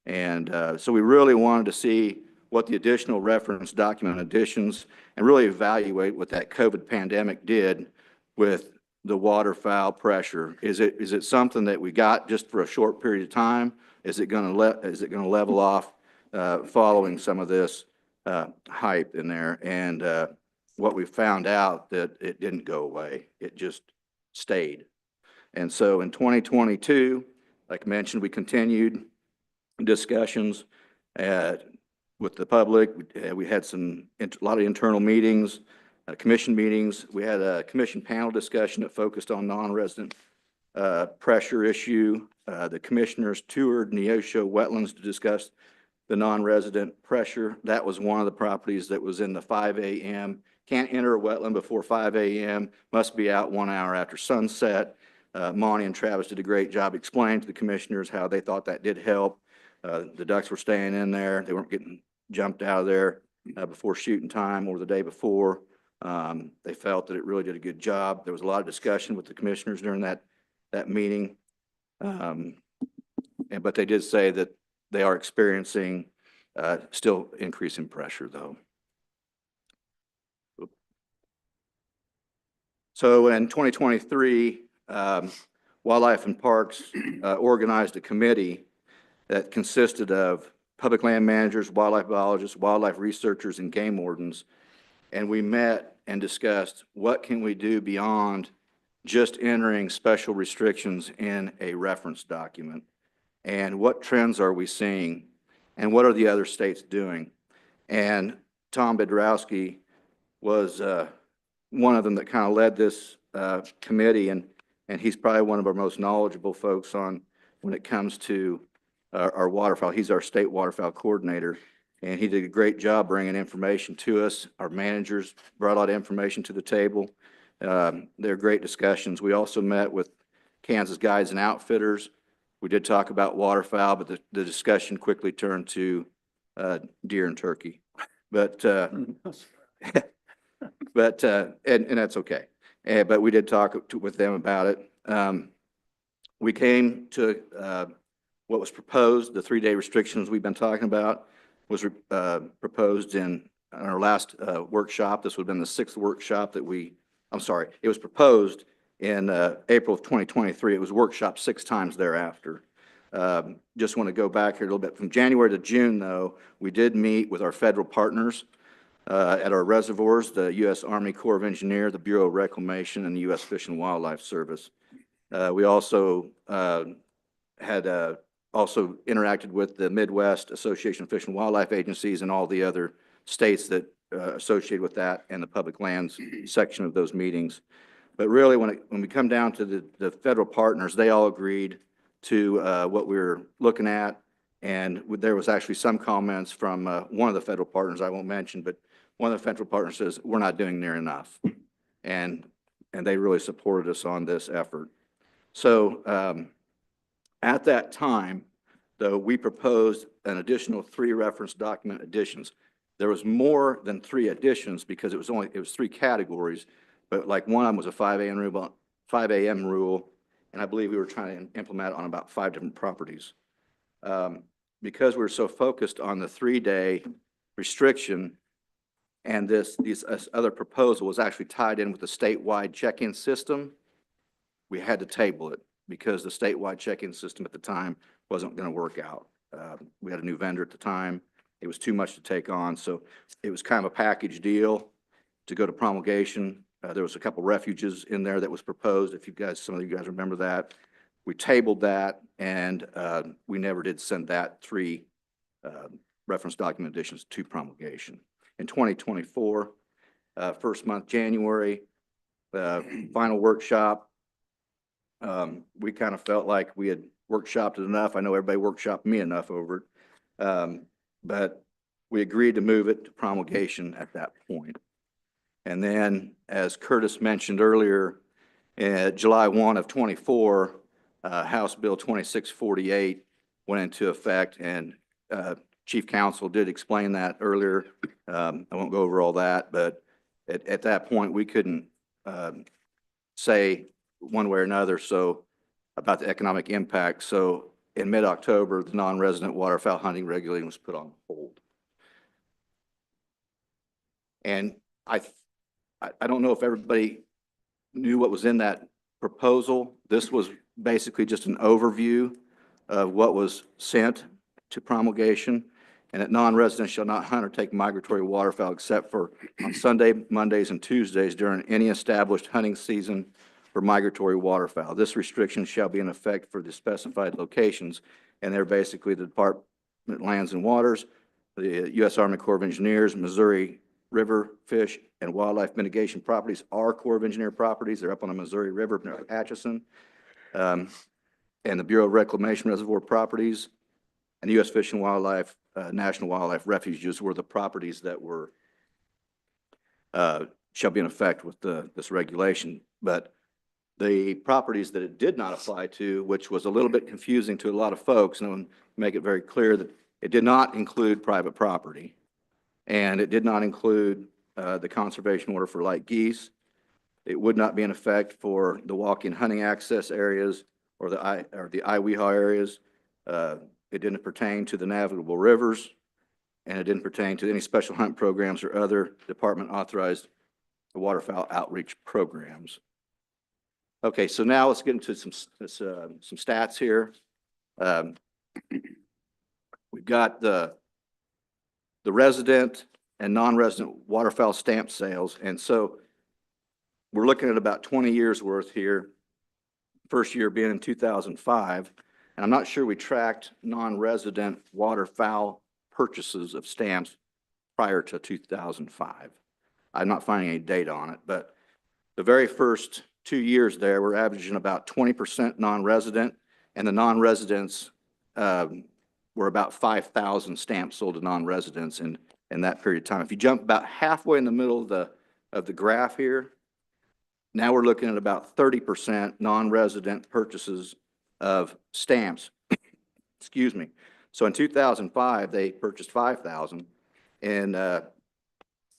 And so we really wanted to see what the additional reference document additions, and really evaluate what that COVID pandemic did with the waterfowl pressure. Is it something that we got just for a short period of time? Is it going to level off following some of this hype in there? And what we found out, that it didn't go away. It just stayed. And so in 2022, like I mentioned, we continued discussions with the public. We had a lot of internal meetings, commission meetings. We had a commission panel discussion that focused on non-resident pressure issue. The commissioners toured Neosho wetlands to discuss the non-resident pressure. That was one of the properties that was in the 5 a.m. Can't enter a wetland before 5 a.m. Must be out 1 hour after sunset. Monty and Travis did a great job explaining to the commissioners how they thought that did help. The ducks were staying in there. They weren't getting jumped out of there before shooting time or the day before. They felt that it really did a good job. There was a lot of discussion with the commissioners during that meeting. But they did say that they are experiencing still increasing pressure though. So in 2023, Wildlife and Parks organized a committee that consisted of public land managers, wildlife biologists, wildlife researchers, and game wardens. And we met and discussed what can we do beyond just entering special restrictions in a reference document, and what trends are we seeing, and what are the other states doing. And Tom Bedrowski was one of them that kind of led this committee, and he's probably one of our most knowledgeable folks on when it comes to our waterfowl. He's our state waterfowl coordinator, and he did a great job bringing information to us. Our managers brought a lot of information to the table. They're great discussions. We also met with Kansas Guides and Outfitters. We did talk about waterfowl, but the discussion quickly turned to deer and turkey. But, but, and that's okay. But we did talk with them about it. We came to, what was proposed, the 3-day restrictions we've been talking about was, proposed in our last, workshop. This would have been the 6th workshop that I'm sorry, it was proposed in, April of 2023. It was workshop 6 times thereafter. Just want to go back here a little bit. From January to June, though, we did meet with our federal partners at our reservoirs, the U.S. Army Corps of Engineers, the Bureau of Reclamation, and the U.S. Fish and Wildlife Service. We also had also interacted with the Midwest Association of Fish and Wildlife Agencies and all the other states that associated with that and the public lands section of those meetings. But really, when we come down to the federal partners, they all agreed to what we were looking at. And there was actually some comments from one of the federal partners I won't mention, but one of the federal partners says, we're not doing near enough. And they really supported us on this effort. So at that time, though, we proposed an additional 3 reference document additions. There was more than 3 additions because it was 3 categories, but like one of them was a 5 a.m. rule, and I believe we were trying to implement it on about 5 different properties. Because we were so focused on the 3-day restriction, and this other proposal was actually tied in with the statewide check-in system, we had to table it because the statewide check-in system at the time wasn't going to work out. We had a new vendor at the time. It was too much to take on, so it was kind of a package deal to go to promulgation. There was a couple refuges in there that was proposed. If some of you guys remember that, we tabled that, and we never did send that 3 reference document additions to promulgation. In 2024, first month, January, final workshop, we kind of felt like we had workshopped it enough. I know everybody workshopped me enough over it. But we agreed to move it to promulgation at that point. And then, as Curtis mentioned earlier, July 1 of 24, House Bill 2648 went into effect, and Chief Counsel did explain that earlier. I won't go over all that, but at that point, we couldn't say one way or another about the economic impact. So in mid-October, the non-resident waterfowl hunting regulation was put on hold. And I don't know if everybody knew what was in that proposal. This was basically just an overview of what was sent to promulgation. And that non-residents shall not hunt or take migratory waterfowl except for on Sunday, Mondays, and Tuesdays during any established hunting season for migratory waterfowl. This restriction shall be in effect for the specified locations, and they're basically the Department of Lands and Waters, the U.S. Army Corps of Engineers, Missouri River Fish and Wildlife Mitigation Properties are Corps of Engineer properties. They're up on the Missouri River near Atchison, and the Bureau of Reclamation Reservoir Properties, and the U.S. Fish and Wildlife National Wildlife Refuges were the properties that were shall be in effect with this regulation. But the properties that it did not apply to, which was a little bit confusing to a lot of folks, and I want to make it very clear that it did not include private property, and it did not include the conservation order for light geese. It would not be in effect for the walk-in hunting access areas or the iWehaw areas. It didn't pertain to the navigable rivers, and it didn't pertain to any special hunt programs or other department-authorized waterfowl outreach programs. Okay, so now let's get into some stats here. We've got the resident and non-resident waterfowl stamp sales, and so we're looking at about 20 years worth here. First year being in 2005, and I'm not sure we tracked non-resident waterfowl purchases of stamps prior to 2005. I'm not finding any data on it, but the very first 2 years there, we're averaging about 20% non-resident, and the non-residents were about 5,000 stamps sold to non-residents in that period of time. If you jump about halfway in the middle of the graph here, now we're looking at about 30% non-resident purchases of stamps. Excuse me. So in 2005, they purchased 5,000. In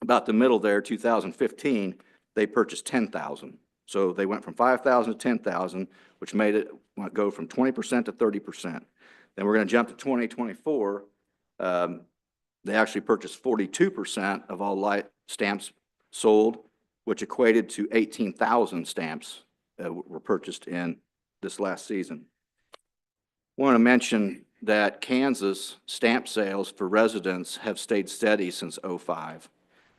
about the middle there, 2015, they purchased 10,000. So they went from 5,000 to 10,000, which made it go from 20% to 30%. Then we're going to jump to 2024. They actually purchased 42% of all light stamps sold, which equated to 18,000 stamps were purchased in this last season. I want to mention that Kansas stamp sales for residents have stayed steady since '05.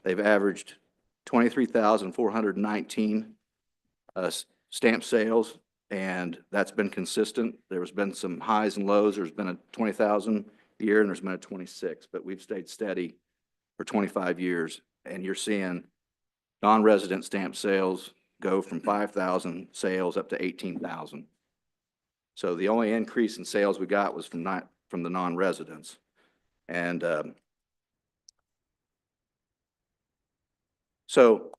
They've averaged 23,419 stamp sales, and that's been consistent. There's been some highs and lows. There's been a 20,000 a year, and there's been a 26, but we've stayed steady for 25 years. And you're seeing non-resident stamp sales go from 5,000 sales up to 18,000. So the only increase in sales we got was from the non-residents. And so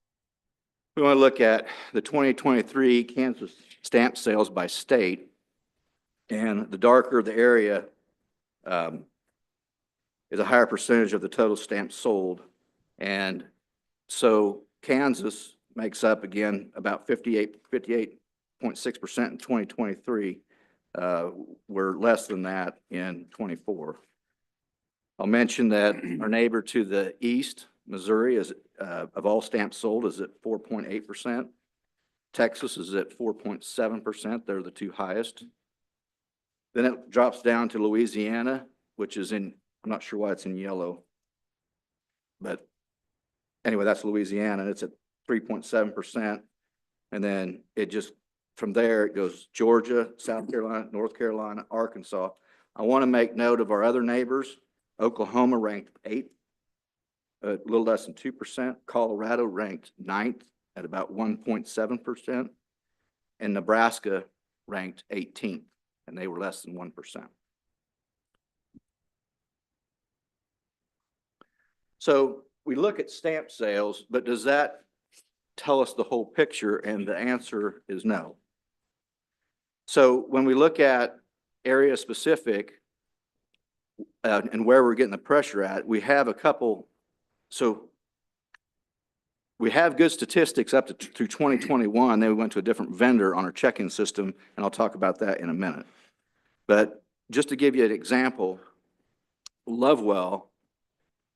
we want to look at the 2023 Kansas stamp sales by state. And the darker the area is a higher percentage of the total stamps sold. And so Kansas makes up, again, about 58.6% in 2023. We're less than that in '24. I'll mention that our neighbor to the east, Missouri, is of all stamps sold is at 4.8%. Texas is at 4.7%. They're the two highest. Then it drops down to Louisiana, which is in, I'm not sure why it's in yellow, but anyway, that's Louisiana. It's at 3.7%. And then it just, from there, it goes Georgia, South Carolina, North Carolina, Arkansas. I want to make note of our other neighbors. Oklahoma ranked 8th, a little less than 2%. Colorado ranked 9th at about 1.7%. And Nebraska ranked 18th, and they were less than 1%. So we look at stamp sales, but does that tell us the whole picture? And the answer is no. So when we look at area specific and where we're getting the pressure at, we have a couple. So we have good statistics up to through 2021. Then we went to a different vendor on our check-in system, and I'll talk about that in a minute. But just to give you an example, Lovewell,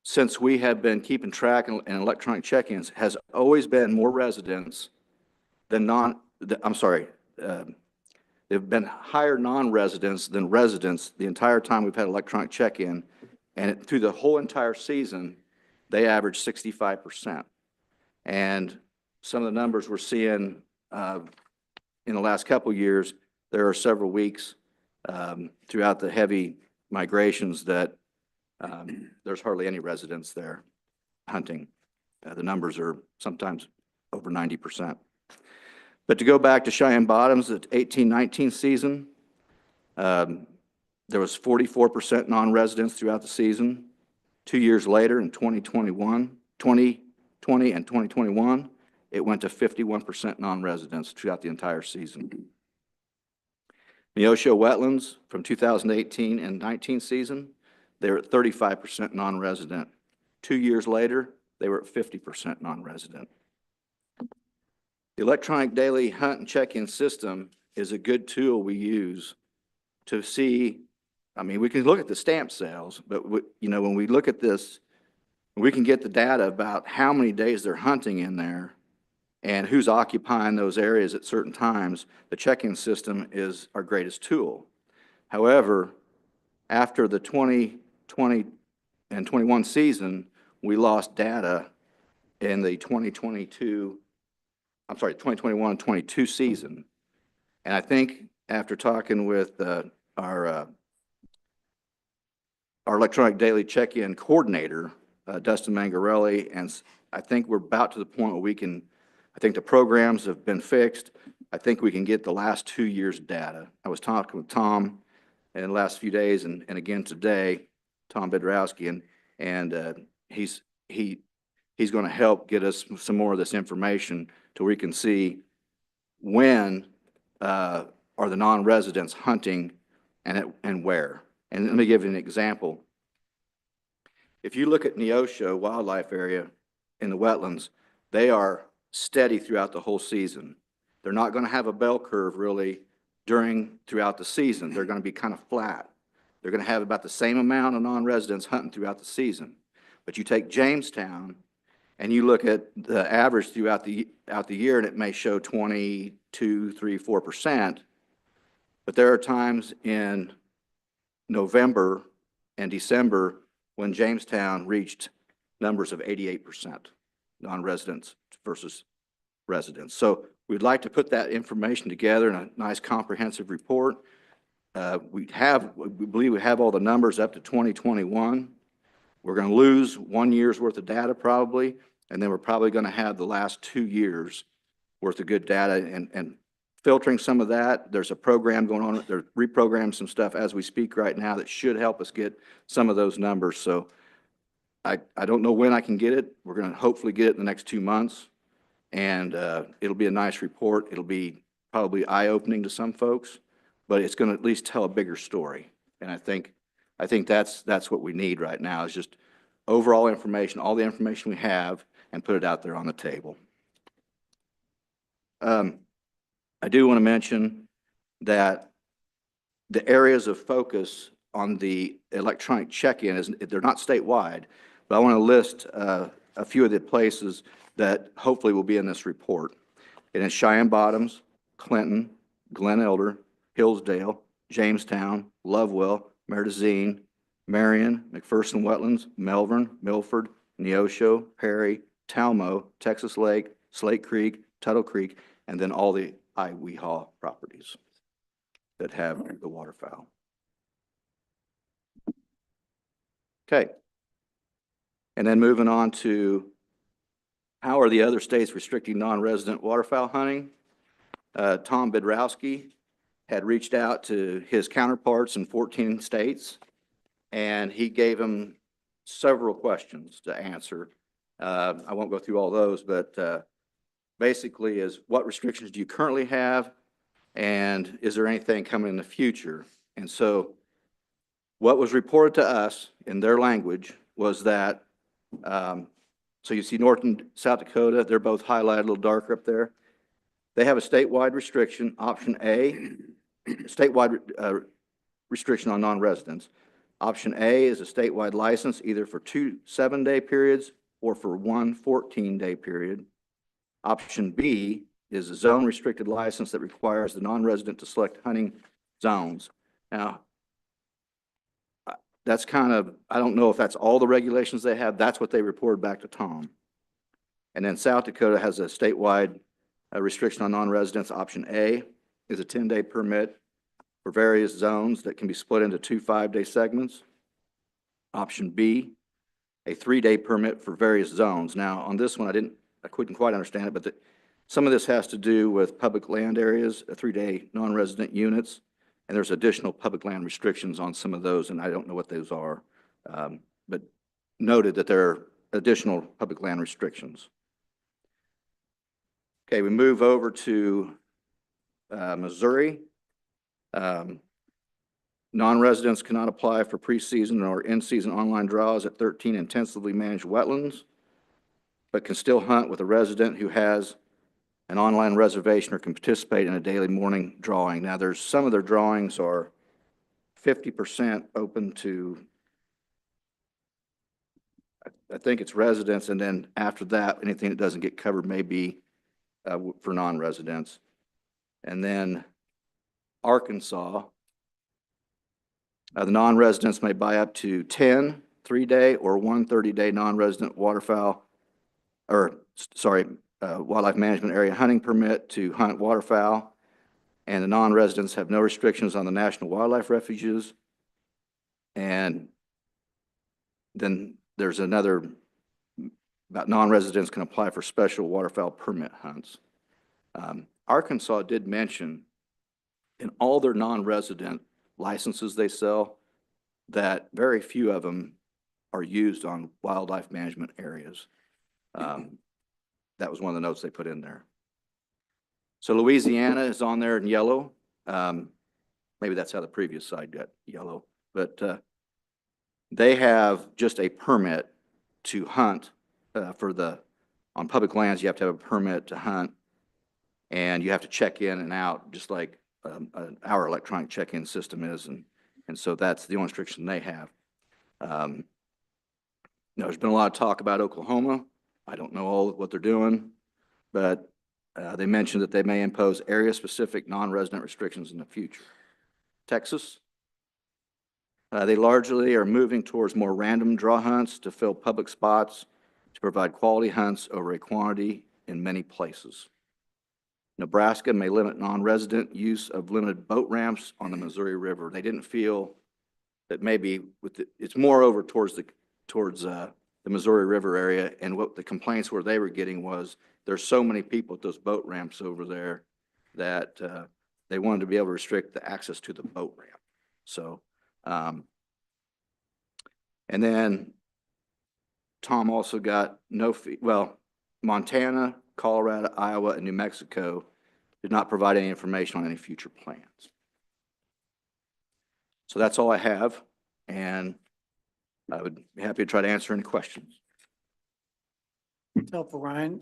since we have been keeping track and electronic check-ins, has always been more residents than they've been higher non-residents than residents the entire time we've had electronic check-in. And through the whole entire season, they average 65%. And some of the numbers we're seeing in the last couple of years, there are several weeks throughout the heavy migrations that there's hardly any residents there hunting. The numbers are sometimes over 90%. But to go back to Cheyenne Bottoms, the 18-19 season, there was 44% non-residents throughout the season. 2 years later, in 2020 and 2021, it went to 51% non-residents throughout the entire season. Neosho Wetlands from 2018 and 19 season, they were at 35% non-resident. 2 years later, they were at 50% non-resident. The electronic daily hunt and check-in system is a good tool we use to see. I mean, we can look at the stamp sales, but when we look at this, we can get the data about how many days they're hunting in there and who's occupying those areas at certain times. The check-in system is our greatest tool. However, after the 2020 and 21 season, we lost data in the 2021-22 season. And I think after talking with our electronic daily check-in coordinator, Dustin Mangarelli, and I think we're about to the point where we can, I think the programs have been fixed. I think we can get the last 2 years' data. I was talking with Tom in the last few days and again today, Tom Bedrowski, and he's going to help get us some more of this information to where we can see when are the non-residents hunting and where. And let me give you an example. If you look at Neosho Wildlife Area, in the wetlands, they are steady throughout the whole season. They're not going to have a bell curve really throughout the season. They're going to be kind of flat. They're going to have about the same amount of non-residents hunting throughout the season. But you take Jamestown and you look at the average throughout the year, and it may show 22, 3, 4%. But there are times in November and December when Jamestown reached numbers of 88% non-residents versus residents. So we'd like to put that information together in a nice comprehensive report. We believe we have all the numbers up to 2021. We're going to lose 1 year's worth of data probably, and then we're probably going to have the last 2 years worth of good data and filtering some of that. There's a program going on. They're reprogramming some stuff as we speak right now that should help us get some of those numbers. So I don't know when I can get it. We're going to hopefully get it in the next 2 months, and it'll be a nice report. It'll be probably eye-opening to some folks, but it's going to at least tell a bigger story. And I think that's what we need right now is just overall information, all the information we have, and put it out there on the table. I do want to mention that the areas of focus on the electronic check-in they're not statewide, but I want to list a few of the places that hopefully will be in this report. It is Cheyenne Bottoms, Clinton, Glen Elder, Hillsdale, Jamestown, Lovewell, Meredithine, Marion, McPherson Wetlands, Melbourne, Milford, Neosho, Perry, Talmo, Texas Lake, Slate Creek, Tuttle Creek, and then all the Weehaw properties that have the waterfowl. Okay. And then moving on to how are the other states restricting non-resident waterfowl hunting? Tom Bedrowski had reached out to his counterparts in 14 states, and he gave them several questions to answer. I won't go through all those, but basically is what restrictions do you currently have, and is there anything coming in the future? And so what was reported to us in their language was that, so you see North and South Dakota, they're both highlighted a little darker up there. They have a statewide restriction, option A, statewide restriction on non-residents. Option A is a statewide license either for 2 7-day periods or for 1 14-day period. Option B is a zone restricted license that requires the non-resident to select hunting zones. Now, that's kind of, I don't know if that's all the regulations they have. That's what they reported back to Tom. And then South Dakota has a statewide restriction on non-residents. Option A is a 10-day permit for various zones that can be split into 2 5-day segments. Option B, a 3-day permit for various zones. Now, on this one, I couldn't quite understand it, but some of this has to do with public land areas, 3-day non-resident units, and there's additional public land restrictions on some of those, and I don't know what those are, but noted that there are additional public land restrictions. Okay, we move over to Missouri. Non-residents cannot apply for preseason or in-season online draws at 13 intensively managed wetlands, but can still hunt with a resident who has an online reservation or can participate in a daily morning drawing. Now, there's some of their drawings are 50% open to, I think it's residents, and then after that, anything that doesn't get covered may be for non-residents. And then Arkansas, the non-residents may buy up to 10 3-day or 1 30-day non-resident waterfowl, wildlife management area hunting permit to hunt waterfowl, and the non-residents have no restrictions on the national wildlife refuges. And then there's another about non-residents can apply for special waterfowl permit hunts. Arkansas did mention in all their non-resident licenses they sell that very few of them are used on wildlife management areas. That was one of the notes they put in there. So Louisiana is on there in yellow. Maybe that's how the previous side got yellow, but they have just a permit to hunt for the on public lands, you have to have a permit to hunt, and you have to check in and out, just like our electronic check-in system is, and so that's the only restriction they have. There's been a lot of talk about Oklahoma. I don't know all of what they're doing, but they mentioned that they may impose area-specific non-resident restrictions in the future. Texas, they largely are moving towards more random draw hunts to fill public spots to provide quality hunts over a quantity in many places. Nebraska may limit non-resident use of limited boat ramps on the Missouri River. They didn't feel that maybe it's more over towards the Missouri River area, and what the complaints were they were getting was there's so many people at those boat ramps over there that they wanted to be able to restrict the access to the boat ramp. So, and then Tom also got no fee. Well, Montana, Colorado, Iowa, and New Mexico did not provide any information on any future plans. So that's all I have, and I would be happy to try to answer any questions. It's helpful, Ryan.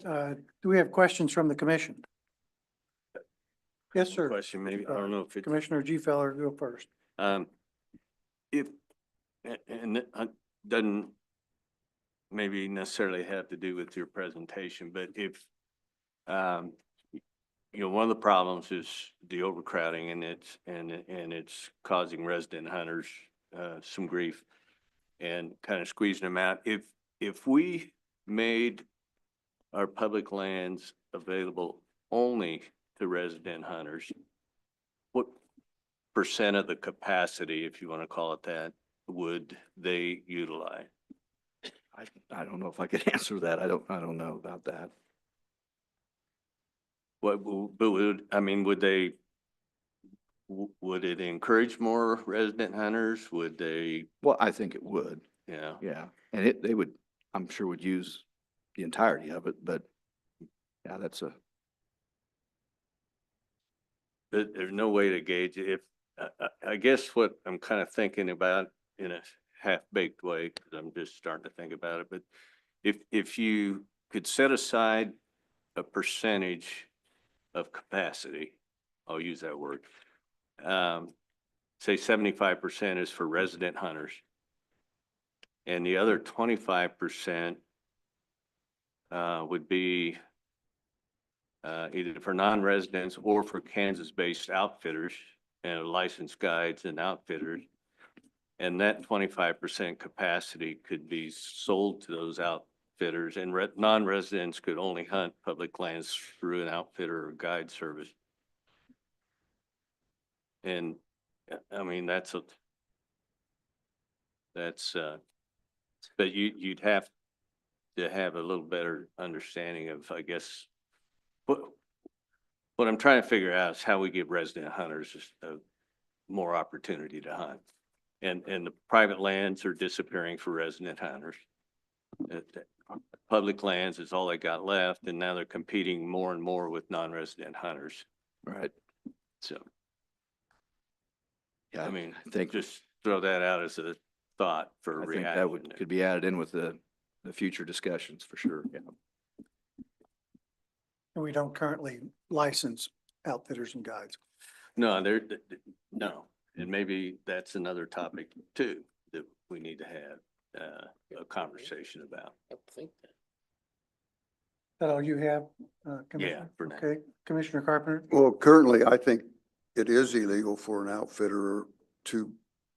Do we have questions from the commission? Yes, sir. Question, maybe, I don't know if it's. Commissioner G. Feller, go first. If, and it doesn't maybe necessarily have to do with your presentation, but if, one of the problems is the overcrowding, and it's causing resident hunters some grief and kind of squeezing them out. If we made our public lands available only to resident hunters, what percent of the capacity, if you want to call it that, would they utilize? I don't know if I could answer that. I don't know about that. What, but would it encourage more resident hunters? Would they? Well, I think it would. Yeah. Yeah, and they would, I'm sure, would use the entirety of it, but yeah, that's a. But there's no way to gauge it. If I guess what I'm kind of thinking about in a half-baked way, because I'm just starting to think about it, but if you could set aside a percentage of capacity, I'll use that word, say 75% is for resident hunters, and the other 25% would be either for non-residents or for Kansas-based outfitters and licensed guides and outfitters. And that 25% capacity could be sold to those outfitters, and non-residents could only hunt public lands through an outfitter or guide service. And I mean, but you'd have to have a little better understanding of, I guess, what I'm trying to figure out is how we give resident hunters more opportunity to hunt. And the private lands are disappearing for resident hunters. Public lands is all they got left, and now they're competing more and more with non-resident hunters. Right. So, yeah, I mean, I think just throw that out as a thought for I think reaction. that could be added in with the future discussions for sure. Yeah. And we don't currently license outfitters and guides. No, no, and maybe that's another topic too, that we need to have a conversation about. I think that. Is that all you have, Commissioner? Yeah, for now. Okay, Commissioner Carpenter? Well, currently, I think it is illegal for an outfitter to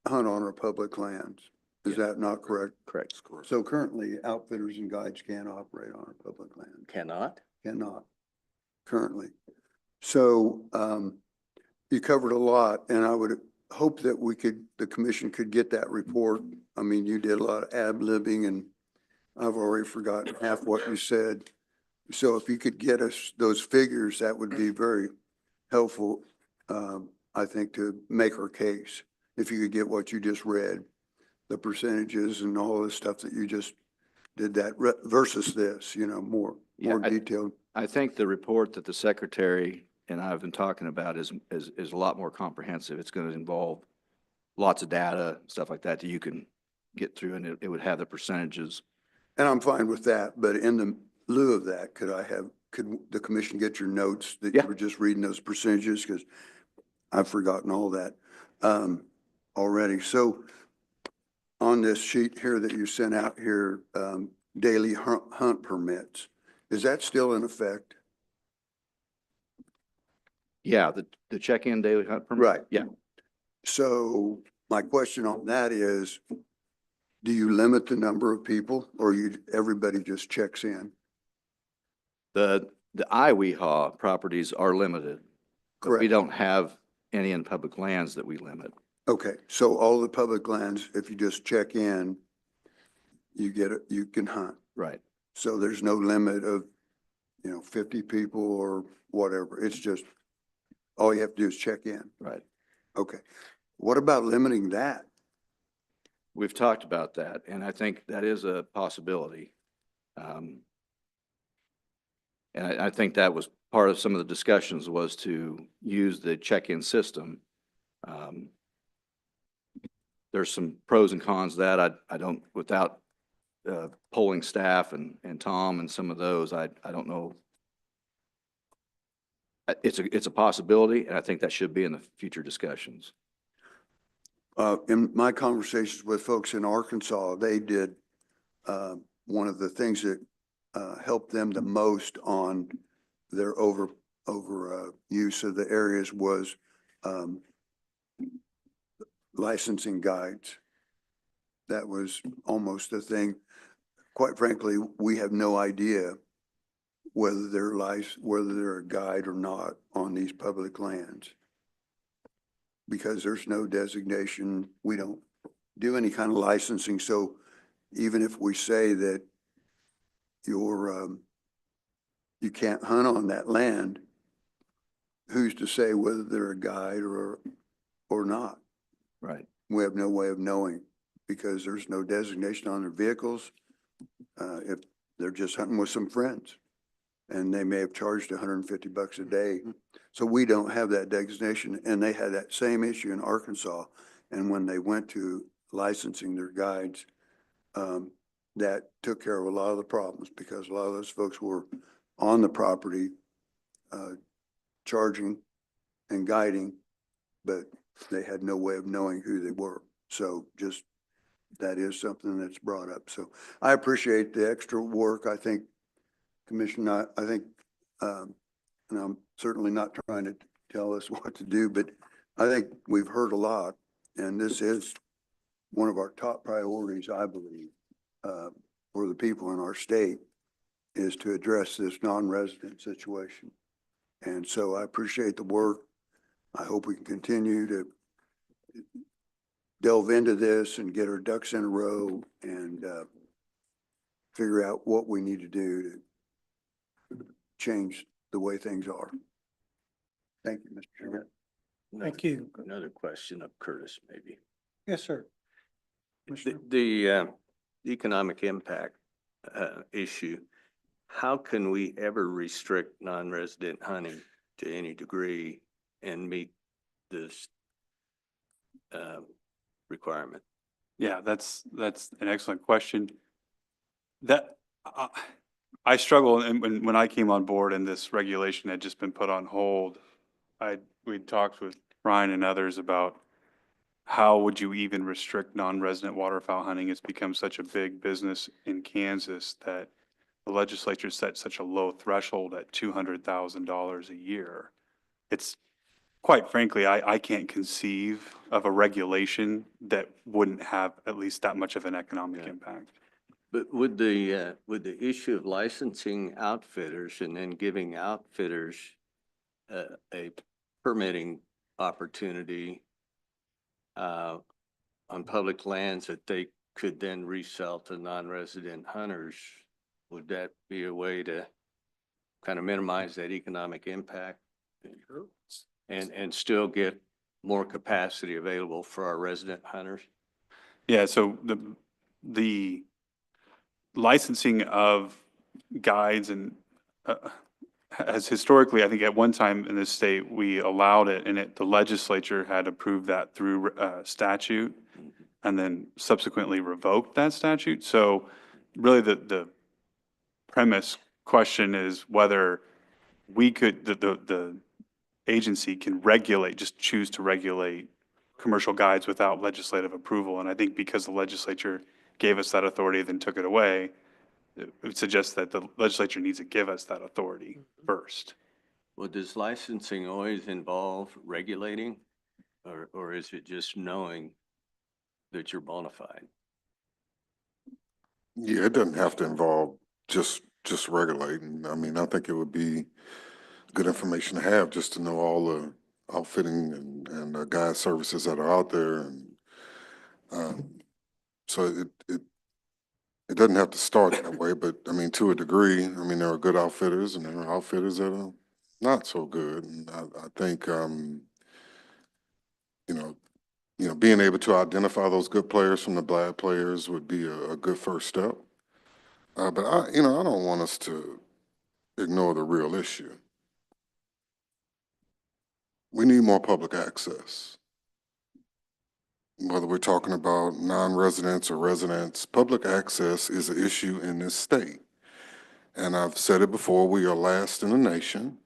hunt on our public lands. Is that not correct? Correct. So currently, outfitters and guides can't operate on our public land. Cannot? Cannot, currently. So you covered a lot, and I would hope that the commission could get that report. I mean, you did a lot of ad-libbing, and I've already forgotten half what you said. So if you could get us those figures, that would be very helpful, I think, to make our case. If you could get what you just read, the percentages and all the stuff that you just did that versus this, more detailed. I think the report that the secretary and I have been talking about is a lot more comprehensive. It's going to involve lots of data, stuff like that you can get through, and it would have the percentages. And I'm fine with that, but in lieu of that, could the commission get your notes that Yeah. you were just reading those percentages? Because I've forgotten all that already. So on this sheet here that you sent out here, daily hunt permits, is that still in effect? Yeah, the check-in daily hunt permit. Right. Yeah. So my question on that is, do you limit the number of people or everybody just checks in? The IWEHA properties are limited, but we Correct. don't have any in public lands that we limit. Okay, so all the public lands, if you just check in, you can hunt. Right. So there's no limit of, 50 people or whatever. It's just, all you have to do is check in. Right. Okay. What about limiting that? We've talked about that, and I think that is a possibility. And I think that was part of some of the discussions, was to use the check-in system. There's some pros and cons to that. I don't, without polling staff and Tom and some of those, I don't know. It's a possibility, and I think that should be in the future discussions. In my conversations with folks in Arkansas, they did, one of the things that helped them the most on their use of the areas was licensing guides. That was almost the thing. Quite frankly, we have no idea whether they're a guide or not on these public lands, because there's no designation. We don't do any kind of licensing. So even if we say that you can't hunt on that land, who's to say whether they're a guide or not? Right. We have no way of knowing because there's no designation on their vehicles. If they're just hunting with some friends, and they may have charged $150 a day. So we don't have that designation, and they had that same issue in Arkansas. And when they went to licensing their guides, that took care of a lot of the problems, because a lot of those folks were on the property, charging and guiding, but they had no way of knowing who they were. So just, that is something that's brought up. So I appreciate the extra work. I think, Commissioner, I think, and I'm certainly not trying to tell us what to do, but I think we've heard a lot, and this is one of our top priorities, I believe, for the people in our state, is to address this non-resident situation. And so I appreciate the work. I hope we can continue to delve into this and get our ducks in a row and figure out what we need to do to change the way things are. Thank you, Mr. Chairman. Thank you. Another question of Curtis, maybe. Yes, sir. The economic impact issue, how can we ever restrict non-resident hunting to any degree and meet this requirement? Yeah, that's an excellent question. That I struggle, and when I came on board and this regulation had just been put on hold, we'd talked with Ryan and others about how would you even restrict non-resident waterfowl hunting. It's become such a big business in Kansas that the legislature set such a low threshold at $200,000 a year. It's, quite frankly, I can't conceive of a regulation that wouldn't have at least that much of an economic impact. But would the issue of licensing outfitters and then giving outfitters a permitting opportunity on public lands that they could then resell to non-resident hunters, would that be a way to kind of minimize that economic impact and still get more capacity available for our resident hunters? Yeah, so the licensing of guides and has historically, I think at one time in this state, we allowed it, and the legislature had approved that through statute and then subsequently revoked that statute. So really the premise question is whether we could, the agency can regulate, just choose to regulate commercial guides without legislative approval. And I think because the legislature gave us that authority, then took it away, it would suggest that the legislature needs to give us that authority first. Well, does licensing always involve regulating, or is it just knowing that you're bona fide? Yeah, it doesn't have to involve just regulating. I mean, I think it would be good information to have just to know all the outfitting and guide services that are out there. And so it doesn't have to start that way, but I mean, to a degree, I mean, there are good outfitters and there are outfitters that are not so good. And I think, being able to identify those good players from the bad players would be a good first step. But I don't want us to ignore the real issue. We need more public access. Whether we're talking about non-residents or residents, public access is an issue in this state. And I've said it before, we are last in the nation.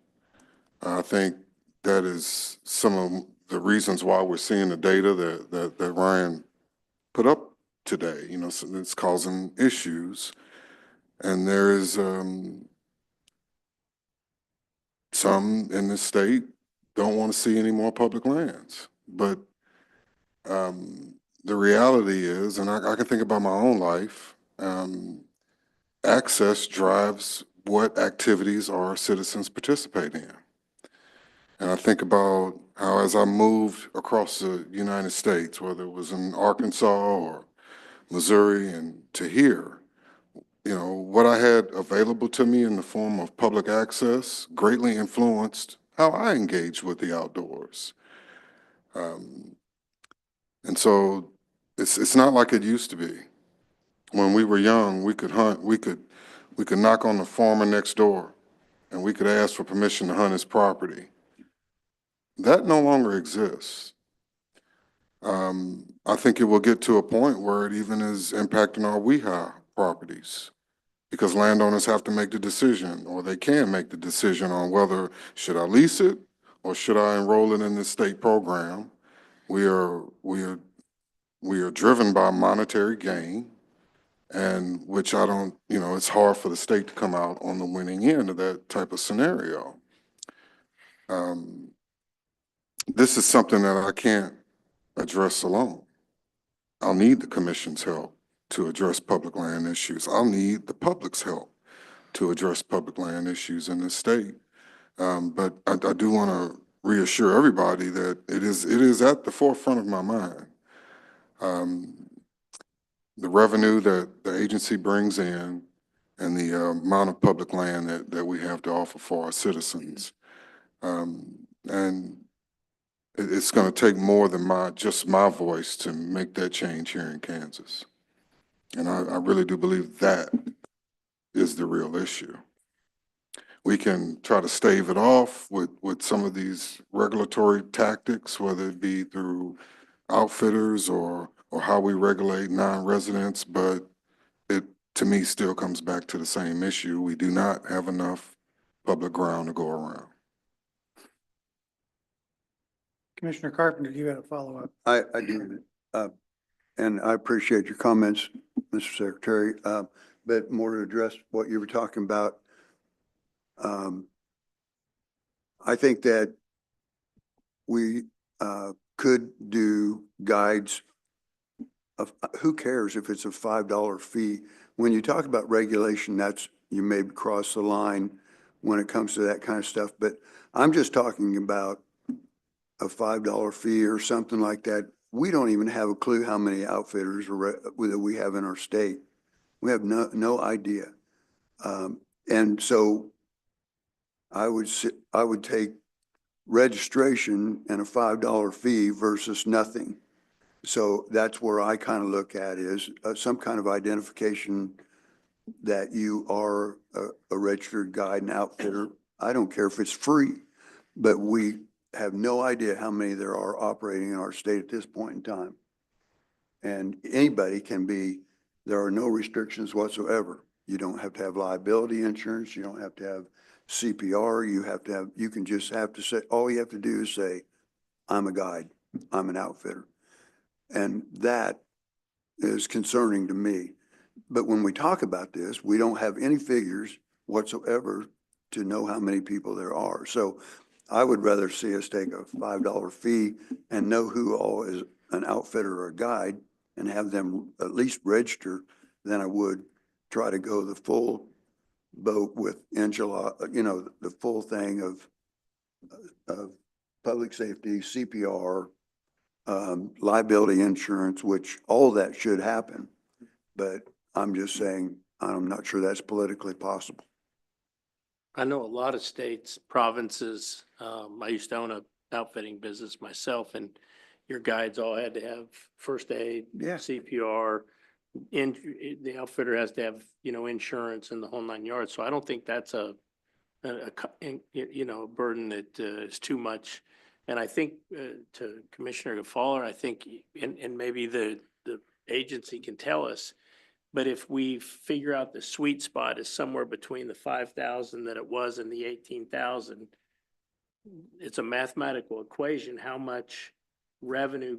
I think that is some of the reasons why we're seeing the data that Ryan put up today. So it's causing issues. And there is some in this state don't want to see any more public lands. But the reality is, and I can think about my own life, access drives what activities our citizens participate in. And I think about how as I moved across the United States, whether it was in Arkansas or Missouri and to here, what I had available to me in the form of public access greatly influenced how I engaged with the outdoors. And so it's not like it used to be. When we were young, we could hunt, we could knock on the farmer next door and we could ask for permission to hunt his property. That no longer exists. I think it will get to a point where it even is impacting our WEHA properties because landowners have to make the decision, or they can make the decision on whether should I lease it or should I enroll it in this state program. We are driven by monetary gain, and which I don't, it's hard for the state to come out on the winning end of that type of scenario. This is something that I can't address alone. I'll need the commission's help to address public land issues. I'll need the public's help to address public land issues in this state. But I do want to reassure everybody that it is at the forefront of my mind. The revenue that the agency brings in and the amount of public land that we have to offer for our citizens. And it's going to take more than just my voice to make that change here in Kansas. And I really do believe that is the real issue. We can try to stave it off with some of these regulatory tactics, whether it be through outfitters or how we regulate non-residents, but it, to me, still comes back to the same issue. We do not have enough public ground to go around. Commissioner Carpenter, you had a follow-up. I do. And I appreciate your comments, Mr. Secretary, but more to address what you were talking about. I think that we could do guides of who cares if it's a $5 fee. When you talk about regulation, you may cross the line when it comes to that kind of stuff, but I'm just talking about a $5 fee or something like that. We don't even have a clue how many outfitters that we have in our state. We have no idea. And so I would take registration and a $5 fee versus nothing. So that's where I kind of look at is some kind of identification that you are a registered guide and outfitter. I don't care if it's free, but we have no idea how many there are operating in our state at this point in time. And anybody can be, there are no restrictions whatsoever. You don't have to have liability insurance. You don't have to have CPR. You can just have to say, all you have to do is say, I'm a guide, I'm an outfitter. And that is concerning to me. But when we talk about this, we don't have any figures whatsoever to know how many people there are. So I would rather see us take a $5 fee and know who all is an outfitter or a guide and have them at least register than I would try to go the full boat with Angela, the full thing of public safety, CPR, liability insurance, which all that should happen. But I'm just saying, I'm not sure that's politically possible. I know a lot of states, provinces, I used to own a outfitting business myself, and your guides all had to have first aid, Yeah. CPR, the outfitter has to have, insurance and the whole 9 yards. So I don't think that's a burden that is too much. And I think to Commissioner Gafaller, I think, and maybe the agency can tell us, but if we figure out the sweet spot is somewhere between the 5,000 that it was and the 18,000, it's a mathematical equation. How much revenue,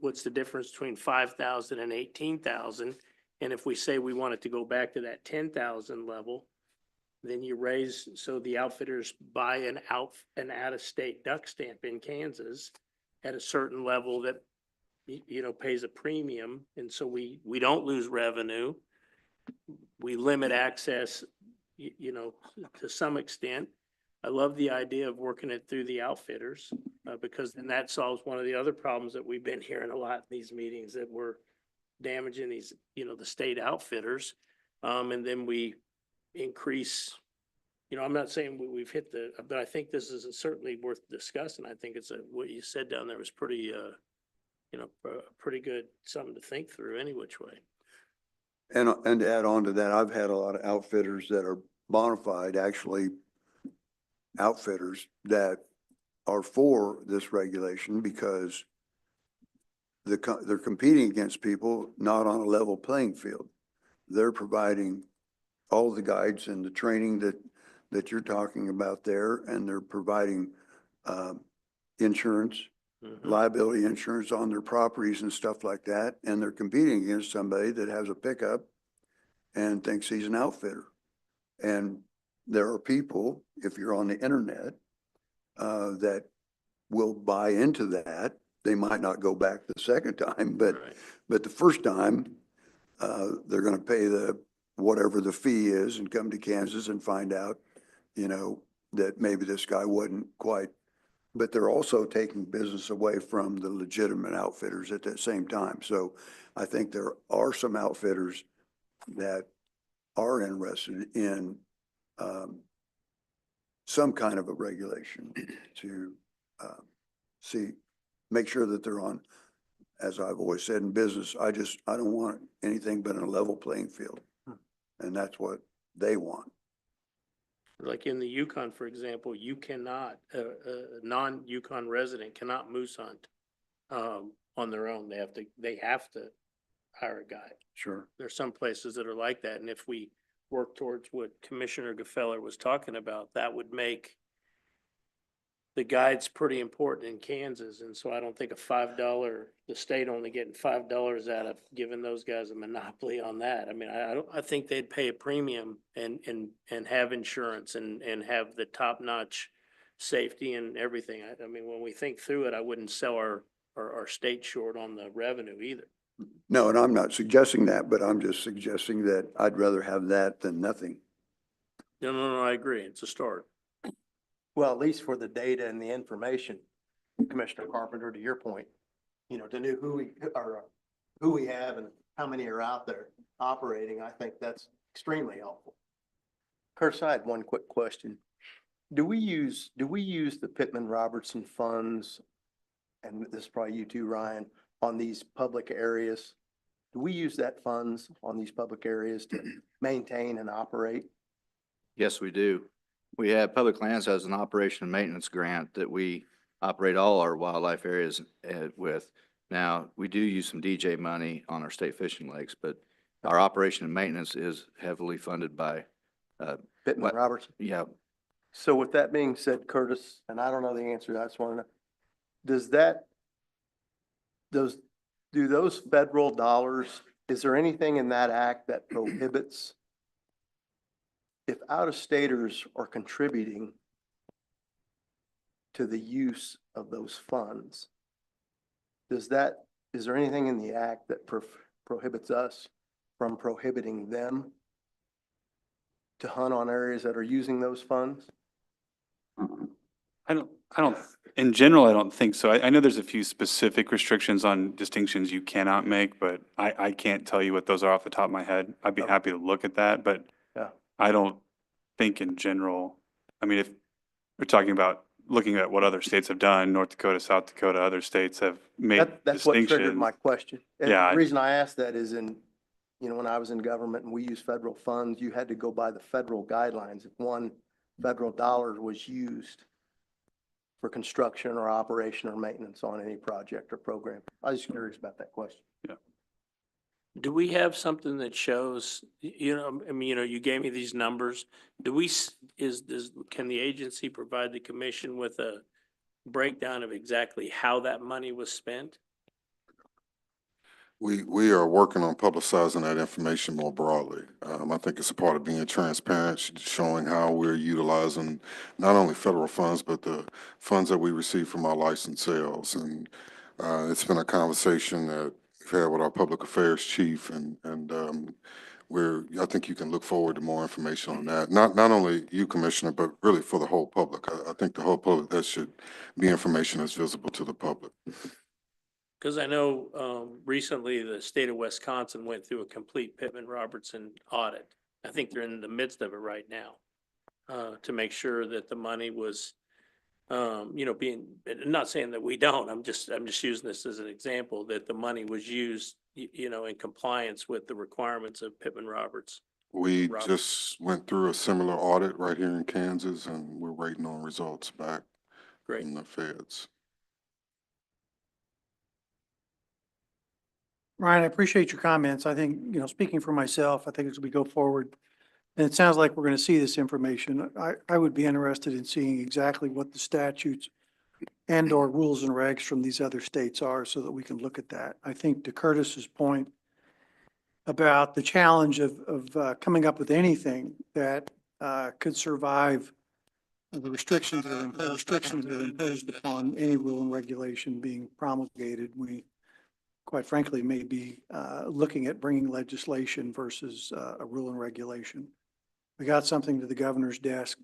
what's the difference between 5,000 and 18,000? And if we say we want it to go back to that 10,000 level, then you raise, so the outfitters buy an out-of-state duck stamp in Kansas at a certain level that, pays a premium. And so we don't lose revenue. We limit access, to some extent. I love the idea of working it through the outfitters, because then that solves one of the other problems that we've been hearing a lot in these meetings, that we're damaging these, the state outfitters. And then we increase, I'm not saying we've hit but I think this is certainly worth discussing. I think what you said down there was pretty, pretty good, something to think through any which way. And to add on to that, I've had a lot of outfitters that are bona fide, actually outfitters that are for this regulation because they're competing against people not on a level playing field. They're providing all the guides and the training that you're talking about there, and they're providing insurance, liability insurance on their properties and stuff like that. And they're competing against somebody that has a pickup and thinks he's an outfitter. And there are people, if you're on the internet, that will buy into that. They might not go back the second time, but the first time, they're going to pay whatever the fee is and come to Kansas and find out, that maybe this guy wasn't quite, but they're also taking business away from the legitimate outfitters at that same time. So I think there are some outfitters that are interested in some kind of a regulation to make sure that they're on, as I've always said in business, I don't want anything but a level playing field. And that's what they want. Like in the Yukon, for example, you cannot, a non-Yukon resident cannot moose hunt on their own. They have to hire a guide. Sure. There's some places that are like that. And if we work towards what Commissioner Gefeller was talking about, that would make the guides pretty important in Kansas. And so I don't think the state only getting $5 out of giving those guys a monopoly on that. I mean, I think they'd pay a premium and have insurance and have the top-notch safety and everything. I mean, when we think through it, I wouldn't sell our state short on the revenue either. No, and I'm not suggesting that, but I'm just suggesting that I'd rather have that than nothing. No, I agree. It's a start. Well, at least for the data and the information, Commissioner Carpenter, to your point, to know who we have and how many are out there operating, I think that's extremely helpful. Curtis, I had one quick question. Do we use the Pittman Robertson funds, and this is probably you too, Ryan, on these public areas? Do we use that funds on these public areas to maintain and operate? Yes, we do. We have Public Lands as an operation and maintenance grant that we operate all our wildlife areas with. Now, we do use some DJ money on our state fishing lakes, but our operation and maintenance is heavily funded by, Pittman What? Robertson. yeah, So with that being said, Curtis, and I don't know the answer, I just want to know, does that, do those federal dollars, is there anything in that act that prohibits if out-of-staters are contributing to the use of those funds? Is there anything in the act that prohibits us from prohibiting them to hunt on areas that are using those funds? I don't, in general, I don't think so. I know there's a few specific restrictions on distinctions you cannot make, but I can't tell you what those are off the top of my head. I'd be happy to look at that, but Yeah. I don't think in general, I mean, if we're talking about looking at what other states have done, North Dakota, South Dakota, other states have made That's what triggered distinctions. my question. And Yeah. the reason I asked that is when I was in government and we used federal funds, you had to go by the federal guidelines. If one federal dollar was used for construction or operation or maintenance on any project or program. I was just curious about that question. Do we have something that shows, I mean, you gave me these numbers. Do we, can the agency provide the commission with a breakdown of exactly how that money was spent? We are working on publicizing that information more broadly. I think it's a part of being transparent, showing how we're utilizing not only federal funds, but the funds that we receive from our licensed sales. And it's been a conversation that we've had with our public affairs chief, and I think you can look forward to more information on that. Not only you, Commissioner, but really for the whole public. I think the whole public, that should be information that's visible to the public. Because I know recently the state of Wisconsin went through a complete Pittman-Robertson audit. I think they're in the midst of it right now to make sure that the money was, being, not saying that we don't, I'm just using this as an example, that the money was used, in compliance with the requirements of Pittman-Roberts. We just went through a similar audit right here in Kansas, and we're waiting on results back from the feds. Ryan, I appreciate your comments. I think, speaking for myself, I think as we go forward, and it sounds like we're going to see this information, I would be interested in seeing exactly what the statutes and or rules and regs from these other states are so that we can look at that. I think to Curtis's point about the challenge of coming up with anything that could survive the restrictions that are imposed upon any rule and regulation being promulgated, we quite frankly may be looking at bringing legislation versus a rule and regulation. We got something to the governor's desk.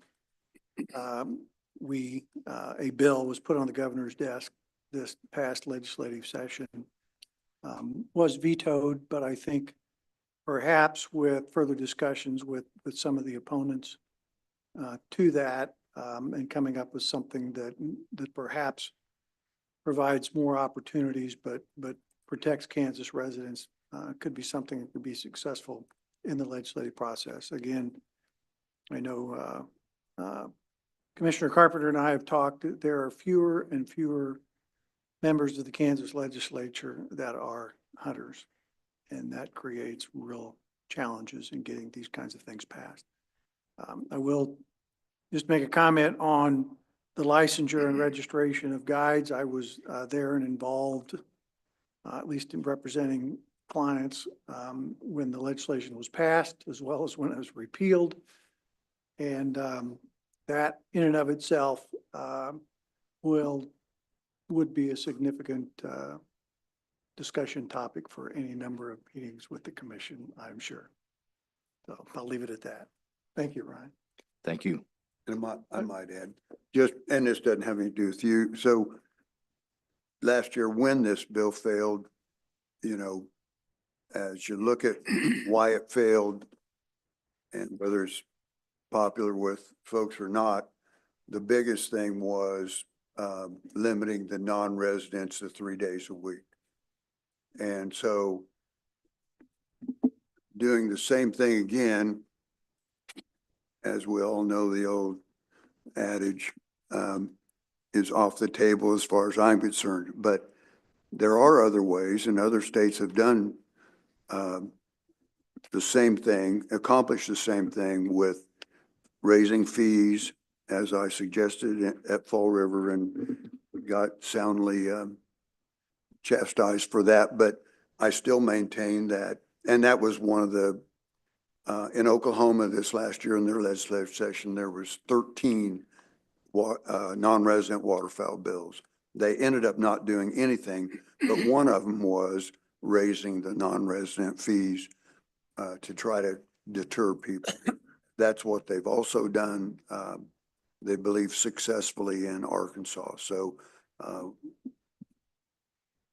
A bill was put on the governor's desk this past legislative session, was vetoed, but I think perhaps with further discussions with some of the opponents to that, and coming up with something that perhaps provides more opportunities, but protects Kansas residents, could be something that could be successful in the legislative process. Again, I know Commissioner Carpenter and I have talked, there are fewer and fewer members of the Kansas legislature that are hunters, and that creates real challenges in getting these kinds of things passed. I will just make a comment on the licensure and registration of guides. I was there and involved, at least in representing clients, when the legislation was passed, as well as when it was repealed. And that in and of itself would be a significant discussion topic for any number of meetings with the commission, I'm sure. So I'll leave it at that. Thank you, Ryan. Thank you. And I might add, and this doesn't have anything to do with you. So last year when this bill failed, as you look at why it failed and whether it's popular with folks or not, the biggest thing was limiting the non-residents to 3 days a week. And so doing the same thing again, as we all know, the old adage is off the table as far as I'm concerned. But there are other ways, and other states have done the same thing, accomplish the same thing with raising fees, as I suggested at Fall River, and got soundly chastised for that, but I still maintain that, and that was one of the, in Oklahoma this last year in their legislative session, there was 13 non-resident waterfowl bills. They ended up not doing anything, but one of them was raising the non-resident fees to try to deter people. That's what they've also done, they believe successfully in Arkansas. So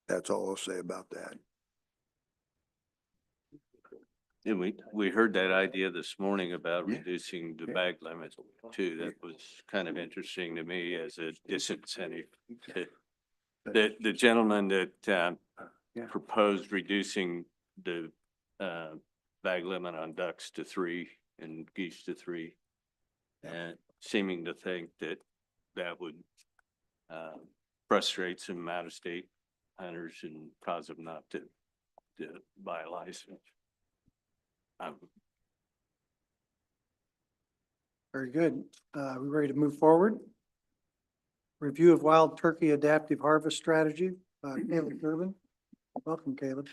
that's all I'll say about that. And we heard that idea this morning about reducing the bag limit too. That was kind of interesting to me as a disincentive. The gentleman that proposed reducing the bag limit on ducks to 3 and geese to 3, and seeming to think that that would frustrate some out-of-state hunters and cause them not to buy a license. Very good. We ready to move forward? Review of wild turkey adaptive harvest strategy. Caleb Durbin. Welcome, Caleb.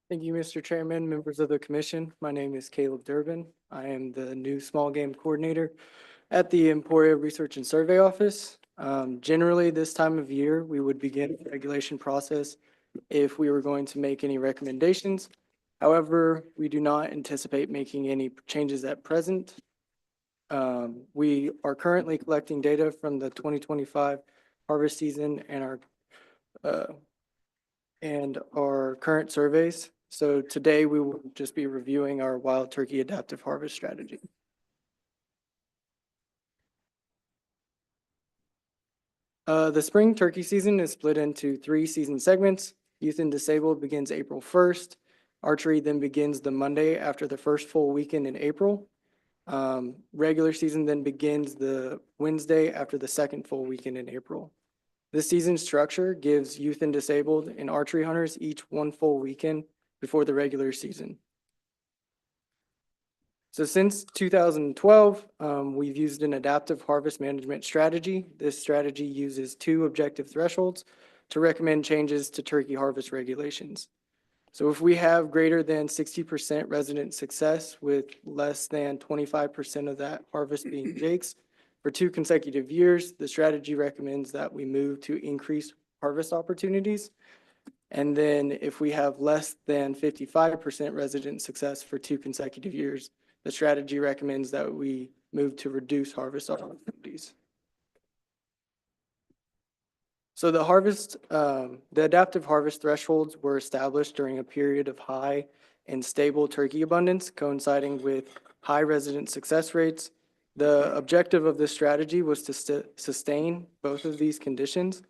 Thank you, Mr. Chairman, members of the commission. My name is Caleb Durbin. I am the new small game coordinator at the Emporia Research and Survey Office. Generally, this time of year, we would begin the regulation process if we were going to make any recommendations. However, we do not anticipate making any changes at present. We are currently collecting data from the 2025 harvest season and our current surveys. So today we will just be reviewing our wild turkey adaptive harvest strategy. The spring turkey season is split into 3 season segments. Youth and disabled begins April 1st. Archery then begins the Monday after the first full weekend in April. Regular season then begins the Wednesday after the second full weekend in April. This season structure gives youth and disabled and archery hunters each 1 full weekend before the regular season. So since 2012, we've used an adaptive harvest management strategy. This strategy uses 2 objective thresholds to recommend changes to turkey harvest regulations. So if we have greater than 60% resident success with less than 25% of that harvest being jakes for 2 consecutive years, the strategy recommends that we move to increase harvest opportunities. And then if we have less than 55% resident success for 2 consecutive years, the strategy recommends that we move to reduce harvest opportunities. So the adaptive harvest thresholds were established during a period of high and stable turkey abundance coinciding with high resident success rates. The objective of this strategy was to sustain both of these conditions.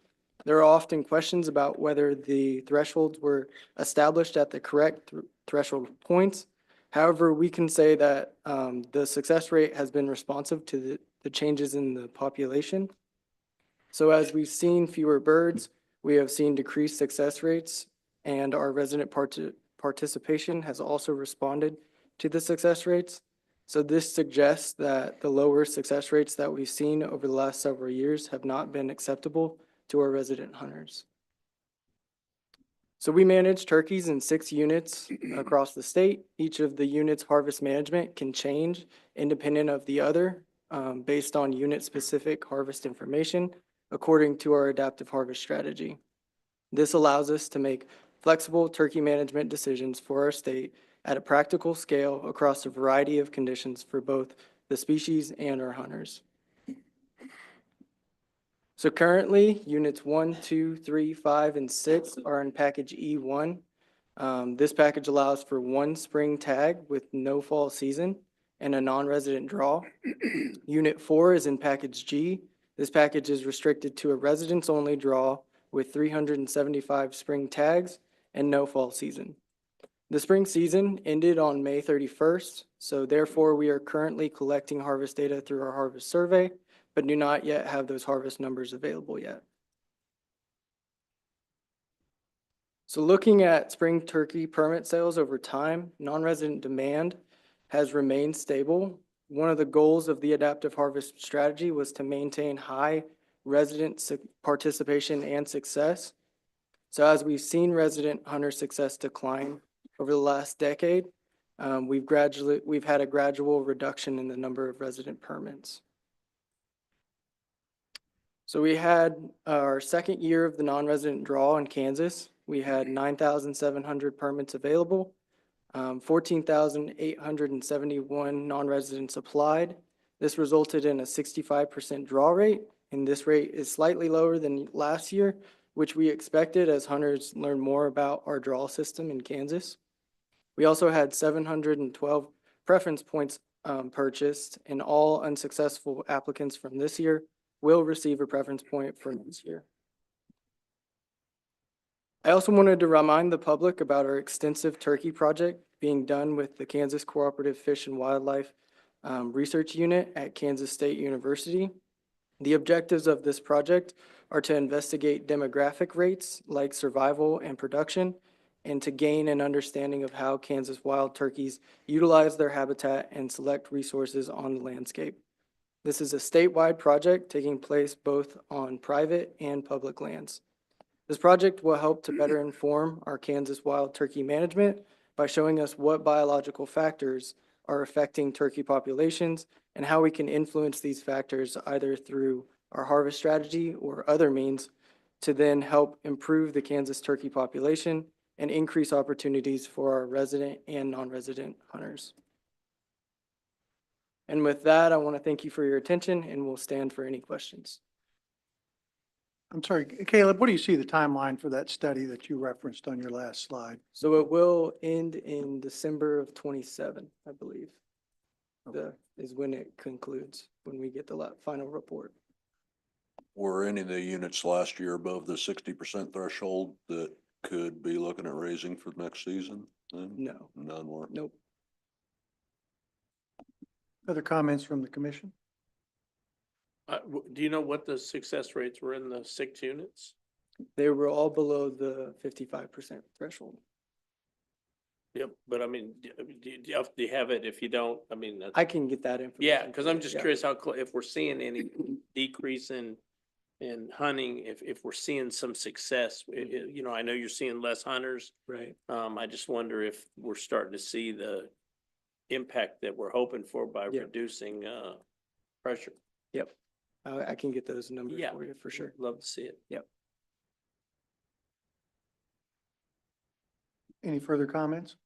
There are often questions about whether the thresholds were established at the correct threshold points. However, we can say that the success rate has been responsive to the changes in the population. So as we've seen fewer birds, we have seen decreased success rates, and our resident participation has also responded to the success rates. So this suggests that the lower success rates that we've seen over the last several years have not been acceptable to our resident hunters. So we manage turkeys in 6 units across the state. Each of the units' harvest management can change independent of the other based on unit-specific harvest information according to our adaptive harvest strategy. This allows us to make flexible turkey management decisions for our state at a practical scale across a variety of conditions for both the species and our hunters. So currently, units 1, 2, 3, 5, and 6 are in package E1. This package allows for 1 spring tag with no fall season and a non-resident draw. Unit 4 is in package G. This package is restricted to a residents-only draw with 375 spring tags and no fall season. The spring season ended on May 31st, so therefore we are currently collecting harvest data through our harvest survey, but do not yet have those harvest numbers available yet. So looking at spring turkey permit sales over time, non-resident demand has remained stable. One of the goals of the adaptive harvest strategy was to maintain high resident participation and success. So as we've seen resident hunter success decline over the last decade, we've had a gradual reduction in the number of resident permits. So we had our second year of the non-resident draw in Kansas. We had 9,700 permits available, 14,871 non-residents applied. This resulted in a 65% draw rate, and this rate is slightly lower than last year, which we expected as hunters learn more about our draw system in Kansas. We also had 712 preference points purchased, and all unsuccessful applicants from this year will receive a preference point for next year. I also wanted to remind the public about our extensive turkey project being done with the Kansas Cooperative Fish and Wildlife Research Unit at Kansas State University. The objectives of this project are to investigate demographic rates like survival and production, and to gain an understanding of how Kansas wild turkeys utilize their habitat and select resources on the landscape. This is a statewide project taking place both on private and public lands. This project will help to better inform our Kansas wild turkey management by showing us what biological factors are affecting turkey populations and how we can influence these factors either through our harvest strategy or other means to then help improve the Kansas turkey population and increase opportunities for our resident and non-resident hunters. And with that, I want to thank you for your attention, and we'll stand for any questions. I'm sorry, Caleb, what do you see the timeline for that study that you referenced on your last slide? So it will end in December of 27, I believe. Is when it concludes, when we get the final report. Were any of the units last year above the 60% threshold that could be looking at raising for next season? Then? No. None were? Nope. Other comments from the commission? Do you know what the success rates were in the 6 units? They were all below the 55% threshold. Yep, but I mean, do you have it? If you don't, I mean, I can get that information. yeah, because I'm for you, just yeah. curious if we're seeing any decrease in hunting, if we're seeing some success. You know, I know you're seeing less hunters. Right. I just wonder if we're starting to see the impact that we're hoping for by reducing pressure. Yep. I can get those numbers for you for sure. Love to see it. Yep. Any further comments?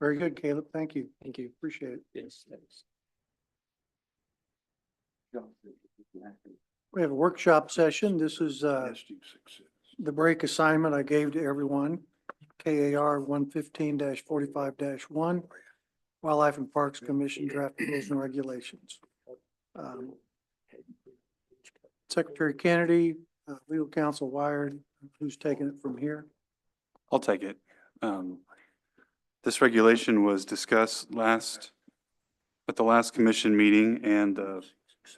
Very good, Caleb. Thank you. Thank you. Appreciate it. Yes, thanks. We have a workshop session. This is the break assignment I gave to everyone. KAR 115-45-1, Wildlife and Parks Commission Draft Rules and Regulations. Secretary Kennedy, Legal Counsel Wired, who's taking it from here? I'll take it. This regulation was discussed at the last commission meeting, and the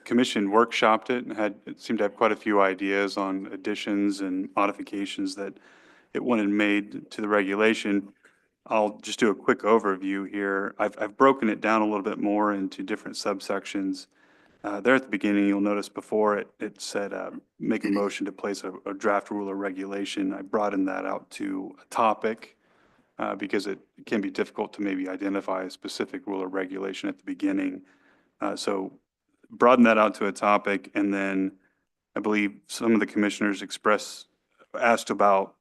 commission workshopped it and it seemed to have quite a few ideas on additions and modifications that it wanted made to the regulation. I'll just do a quick overview here. I've broken it down a little bit more into different subsections. There at the beginning, you'll notice before it said, make a motion to place a draft rule or regulation. I broadened that out to a topic because it can be difficult to maybe identify a specific rule or regulation at the beginning. So broaden that out to a topic, and then I believe some of the commissioners asked about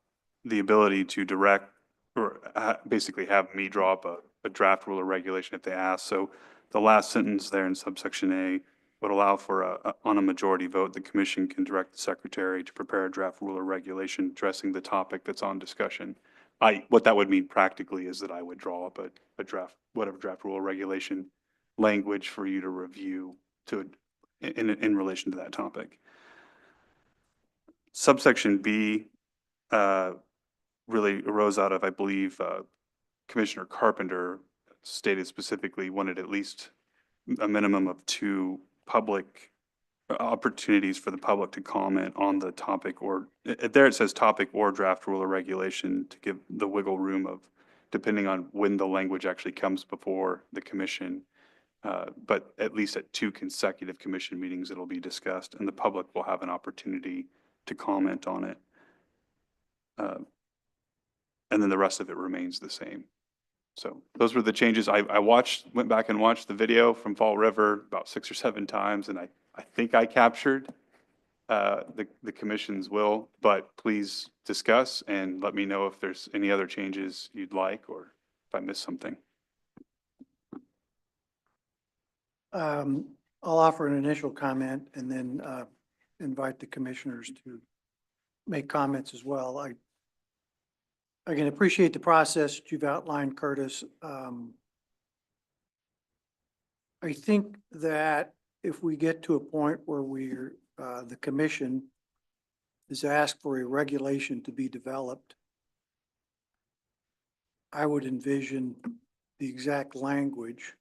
the ability to direct or basically have me draw up a draft rule or regulation if they ask. So the last sentence there in subsection A would allow for on a majority vote, the commission can direct the secretary to prepare a draft rule or regulation addressing the topic that's on discussion. What that would mean practically is that I would draw up a draft, whatever draft rule or regulation language for you to review in relation to that topic. Subsection B really arose out of, I believe, Commissioner Carpenter stated specifically wanted at least a minimum of 2 public opportunities for the public to comment on the topic, or there it says topic or draft rule or regulation, to give the wiggle room of, depending on when the language actually comes before the commission. But at least at 2 consecutive commission meetings, it'll be discussed and the public will have an opportunity to comment on it. And then the rest of it remains the same. So those were the changes. I went back and watched the video from Fall River about 6 or 7 times, and I think I captured the commission's will, but please discuss and let me know if there's any other changes you'd like or if I missed something. I'll offer an initial comment and then invite the commissioners to make comments as well. I can appreciate the process that you've outlined, Curtis. I think that if we get to a point where the commission is asked for a regulation to be developed, I would envision the exact language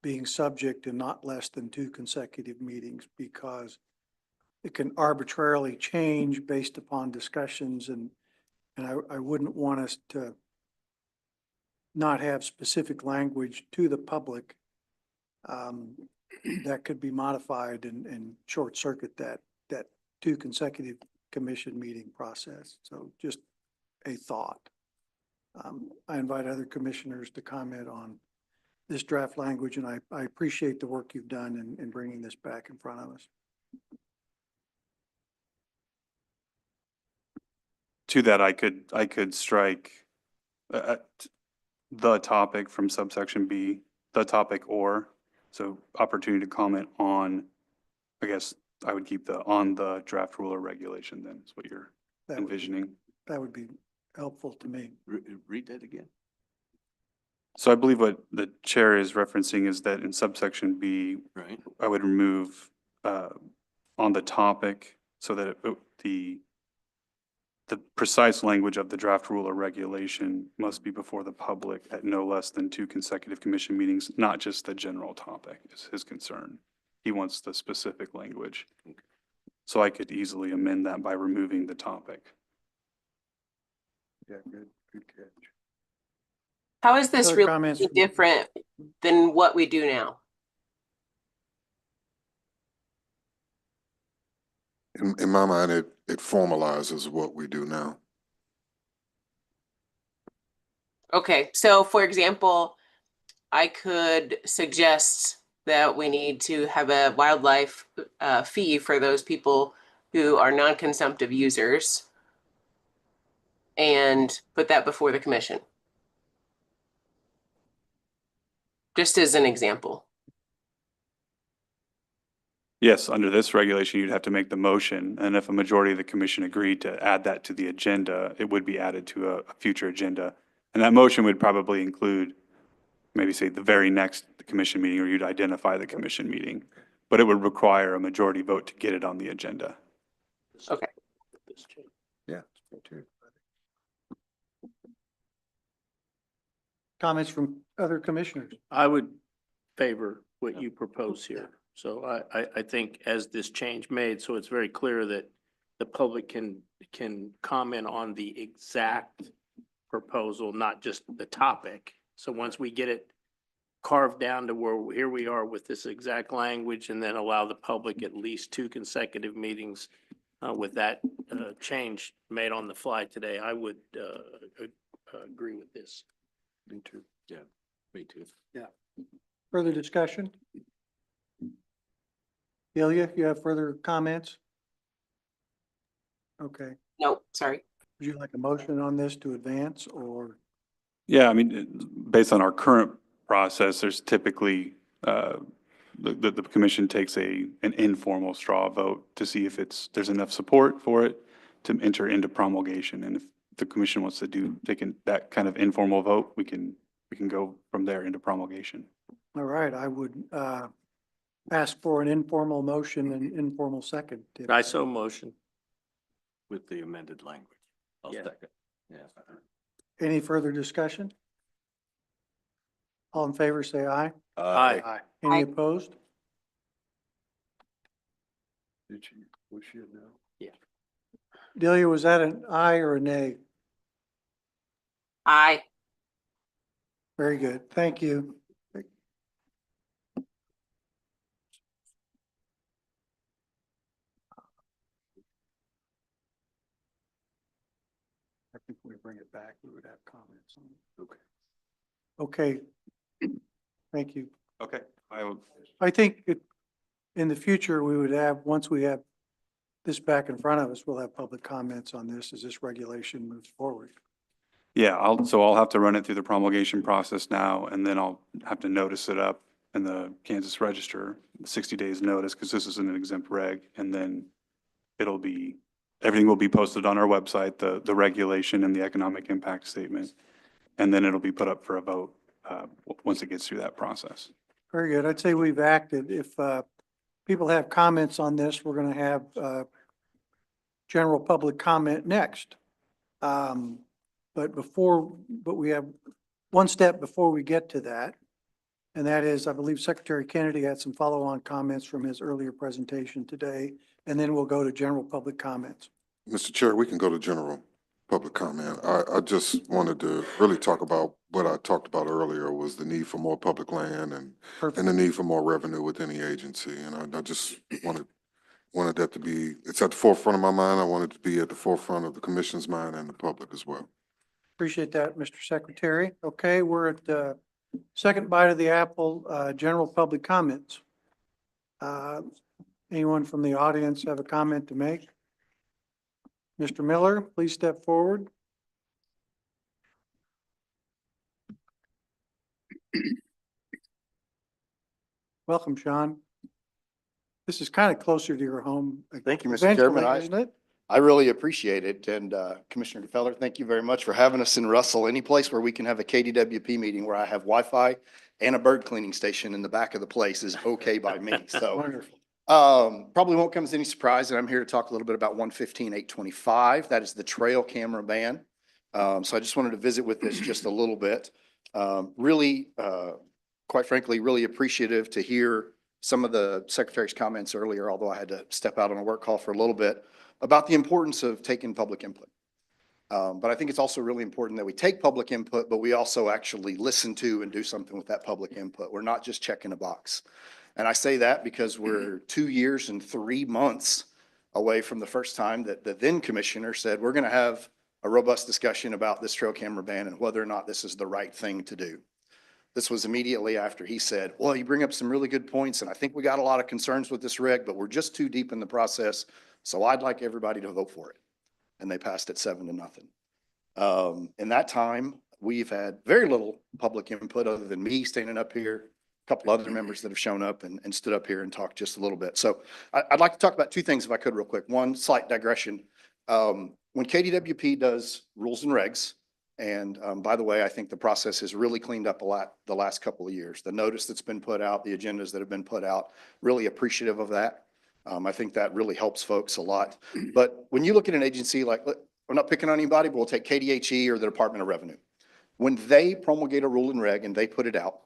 being subject to not less than 2 consecutive meetings, because it can arbitrarily change based upon discussions, and I wouldn't want us to not have specific language to the public that could be modified and short circuit that 2 consecutive commission meeting process. So just a thought. I invite other commissioners to comment on this draft language, and I appreciate the work you've done in bringing this back in front of us. To that, I could strike the topic from subsection B, the topic or, so opportunity to comment on, I guess I would keep on the draft rule or regulation then, is what you're envisioning. That would be helpful to me. Read that again. So I believe what the chair is referencing is that in subsection B, Right. I would remove on the topic so that the precise language of the draft rule or regulation must be before the public at no less than 2 consecutive commission meetings, not just the general topic is his concern. He wants the specific language. So I could easily amend that by removing the topic. Yeah, good catch. How is this Other really comments? different than what we do now? In my mind, it formalizes what we do now. Okay, so for example, I could suggest that we need to have a wildlife fee for those people who are non-consumptive users and put that before the commission. Just as an example. Yes, under this regulation, you'd have to make the motion, and if a majority of the commission agreed to add that to the agenda, it would be added to a future agenda. And that motion would probably include, maybe say the very next commission meeting, or you'd identify the commission meeting. But it would require a majority vote to get it on the agenda. Okay. Yeah, me too. Comments from other commissioners? I would favor what you propose here. So I think as this change made, so it's very clear that the public can comment on the exact proposal, not just the topic. So once we get it carved down to where here we are with this exact language, and then allow the public at least 2 consecutive meetings with that change made on the fly today, I would agree with this. Me too. Yeah, me too. Yeah. Further discussion? Ilya, you have further comments? Okay. No, sorry. Would you like a motion on this to advance, or? Yeah, I mean, based on our current process, there's typically, the commission takes an informal straw vote to see if there's enough support for it to enter into promulgation. And if the commission wants to take that kind of informal vote, we can go from there into promulgation. All right, I would ask for an informal motion and informal second. I so motion. With the amended language. I'll Yeah. second. Any further discussion? All in favor, say aye. Aye. Any Aye. opposed? Was she a no? Delia, was that an aye or a nay? Aye. Very good. Thank you. I think when we bring it back, we would have comments on it. Okay. Thank you. Okay. I will, I think in the future, we would have, once we have this back in front of us, we'll have public comments on this as this regulation moves forward. yeah, I'll have to run it through the promulgation process now, and then I'll have to notice it up in the Kansas Register, 60 days notice, because this is an exempt reg, and then everything will be posted on our website, the regulation and the economic impact statement, and then it'll be put up for a vote once it gets through that process. Very good. I'd say we've acted. If people have comments on this, we're going to have general public comment next. But we have one step before we get to that. And that is, I believe Secretary Kennedy had some follow-on comments from his earlier presentation today, and then we'll go to general public comments. Mr. Chair, we can go to general public comment. I just wanted to really talk about what I talked about earlier was the need for more public land and the need for more revenue within the agency. And I just wanted that to be, it's at the forefront of my mind. I wanted to be at the forefront of the commission's mind and the public as well. Appreciate that, Mr. Secretary. Okay, we're at the second bite of the apple, general public comments. Anyone from the audience have a comment to make? Mr. Miller, please step forward. Welcome, Sean. This is kind of closer to your home. Thank you, Mr. Chairman. eventually, Isn't it? I really appreciate it. And Commissioner Gefeller, thank you very much for having us in Russell. Any place where we can have a KDWP meeting where I have Wi-Fi and a bird cleaning station in the back of the place is okay by me. So Wonderful. probably won't come as any surprise that I'm here to talk a little bit about 115.825. That is the trail camera ban. So I just wanted to visit with this just a little bit. Really, quite frankly, really appreciative to hear some of the Secretary's comments earlier, although I had to step out on a work call for a little bit, about the importance of taking public input. But I think it's also really important that we take public input, but we also actually listen to and do something with that public input. We're not just checking a box. And I say that because we're 2 years and 3 months away from the first time that the then commissioner said, we're going to have a robust discussion about this trail camera ban and whether or not this is the right thing to do. This was immediately after he said, well, you bring up some really good points, and I think we got a lot of concerns with this reg, but we're just too deep in the process. So I'd like everybody to vote for it. And they passed it 7-0. In that time, we've had very little public input other than me standing up here, a couple other members that have shown up and stood up here and talked just a little bit. So I'd like to talk about two things if I could real quick. One slight digression. When KDWP does rules and regs, and by the way, I think the process has really cleaned up a lot the last couple of years. The notice that's been put out, the agendas that have been put out, really appreciative of that. I think that really helps folks a lot. But when you look at an agency like, we're not picking on anybody, but we'll take KDHE or the Department of Revenue. When they promulgate a rule and reg and they put it out,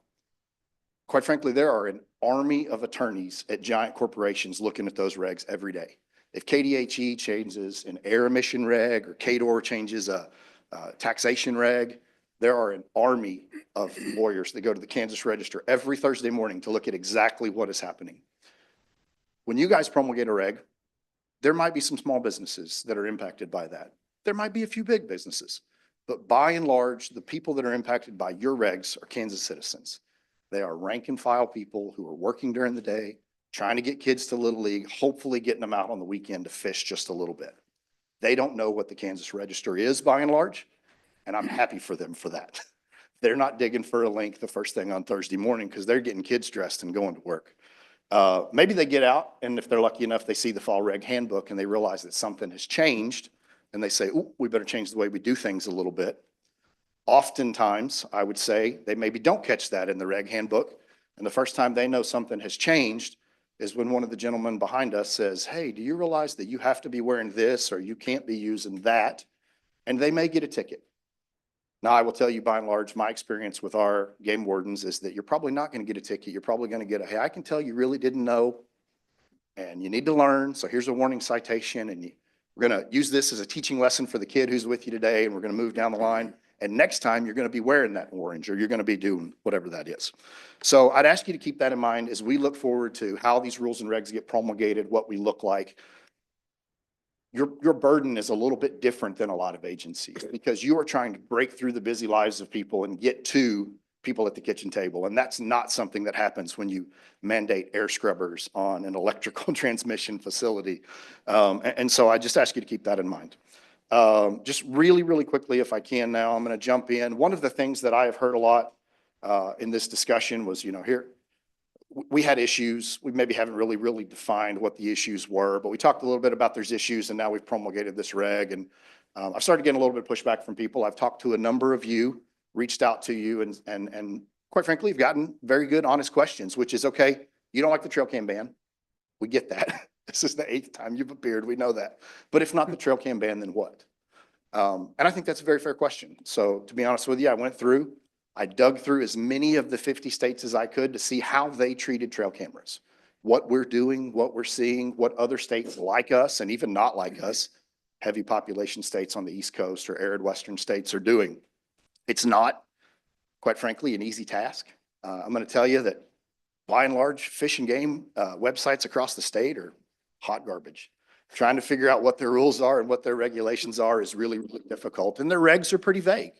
quite frankly, there are an army of attorneys at giant corporations looking at those regs every day. If KDHE changes an air emission reg or KDOR changes a taxation reg, there are an army of lawyers that go to the Kansas Register every Thursday morning to look at exactly what is happening. When you guys promulgate a reg, there might be some small businesses that are impacted by that. There might be a few big businesses, but by and large, the people that are impacted by your regs are Kansas citizens. They are rank and file people who are working during the day, trying to get kids to Little League, hopefully getting them out on the weekend to fish just a little bit. They don't know what the Kansas Register is by and large, and I'm happy for them for that. They're not digging for a link the first thing on Thursday morning because they're getting kids dressed and going to work. Maybe they get out, and if they're lucky enough, they see the fall reg handbook and they realize that something has changed and they say, ooh, we better change the way we do things a little bit. Oftentimes, I would say they maybe don't catch that in the reg handbook. And the first time they know something has changed is when one of the gentlemen behind us says, hey, do you realize that you have to be wearing this or you can't be using that? and they may get a ticket. Now, I will tell you by and large, my experience with our game wardens is that you're probably not going to get a ticket. You're probably going to get a, hey, I can tell you really didn't know and you need to learn. So here's a warning citation, and we're going to use this as a teaching lesson for the kid who's with you today, and we're going to move down the line. And next time you're going to be wearing that orange, or you're going to be doing whatever that is. So I'd ask you to keep that in mind as we look forward to how these rules and regs get promulgated, what we look like. Your burden is a little bit different than a lot of agencies because you are trying to break through the busy lives of people and get to people at the kitchen table. And that's not something that happens when you mandate air scrubbers on an electrical transmission facility. And so I just ask you to keep that in mind. Just really, really quickly, if I can now, I'm going to jump in. One of the things that I have heard a lot in this discussion was, here, we had issues. We maybe haven't really defined what the issues were, but we talked a little bit about there's issues, and now we've promulgated this reg. And I've started getting a little bit of pushback from people. I've talked to a number of you, reached out to you, and quite frankly, you've gotten very good, honest questions, which is, okay, you don't like the trail cam ban. We get that. This is the 8th time you've appeared. We know that. But if not the trail cam ban, then what? And I think that's a very fair question. So to be honest with you, I dug through as many of the 50 states as I could to see how they treated trail cameras, what we're doing, what we're seeing, what other states like us and even not like us, heavy population states on the East Coast or arid Western states are doing. It's not, quite frankly, an easy task. I'm going to tell you that by and large, fish and game websites across the state are hot garbage. Trying to figure out what their rules are and what their regulations are is really difficult. And their regs are pretty vague.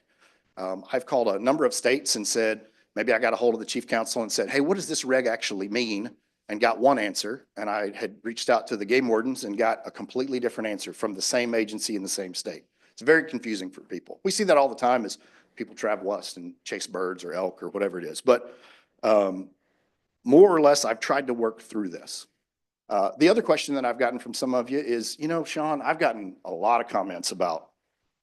I've called a number of states and said, maybe I got a hold of the chief counsel and said, hey, what does this reg actually mean? And got one answer. And I had reached out to the game wardens and got a completely different answer from the same agency in the same state. It's very confusing for people. We see that all the time as people travel west and chase birds or elk or whatever it is. But more or less, I've tried to work through this. The other question that I've gotten from some of you is, Sean, I've gotten a lot of comments about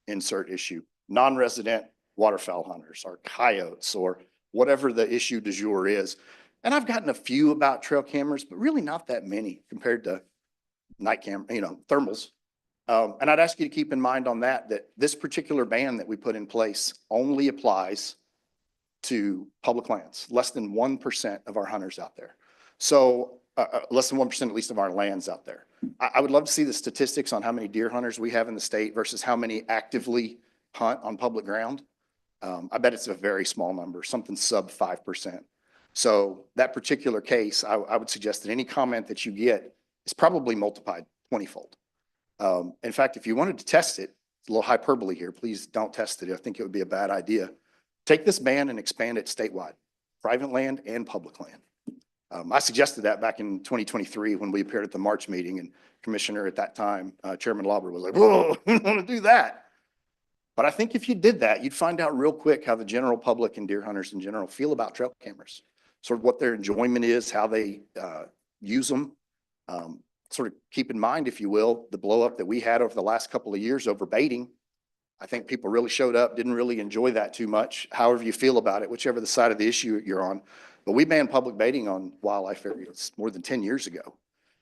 insert issue, non-resident waterfowl hunters or coyotes or whatever the issue du jour is. And I've gotten a few about trail cameras, but really not that many compared to night cam, thermals. And I'd ask you to keep in mind on that this particular ban that we put in place only applies to public lands, less than 1% of our hunters out there. So less than 1% at least of our lands out there. I would love to see the statistics on how many deer hunters we have in the state versus how many actively hunt on public ground. I bet it's a very small number, something sub 5%. So that particular case, I would suggest that any comment that you get is probably multiplied 20-fold. In fact, if you wanted to test it, it's a little hyperbole here, please don't test it. I think it would be a bad idea. Take this ban and expand it statewide, private land and public land. I suggested that back in 2023 when we appeared at the March meeting, and Commissioner at that time, Chairman Lauber was like, whoa, we don't want to do that. But I think if you did that, you'd find out real quick how the general public and deer hunters in general feel about trail cameras, sort of what their enjoyment is, how they use them. Sort of keep in mind, if you will, the blow up that we had over the last couple of years over baiting. I think people really showed up, didn't really enjoy that too much, however you feel about it, whichever the side of the issue you're on. But we banned public baiting on wildlife areas more than 10 years ago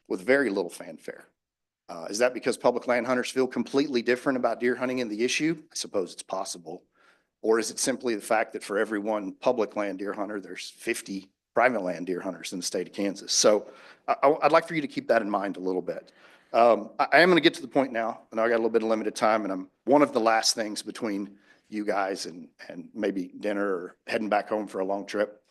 with very little fanfare. Is that because public land hunters feel completely different about deer hunting and the issue? I suppose it's possible. Or is it simply the fact that for every one public land deer hunter, there's 50 private land deer hunters in the state of Kansas? So I'd like for you to keep that in mind a little bit. I am going to get to the point now. I know I got a little bit of limited time, and I'm one of the last things between you guys and maybe dinner or heading back home for a long trip.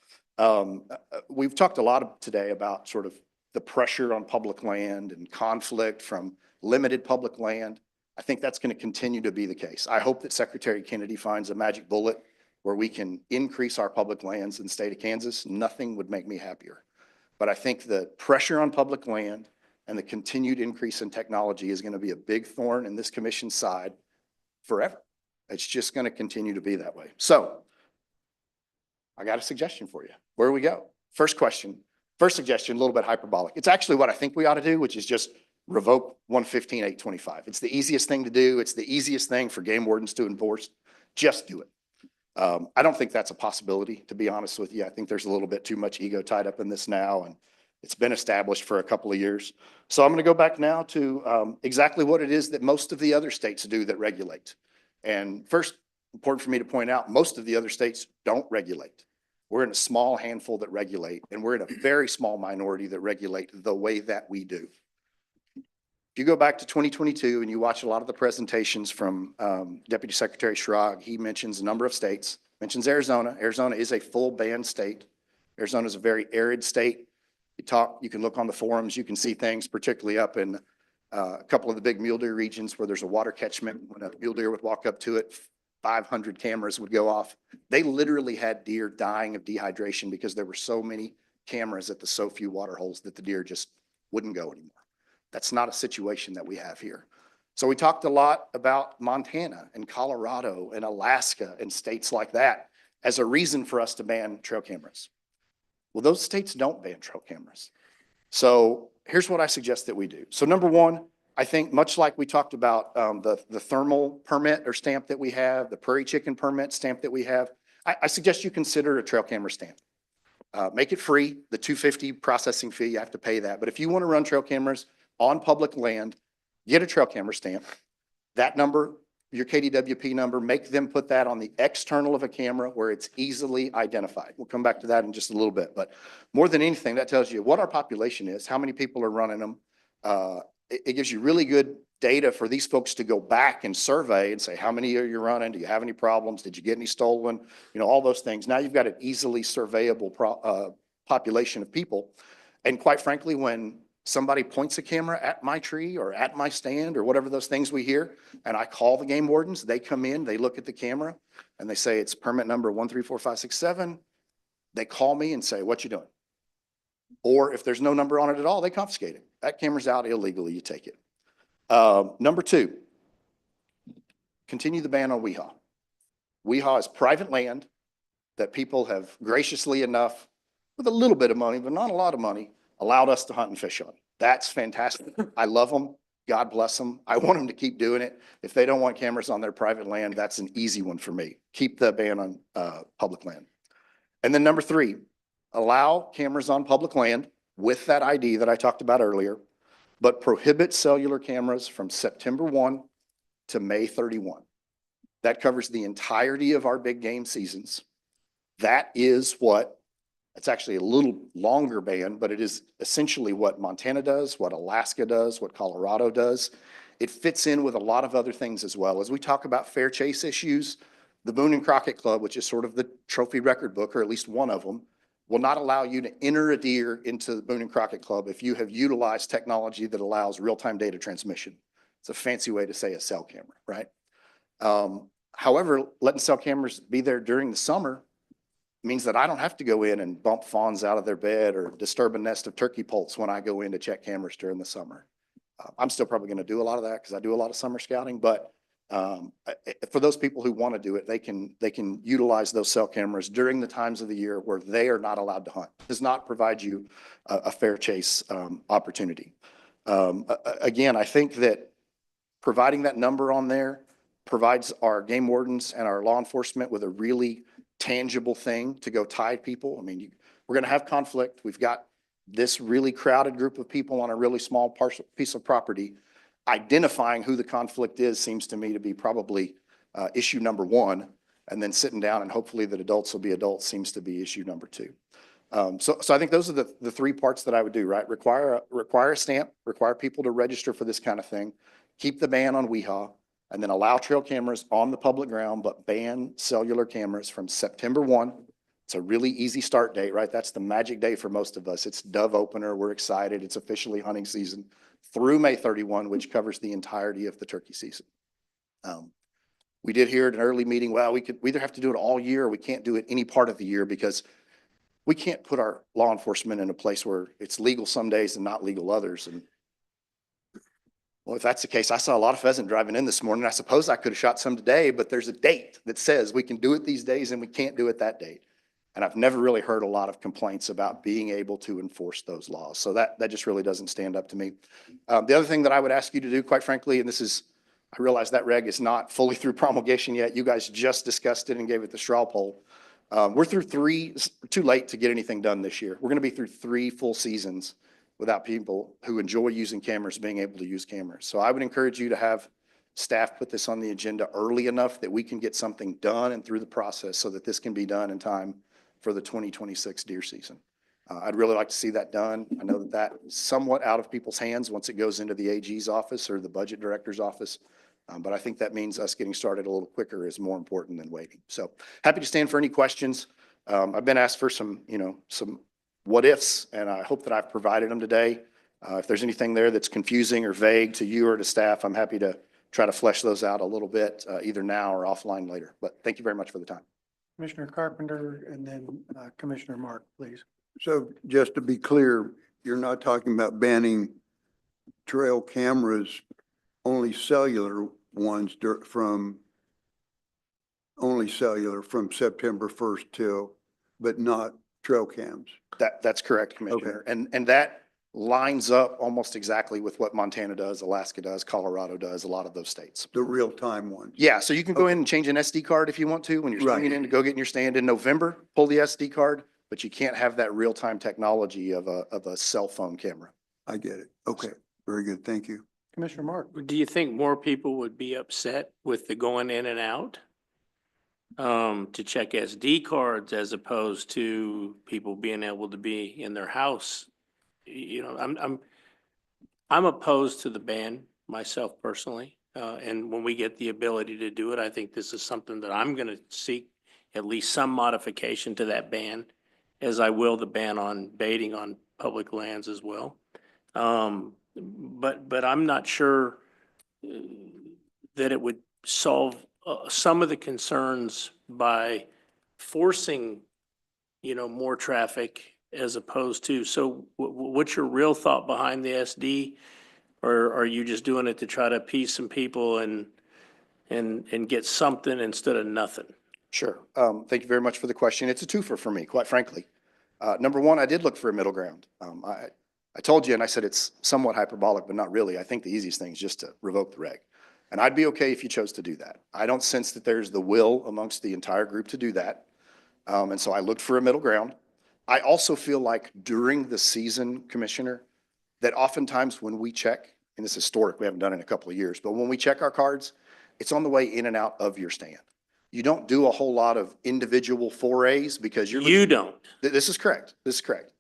We've talked a lot today about sort of the pressure on public land and conflict from limited public land. I think that's going to continue to be the case. I hope that Secretary Kennedy finds a magic bullet where we can increase our public lands in the state of Kansas. Nothing would make me happier. But I think the pressure on public land and the continued increase in technology is going to be a big thorn in this commission's side forever. It's just going to continue to be that way. So I got a suggestion for you. Where do we go? First suggestion, a little bit hyperbolic. It's actually what I think we ought to do, which is just revoke 115.825. It's the easiest thing to do. It's the easiest thing for game wardens to enforce. Just do it. I don't think that's a possibility, to be honest with you. I think there's a little bit too much ego tied up in this now, and it's been established for a couple of years. So I'm going to go back now to exactly what it is that most of the other states do that regulate. And first, important for me to point out, most of the other states don't regulate. We're in a small handful that regulate, and we're in a very small minority that regulate the way that we do. If you go back to 2022 and you watch a lot of the presentations from Deputy Secretary Schrag, he mentions a number of states, mentions Arizona. Arizona is a full ban state. Arizona is a very arid state. You can look on the forums, you can see things, particularly up in a couple of the big mule deer regions where there's a water catchment. When a mule deer would walk up to it, 500 cameras would go off. They literally had deer dying of dehydration because there were so many cameras at the so few water holes that the deer just wouldn't go anymore. That's not a situation that we have here. So we talked a lot about Montana and Colorado and Alaska and states like that as a reason for us to ban trail cameras. Well, those states don't ban trail cameras. So here's what I suggest that we do. So number one, I think much like we talked about the thermal permit or stamp that we have, the prairie chicken permit stamp that we have, I suggest you consider a trail camera stamp. Make it free. The $250 processing fee, you have to pay that. But if you want to run trail cameras on public land, get a trail camera stamp. That number, your KDWP number, make them put that on the external of a camera where it's easily identified. We'll come back to that in just a little bit. But more than anything, that tells you what our population is, how many people are running them. It gives you really good data for these folks to go back and survey and say, how many are you running? Do you have any problems? Did you get any stolen? You know, all those things. Now you've got an easily surveyable population of people. And quite frankly, when somebody points a camera at my tree or at my stand or whatever those things we hear, and I call the game wardens, they come in, they look at the camera and they say, it's permit number 134567. They call me and say, what you doing? Or if there's no number on it at all, they confiscate it. That camera's out illegally, you take it. Number two, continue the ban on WEHA. WEHA is private land that people have graciously enough, with a little bit of money, but not a lot of money, allowed us to hunt and fish on. That's fantastic. I love them. God bless them. I want them to keep doing it. If they don't want cameras on their private land, that's an easy one for me. Keep the ban on public land. And then number three, allow cameras on public land with that ID that I talked about earlier, but prohibit cellular cameras from September 1 to May 31. That covers the entirety of our big game seasons. That is what, it's actually a little longer ban, but it is essentially what Montana does, what Alaska does, what Colorado does. It fits in with a lot of other things as well. As we talk about fair chase issues, the Boone and Crockett Club, which is sort of the trophy record book, or at least one of them, will not allow you to enter a deer into the Boone and Crockett Club if you have utilized technology that allows real-time data transmission. It's a fancy way to say a cell camera, right? However, letting cell cameras be there during the summer means that I don't have to go in and bump fawns out of their bed or disturb a nest of turkey poults when I go in to check cameras during the summer. I'm still probably going to do a lot of that because I do a lot of summer scouting, but for those people who want to do it, they can utilize those cell cameras during the times of the year where they are not allowed to hunt. It does not provide you a fair chase opportunity. Again, I think that providing that number on there provides our game wardens and our law enforcement with a really tangible thing to go tide people. I mean, we're going to have conflict. We've got this really crowded group of people on a really small piece of property. Identifying who the conflict is seems to me to be probably issue number one, and then sitting down and hopefully that adults will be adults seems to be issue number two. So I think those are the three parts that I would do, right? Require a stamp, require people to register for this kind of thing, keep the ban on WEHA, and then allow trail cameras on the public ground, but ban cellular cameras from September 1. It's a really easy start date, right? That's the magic day for most of us. It's dove opener. We're excited. It's officially hunting season through May 31, which covers the entirety of the turkey season. We did hear at an early meeting, well, we either have to do it all year or we can't do it any part of the year because we can't put our law enforcement in a place where it's legal some days and not legal others. And well, if that's the case, I saw a lot of pheasant driving in this morning. I suppose I could have shot some today, but there's a date that says we can do it these days and we can't do it that date. And I've never really heard a lot of complaints about being able to enforce those laws. So that just really doesn't stand up to me. The other thing that I would ask you to do, quite frankly, and this is, I realize that reg is not fully through promulgation yet. You guys just discussed it and gave it the straw poll. We're through too late to get anything done this year. We're going to be through 3 full seasons without people who enjoy using cameras being able to use cameras. So I would encourage you to have staff put this on the agenda early enough that we can get something done and through the process so that this can be done in time for the 2026 deer season. I'd really like to see that done. I know that that is somewhat out of people's hands once it goes into the AG's office or the budget director's office. But I think that means us getting started a little quicker is more important than waiting. So happy to stand for any questions. I've been asked for some, some what ifs, and I hope that I've provided them today. If there's anything there that's confusing or vague to you or to staff, I'm happy to try to flesh those out a little bit, either now or offline later. But thank you very much for the time. Commissioner Carpenter and then Commissioner Mark, please. So just to be clear, you're not talking about banning trail cameras, only cellular ones from September 1st till, but not trail cams. That's correct, Commissioner. And that lines up almost exactly with what Montana does, Alaska does, Colorado does, a lot of those states. The real-time ones. Yeah, so you can go in and change an SD card if you want to. When you're swinging in to go get in your stand in November, pull the SD card, but you can't have that real-time technology of a cell phone camera. I get it. Okay, very good. Thank you. Commissioner Mark. Do you think more people would be upset with the going in and out? To check SD cards as opposed to people being able to be in their house? I'm opposed to the ban myself personally. And when we get the ability to do it, I think this is something that I'm gonna seek at least some modification to that ban, as I will the ban on baiting on public lands as well. But I'm not sure that it would solve some of the concerns by forcing, more traffic as opposed to. So what's your real thought behind the SD? Or are you just doing it to try to appease some people and get something instead of nothing? Sure. Thank you very much for the question. It's a twofer for me, quite frankly. Number one, I did look for a middle ground. I told you, and I said it's somewhat hyperbolic, but not really. I think the easiest thing is just to revoke the reg. And I'd be okay if you chose to do that. I don't sense that there's the will amongst the entire group to do that. And so I looked for a middle ground. I also feel like during the season, Commissioner, that oftentimes when we check, and this is historic, we haven't done it in a couple of years, but when we check our cards, it's on the way in and out of your stand. You don't do a whole lot of individual forays because You don't. This is correct. This is correct.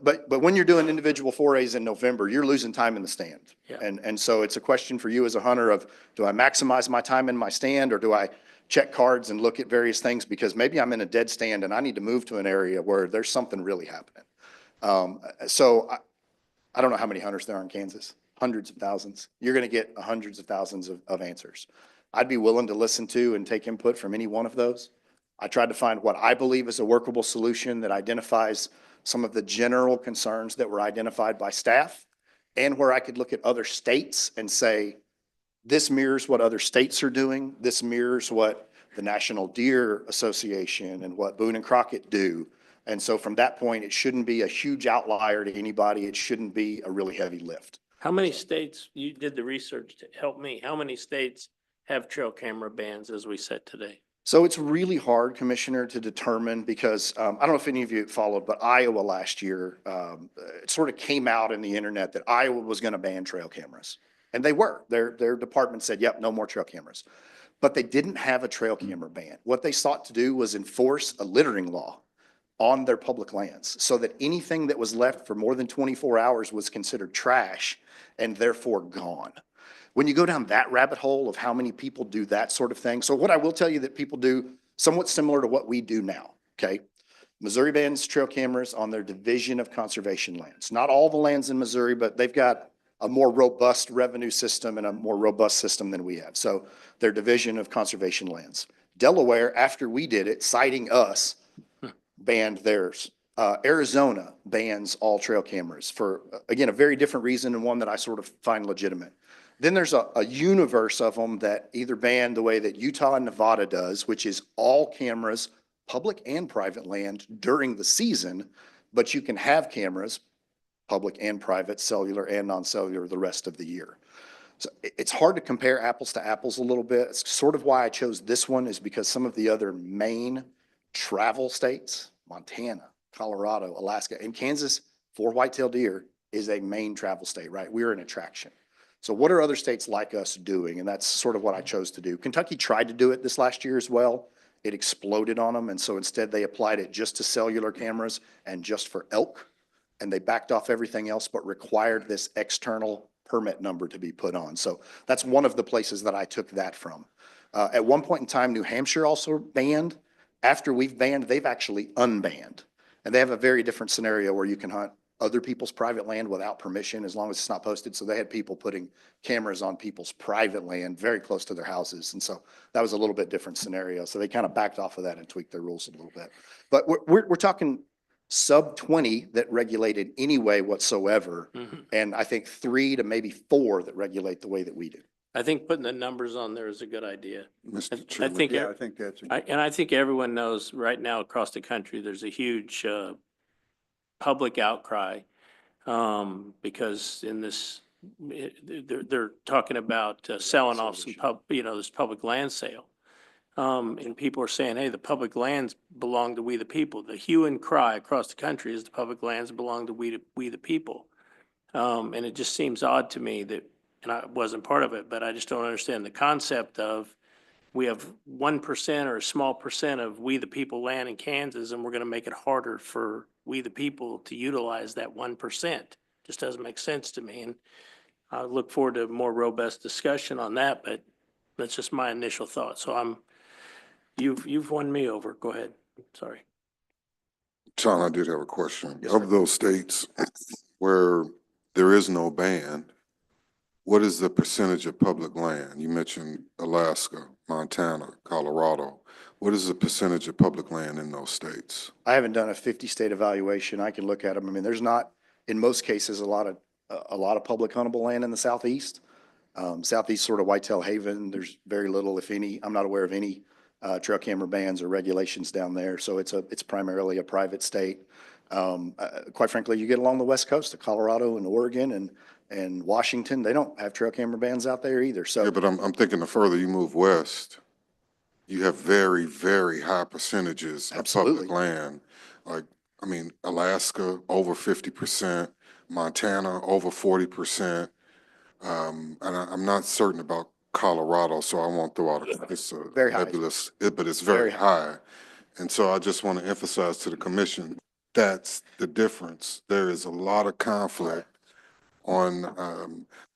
But when you're doing individual forays in November, you're losing time in the stand. Yeah. And so it's a question for you as a hunter of, do I maximize my time in my stand or do I check cards and look at various things? Because maybe I'm in a dead stand and I need to move to an area where there's something really happening. So I don't know how many hunters there are in Kansas, hundreds of thousands. You're going to get hundreds of thousands of answers. I'd be willing to listen to and take input from any one of those. I tried to find what I believe is a workable solution that identifies some of the general concerns that were identified by staff and where I could look at other states and say, this mirrors what other states are doing. This mirrors what the National Deer Association and what Boone and Crockett do. And so from that point, it shouldn't be a huge outlier to anybody. It shouldn't be a really heavy lift. How many states, you did the research to help me, how many states have trail camera bans as we said today? So it's really hard, Commissioner, to determine because I don't know if any of you followed, but Iowa last year, it sort of came out in the internet that Iowa was going to ban trail cameras. And they were. Their department said, yep, no more trail cameras. But they didn't have a trail camera ban. What they sought to do was enforce a littering law on their public lands so that anything that was left for more than 24 hours was considered trash and therefore gone. When you go down that rabbit hole of how many people do that sort of thing. So what I will tell you that people do somewhat similar to what we do now, okay? Missouri bans trail cameras on their division of conservation lands. Not all the lands in Missouri, but they've got a more robust revenue system and a more robust system than we have. So their division of conservation lands. Delaware, after we did it, citing us, banned theirs. Arizona bans all trail cameras for, again, a very different reason and one that I sort of find legitimate. Then there's a universe of them that either ban the way that Utah and Nevada does, which is all cameras, public and private land during the season, but you can have cameras, public and private, cellular and non-cellular the rest of the year. So it's hard to compare apples to apples a little bit. It's sort of why I chose this one is because some of the other main travel states, Montana, Colorado, Alaska, and Kansas for whitetail deer is a main travel state, right? We're an attraction. So what are other states like us doing? And that's sort of what I chose to do. Kentucky tried to do it this last year as well. It exploded on them. And so instead they applied it just to cellular cameras and just for elk. And they backed off everything else, but required this external permit number to be put on. So that's one of the places that I took that from. At one point in time, New Hampshire also banned. After we've banned, they've actually unbanned. And they have a very different scenario where you can hunt other people's private land without permission as long as it's not posted. So they had people putting cameras on people's private land very close to their houses. And so that was a little bit different scenario. So they kind of backed off of that and tweaked their rules a little bit. But we're talking sub 20 that regulated any way whatsoever. And I think 3 to maybe 4 that regulate the way that we do. I think putting the numbers on there is a good idea. Mr. I Chairman. think, Yeah, I think that's, and I think everyone knows right now across the country, there's a huge public outcry because in this, they're talking about selling off some this public land sale. And people are saying, hey, the public lands belong to we the people. The hue and cry across the country is the public lands belong to we the people. And it just seems odd to me that, and I wasn't part of it, but I just don't understand the concept of we have 1% or a small percent of we the people land in Kansas, and we're going to make it harder for we the people to utilize that 1%. Just doesn't make sense to me. And I look forward to more robust discussion on that, but that's just my initial thought. So you've won me over. Go ahead. Sorry. John, I did have a question. Yes, sir. Of those states where there is no ban, what is the percentage of public land? You mentioned Alaska, Montana, Colorado. What is the percentage of public land in those states? I haven't done a 50-state evaluation. I can look at them. I mean, there's not, in most cases, a lot of public huntable land in the southeast. Southeast sort of Whitetail Haven, there's very little, if any. I'm not aware of any trail camera bans or regulations down there. So it's primarily a private state. Quite frankly, you get along the west coast of Colorado and Oregon and Washington, they don't have trail camera bans out there either. So Yeah, but I'm thinking the further you move west, you have very, very high percentages of Absolutely. public land. Like, I mean, Alaska, over 50%, Montana, over 40%. And I'm not certain about Colorado, so I won't throw out it's a Very high. nebulous, but it's very Very high. And so I just want to emphasize to the commission, that's the difference. There is a lot of conflict on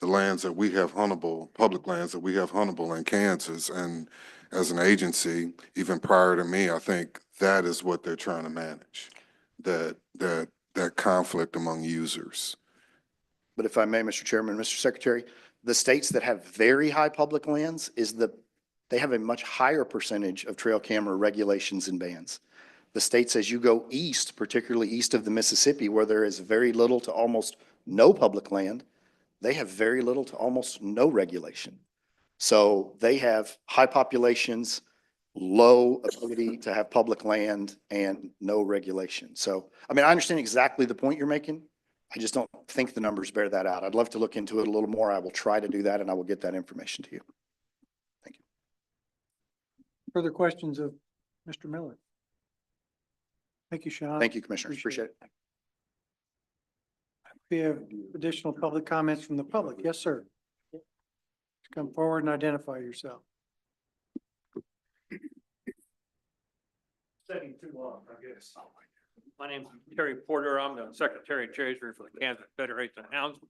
the lands that we have huntable, public lands that we have huntable in Kansas. And as an agency, even prior to me, I think that is what they're trying to manage, that conflict among users. But if I may, Mr. Chairman, Mr. Secretary, the states that have very high public lands they have a much higher percentage of trail camera regulations and bans. The states, as you go east, particularly east of the Mississippi, where there is very little to almost no public land, they have very little to almost no regulation. So they have high populations, low ability to have public land, and no regulation. So, I mean, I understand exactly the point you're making. I just don't think the numbers bear that out. I'd love to look into it a little more. I will try to do that, and I will get that information to you. Thank you. Further questions of Mr. Miller? Thank you, Sean. Thank you, Commissioners. Appreciate it. We have additional public comments from the public. Yes, sir. Come forward and identify yourself. Setting too long, I guess. My name's Terry Porter. I'm the Secretary Treasurer for the Kansas Federation of Houndsmen.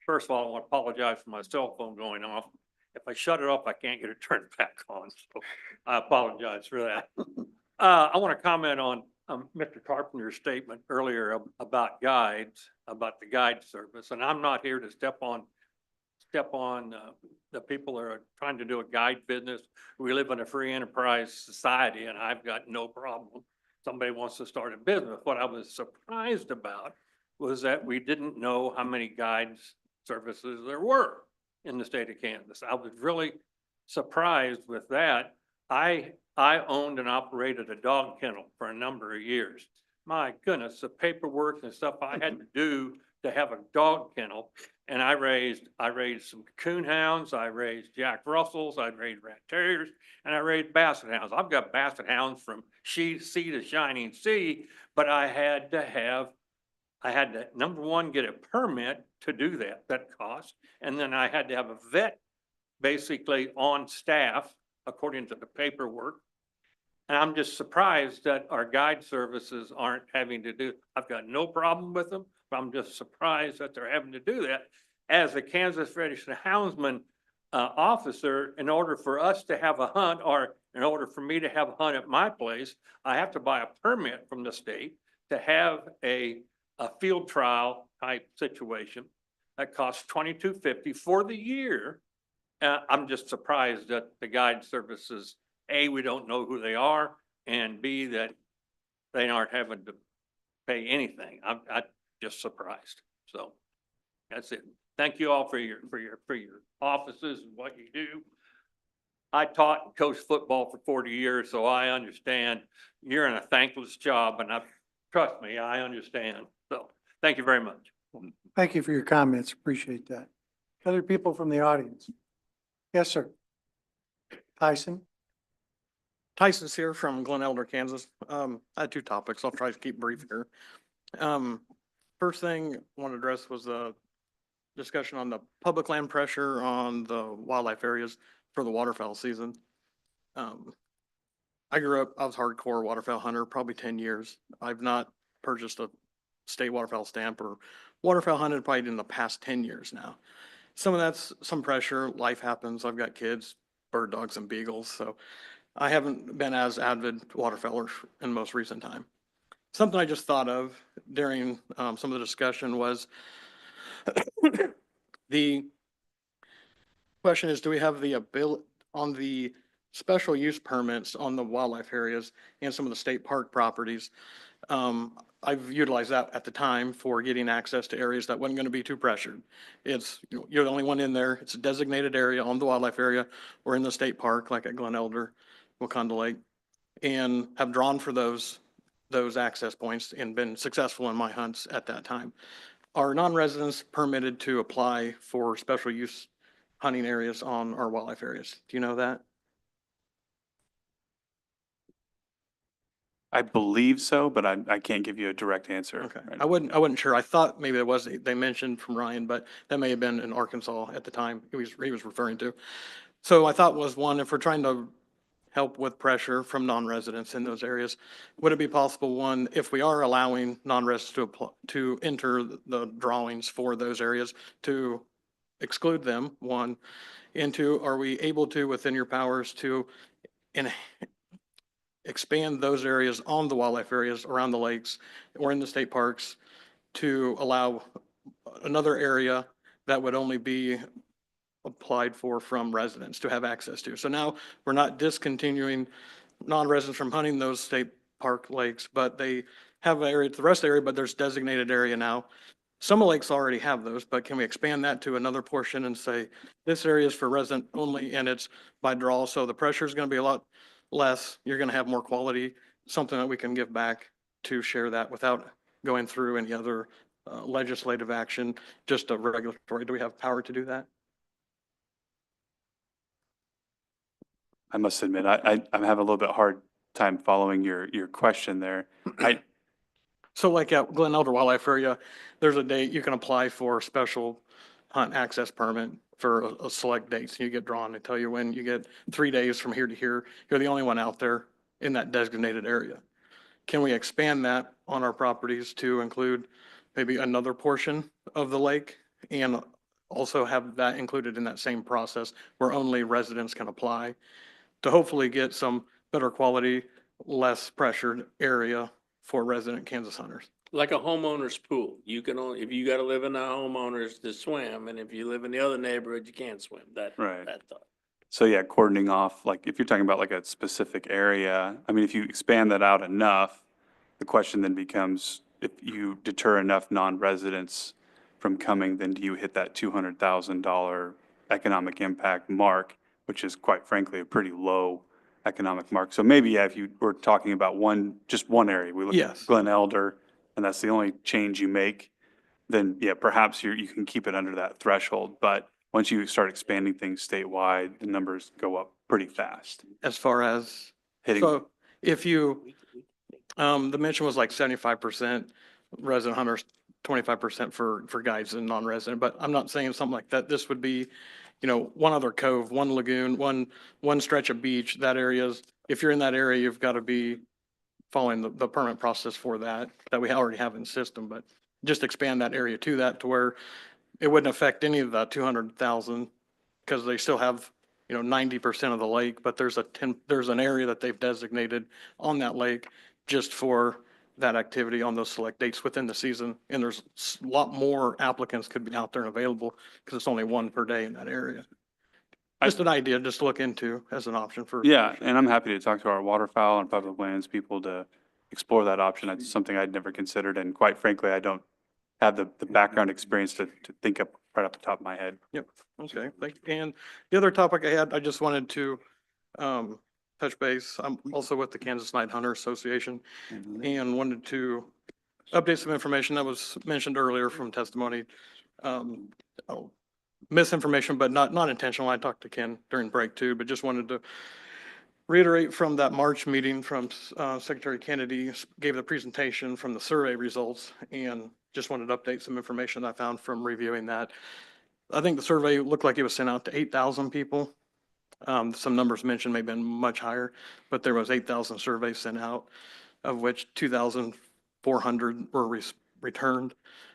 First of all, I want to apologize for my cell phone going off. If I shut it off, I can't get it turned back on, so I apologize for that. I want to comment on Mr. Carpenter's statement earlier about guides, about the guide service, and I'm not here to step on the people that are trying to do a guide business. We live in a free enterprise society, and I've got no problem. Somebody wants to start a business. What I was surprised about was that we didn't know how many guides services there were in the state of Kansas. I was really surprised with that. I owned and operated a dog kennel for a number of years. My goodness, the paperwork and stuff I had to do to have a dog kennel. And I raised some coon hounds, I raised Jack Russells, I raised rat terriers, and I raised basset hounds. I've got basset hounds from sea to shining sea, but I had to have I had to, number one, get a permit to do that, that cost. And then I had to have a vet basically on staff according to the paperwork. And I'm just surprised that our guide services aren't having to do, I've got no problem with them, but I'm just surprised that they're having to do that. As a Kansas Registered Houndsman officer, in order for us to have a hunt, or in order for me to have a hunt at my place, I have to buy a permit from the state to have a field trial type situation that costs $22.50 for the year. I'm just surprised that the guide services, A, we don't know who they are, and B, that they aren't having to pay anything. I'm just surprised. So that's it. Thank you all for your offices and what you do. I taught and coached football for 40 years, so I understand you're in a thankless job, and trust me, I understand. So thank you very much. Thank you for your comments. Appreciate that. Other people from the audience? Yes, sir. Tyson? Tyson's here from Glen Elder, Kansas. I had two topics. I'll try to keep brief here. First thing I want to address was the discussion on the public land pressure on the wildlife areas for the waterfowl season. I grew up, I was hardcore waterfowl hunter, probably 10 years. I've not purchased a state waterfowl stamp or waterfowl hunted probably in the past 10 years now. Some of that's some pressure, life happens. I've got kids, bird dogs and beagles, so I haven't been as avid waterfowler in most recent time. Something I just thought of during some of the discussion was the question is, do we have the ability on the special use permits on the wildlife areas and some of the state park properties? I've utilized that at the time for getting access to areas that wasn't going to be too pressured. It's, you're the only one in there. It's a designated area on the wildlife area or in the state park, like at Glen Elder, Wakanda Lake, and have drawn for those access points and been successful in my hunts at that time. Are non-residents permitted to apply for special use hunting areas on our wildlife areas? Do you know that? I believe so, but I can't give you a direct answer. Okay, right I wasn't sure. I thought maybe it was, they mentioned from Ryan, but that may have been in Arkansas at the time he was referring to. So I thought was one, if we're trying to help with pressure from non-residents in those areas, would it be possible, one, if we are allowing non-residents to enter the drawings for those areas, to exclude them, one, and two, are we able to, within your powers, to expand those areas on the wildlife areas around the lakes or in the state parks to allow another area that would only be applied for from residents to have access to? So now we're not discontinuing non-residents from hunting those state park lakes, but they have an area, the rest of the area, but there's designated area now. Some lakes already have those, but can we expand that to another portion and say, this area is for resident only and it's by draw, so the pressure is going to be a lot less, you're going to have more quality, something that we can give back to share that without going through any other legislative action, just a regulatory. Do we have power to do that? I must admit, I'm having a little bit hard time following your question there. So like at Glen Elder Wildlife Area, there's a date you can apply for a special hunt access permit for a select dates. You get drawn. They tell you when you get 3 days from here to here. You're the only one out there in that designated area. Can we expand that on our properties to include maybe another portion of the lake and also have that included in that same process where only residents can apply to hopefully get some better quality, less pressured area for resident Kansas hunters? Like a homeowner's pool. You can only, if you gotta live in a homeowner's to swim, and if you live in the other neighborhood, you can't swim. That thought. So yeah, cordoning off, like if you're talking about like a specific area, I mean, if you expand that out enough, the question then becomes, if you deter enough non-residents from coming, then do you hit that $200,000 economic impact mark, which is quite frankly a pretty low economic mark. So maybe, yeah, if you were talking about just one area, we look at Glen Elder, and that's the only change you make, then yeah, perhaps you can keep it under that threshold. But once you start expanding things statewide, the numbers go up pretty fast. As far as hitting. So if you, the mention was like 75% resident hunters 25% for guides and non-resident, but I'm not saying something like that. This would be, you know, one other cove, one lagoon, one stretch of beach, that area's, if you're in that area, you've got to be following the permit process for that we already have in the system, but just expand that area to that to where it wouldn't affect any of the 200,000 because they still have, you know, 90% of the lake, but there's an area that they've designated on that lake just for that activity on those select dates within the season. And there's a lot more applicants could be out there and available because it's only one per day in that area. Just an idea, just to look into as an option for. Yeah, and I'm happy to talk to our waterfowl and public lands people to explore that option. It's something I'd never considered, and quite frankly, I don't have the background experience to think up right off the top of my head. Yep, okay, thank you. And the other topic I had, I just wanted to touch base. I'm also with the Kansas Night Hunter Association and wanted to update some information that was mentioned earlier from testimony. Misinformation, but not intentional. I talked to Ken during break too, but just wanted to reiterate from that March meeting from Secretary Kennedy gave the presentation from the survey results, and just wanted to update some information I found from reviewing that. I think the survey looked like it was sent out to 8,000 people. Some numbers mentioned may have been much higher, but there was 8,000 surveys sent out, of which 2,400 were returned.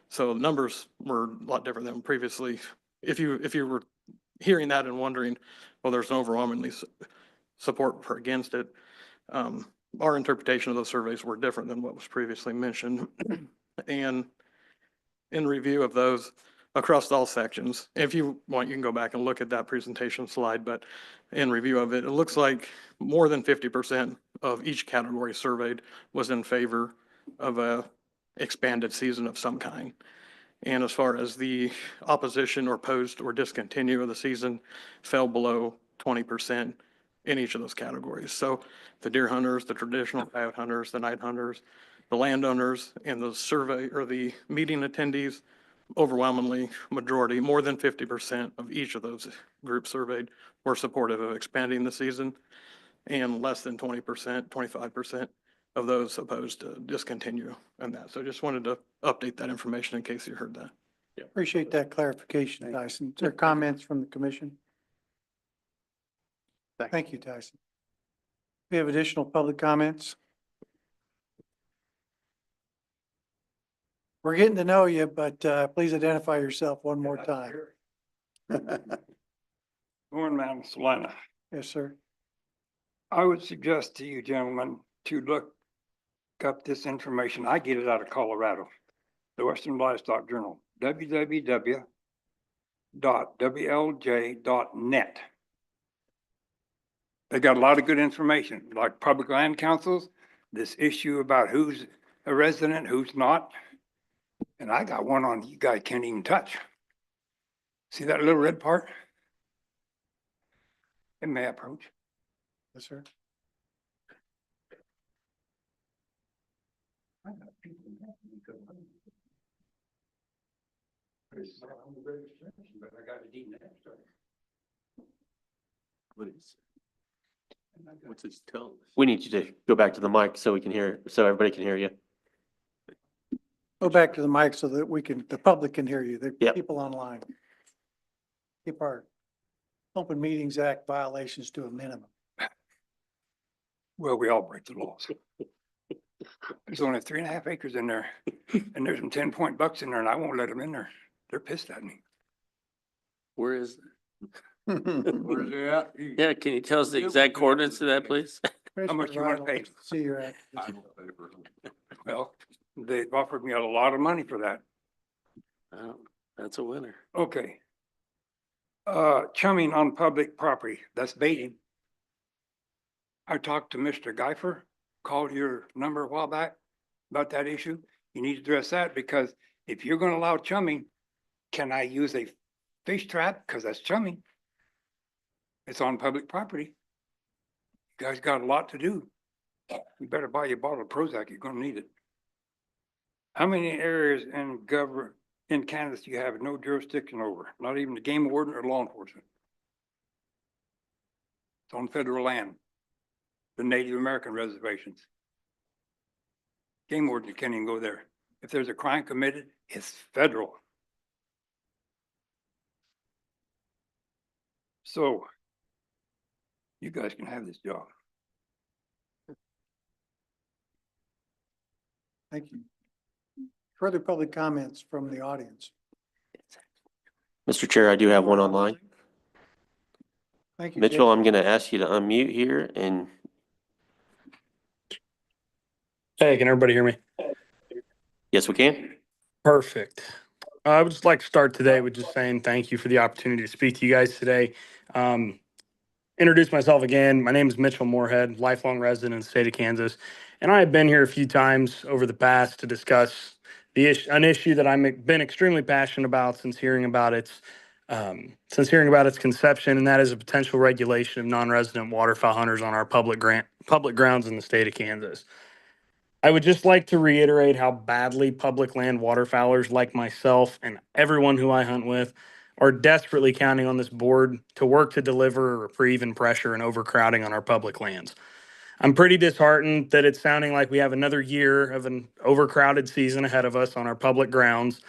So numbers were a lot different than previously. If you were hearing that and wondering, well, there's an overwhelmingly support for against it. Our interpretation of those surveys were different than what was previously mentioned. And in review of those across all sections, if you want, you can go back and look at that presentation slide, but in review of it, it looks like more than 50% of each category surveyed was in favor of a expanded season of some kind. And as far as the opposition or opposed or discontinue of the season fell below 20% in each of those categories. So the deer hunters, the traditional coyote hunters, the night hunters, the landowners, and the survey or the meeting attendees, overwhelmingly majority, more than 50% of each of those groups surveyed were supportive of expanding the season, and less than 20%, 25% of those opposed to discontinue and that. So just wanted to update that information in case you heard that. Yeah. Appreciate that clarification, Tyson. Is there comments from the commission? Thank you, Tyson. We have additional public comments. We're getting to know you, but please identify yourself one more time. Morning, Madam Solana. Yes, sir. I would suggest to you gentlemen to look up this information. I get it out of Colorado, the Western Livestock Journal, www.wlj.net. They got a lot of good information, like public land councils, this issue about who's a resident, who's not. And I got one on you guys can't even touch. See that little red part? It may approach. Yes, sir. What's his tone? We need you to go back to the mic so we can hear, so everybody can hear you. Go back to the mic so that the public can hear you, the Yep. people online. Keep our Open Meetings Act violations to a minimum. Well, we all break the laws. There's only 3.5 acres in there and there's some 10-point bucks in there and I won't let them in there. They're pissed at me. Where is? Where's it at? Yeah, can you tell us the exact coordinates of that, please? How much you want to pay? See your act. Well, they've offered me a lot of money for that. Oh, that's a winner. Okay. Chumming on public property, that's baiting. I talked to Mr. Geifer, called your number a while back about that issue. You need to address that because if you're going to allow chumming, can I use a fish trap? Because that's chumming. It's on public property. You guys got a lot to do. You better buy you a bottle of Prozac. You're going to need it. How many areas in Kansas you have no jurisdiction over? Not even the game warden or law enforcement. It's on federal land. The Native American reservations. Game warden, you can't even go there. if there's a crime committed, it's federal. So you guys can have this job. Thank you. Further public comments from the audience? Mr. Chair, I do have one online. Thank you. Mitchell, Jason. I'm going to ask you to unmute here and Hey, can everybody hear me? yes, we can. Perfect. I would just like to start today with just saying thank you for the opportunity to speak to you guys today. Introduce myself again. My name is Mitchell Moorhead, lifelong resident in the state of Kansas. And I have been here a few times over the past to discuss an issue that I've been extremely passionate about since hearing about its conception, and that is a potential regulation of non-resident waterfowl hunters on our public grounds in the state of Kansas. I would just like to reiterate how badly public land waterfowlers like myself and everyone who I hunt with are desperately counting on this board to work to deliver a reprieve and pressure and overcrowding on our public lands. I'm pretty disheartened that it's sounding like we have another year of an overcrowded season ahead of us on our public grounds.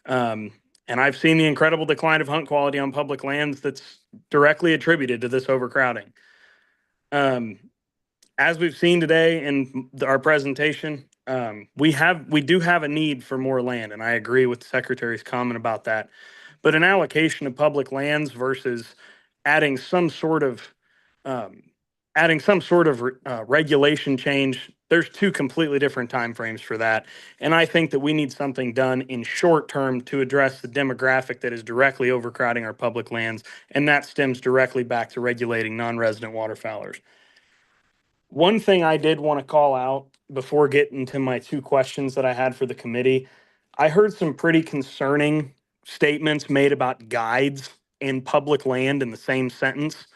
And I've seen the incredible decline of hunt quality on public lands that's directly attributed to this overcrowding. As we've seen today in our presentation, we do have a need for more land, and I agree with the Secretary's comment about that. But an allocation of public lands versus adding some sort of regulation change, there's two completely different timeframes for that. And I think that we need something done in short term to address the demographic that is directly overcrowding our public lands, and that stems directly back to regulating non-resident waterfowlers. One thing I did want to call out before getting to my two questions that I had for the committee, I heard some pretty concerning statements made about guides and public land in the same sentence.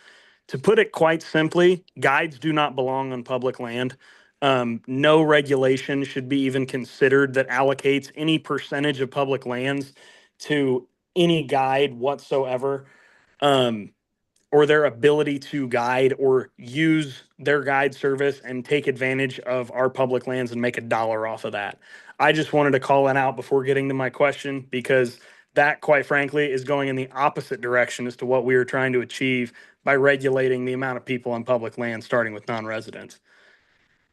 To put it quite simply, guides do not belong on public land. No regulation should be even considered that allocates any percentage of public lands to any guide whatsoever. Or their ability to guide or use their guide service and take advantage of our public lands and make $1 off of that. I just wanted to call that out before getting to my question, because that, quite frankly, is going in the opposite direction as to what we are trying to achieve by regulating the amount of people on public land, starting with non-residents.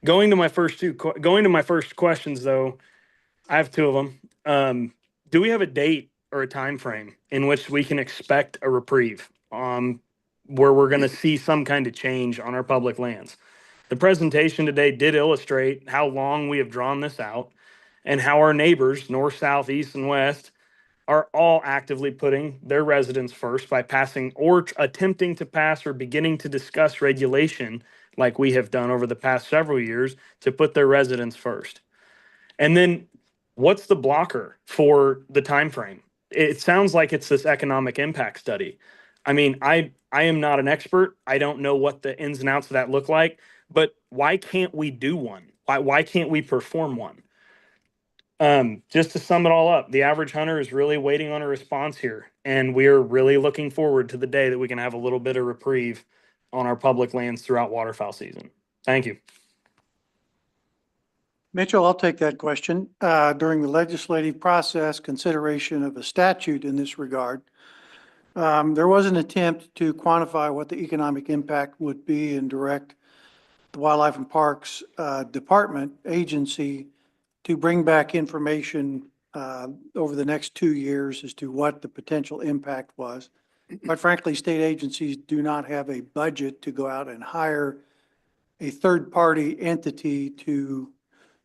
Going to my first questions, though, I have two of them. Do we have a date or a time frame in which we can expect a reprieve? Where we're going to see some kind of change on our public lands. The presentation today did illustrate how long we have drawn this out and how our neighbors, north, south, east, and west, are all actively putting their residents first by passing or attempting to pass or beginning to discuss regulation like we have done over the past several years to put their residents first. And then what's the blocker for the time frame? It sounds like it's this economic impact study. I mean, I am not an expert. I don't know what the ins and outs of that look like, but why can't we do one? Why can't we perform one? Just to sum it all up, the average hunter is really waiting on a response here, and we are really looking forward to the day that we can have a little bit of reprieve on our public lands throughout waterfowl season. Thank you. Mitchell, I'll take that question. During the legislative process, consideration of a statute in this regard, there was an attempt to quantify what the economic impact would be and direct the Wildlife and Parks Department agency to bring back information over the next 2 years as to what the potential impact was. But frankly, state agencies do not have a budget to go out and hire a third-party entity to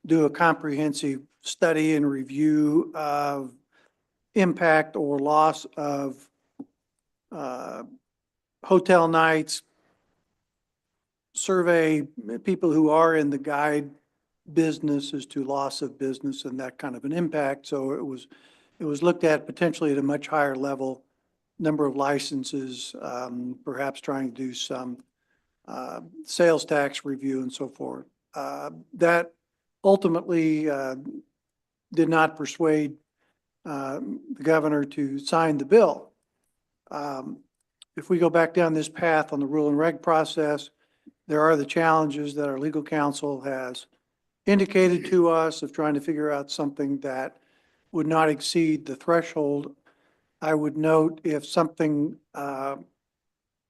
do a comprehensive study and review of impact or loss of hotel nights, survey people who are in the guide business as to loss of business and that kind of an impact. So it was looked at potentially at a much higher level, number of licenses, perhaps trying to do some sales tax review and so forth. That ultimately did not persuade the governor to sign the bill. If we go back down this path on the rule and reg process, there are the challenges that our legal counsel has indicated to us of trying to figure out something that would not exceed the threshold. I would note if something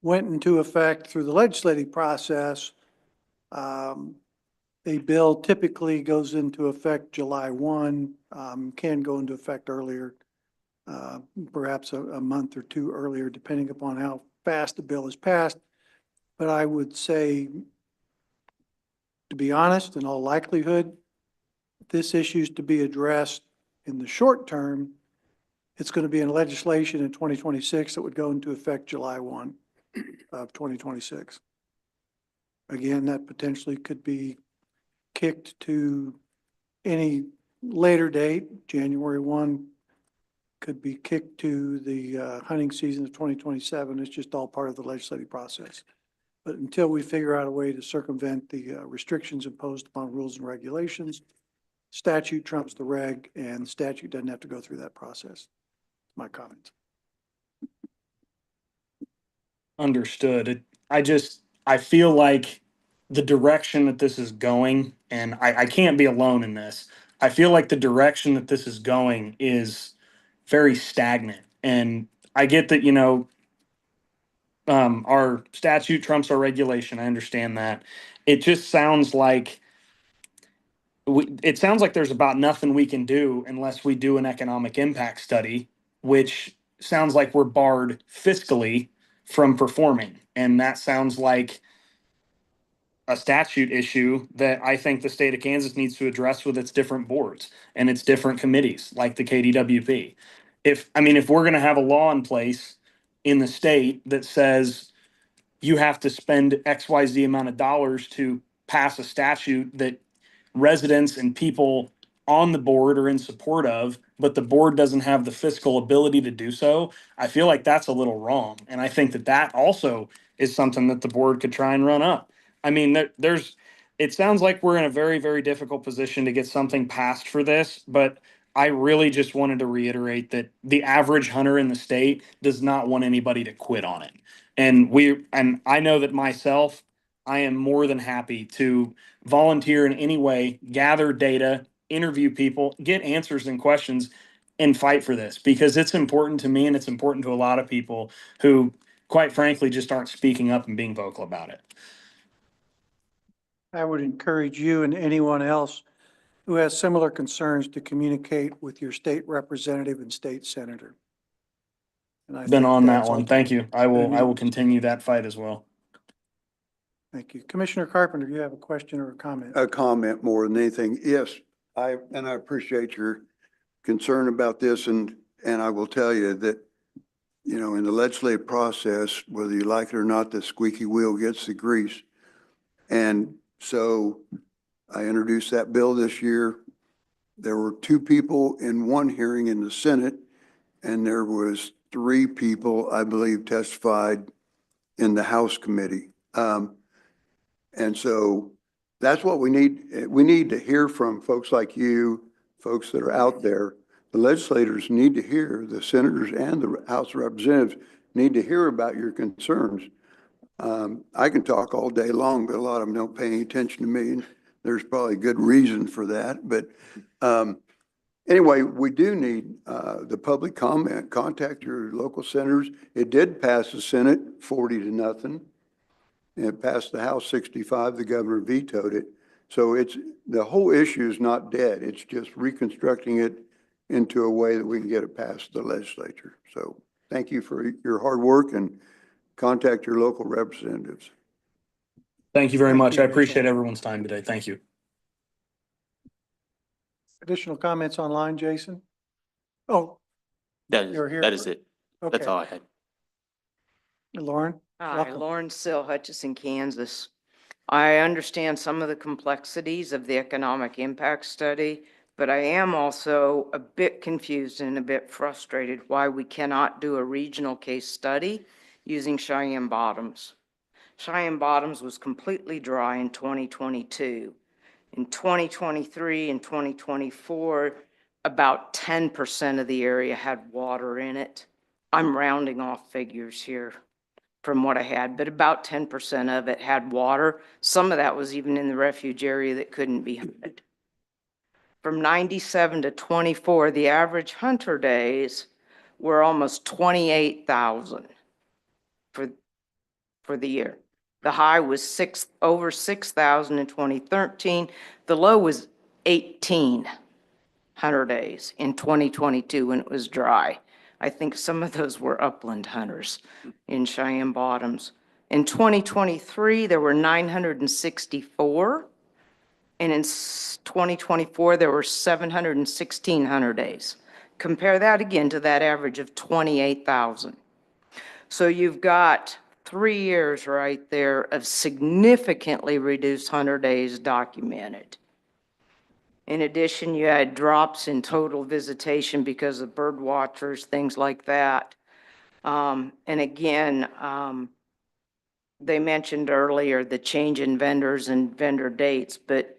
went into effect through the legislative process, a bill typically goes into effect July 1, can go into effect earlier, perhaps a month or two earlier, depending upon how fast the bill is passed. But I would say, to be honest, in all likelihood, if this issue is to be addressed in the short term, it's going to be in legislation in 2026 that would go into effect July 1 of 2026. Again, that potentially could be kicked to any later date. January 1 could be kicked to the hunting season of 2027. It's just all part of the legislative process. But until we figure out a way to circumvent the restrictions imposed upon rules and regulations, statute trumps the reg, and the statute doesn't have to go through that process. My comments. Understood. I feel like the direction that this is going, and I can't be alone in this. I feel like the direction that this is going is very stagnant. And I get that, our statute trumps our regulation. I understand that. It just sounds like there's about nothing we can do unless we do an economic impact study, which sounds like we're barred fiscally from performing. And that sounds like a statute issue that I think the state of Kansas needs to address with its different boards and its different committees, like the KDWP. If we're going to have a law in place in the state that says you have to spend XYZ amount of dollars to pass a statute that residents and people on the board are in support of, but the board doesn't have the fiscal ability to do so, I feel like that's a little wrong. And I think that also is something that the board could try and run up. It sounds like we're in a very, very difficult position to get something passed for this, but I really just wanted to reiterate that the average hunter in the state does not want anybody to quit on it. And I know that myself, I am more than happy to volunteer in any way, gather data, interview people, get answers and questions, and fight for this because it's important to me and it's important to a lot of people who, quite frankly, just aren't speaking up and being vocal about it. I would encourage you and anyone else who has similar concerns to communicate with your state representative and state senator. And I Been think on that that's one. Thank you. I will continue that fight as well. Thank you. Commissioner Carpenter, you have a question or a comment? A comment more than anything. Yes, I appreciate your concern about this, and I will tell you that, in the legislative process, whether you like it or not, the squeaky wheel gets the grease. And so I introduced that bill this year. There were 2 people in one hearing in the Senate, and there was 3 people, I believe, testified in the House committee. And so that's what we need. We need to hear from folks like you, folks that are out there. The legislators need to hear, the senators and the House Representatives need to hear about your concerns. I can talk all day long, but a lot of them don't pay any attention to me. And there's probably good reason for that. But anyway, we do need the public comment. Contact your local senators. It did pass the Senate 40-0. And it passed the House 65. The governor vetoed it. So the whole issue is not dead. It's just reconstructing it into a way that we can get it past the legislature. So thank you for your hard work and contact your local representatives. Thank you very much. I appreciate everyone's time today. Thank you. Additional comments online, Jason? Oh, you're here. That is it. That's Okay. all I had. Lauren? Hi, Welcome. Lauren Sill, Hutchinson, Kansas. I understand some of the complexities of the economic impact study, but I am also a bit confused and a bit frustrated why we cannot do a regional case study using Cheyenne Bottoms. Cheyenne Bottoms was completely dry in 2022. In 2023 and 2024, about 10% of the area had water in it. I'm rounding off figures here. from what I had, but about 10% of it had water. Some of that was even in the refuge area that couldn't be hunted. From 97 to 24, the average hunter days were almost 28,000 for the year. The high was over 6,000 in 2013. The low was 1,800 days in 2022 when it was dry. I think some of those were upland hunters in Cheyenne Bottoms. In 2023, there were 964. And in 2024, there were 716 hunter days. Compare that again to that average of 28,000. So you've got 3 years right there of significantly reduced hunter days documented. In addition, you had drops in total visitation because of bird watchers, things like that. And again, they mentioned earlier the change in vendors and vendor dates, but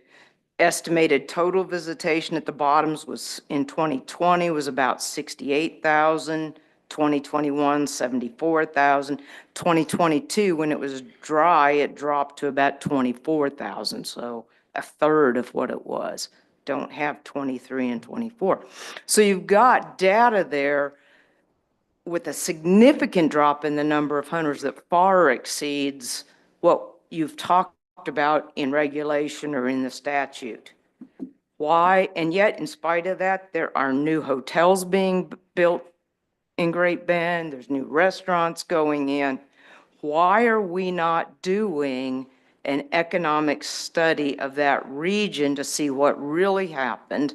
estimated total visitation at the bottoms was in 2020 was about 68,000, 2021, 74,000. 2022, when it was dry, it dropped to about 24,000, so a third of what it was. Don't have 23 and 24. So you've got data there with a significant drop in the number of hunters that far exceeds what you've talked about in regulation or in the statute. Why? And yet, in spite of that, there are new hotels being built in Great Bend. There's new restaurants going in. Why are we not doing an economic study of that region to see what really happened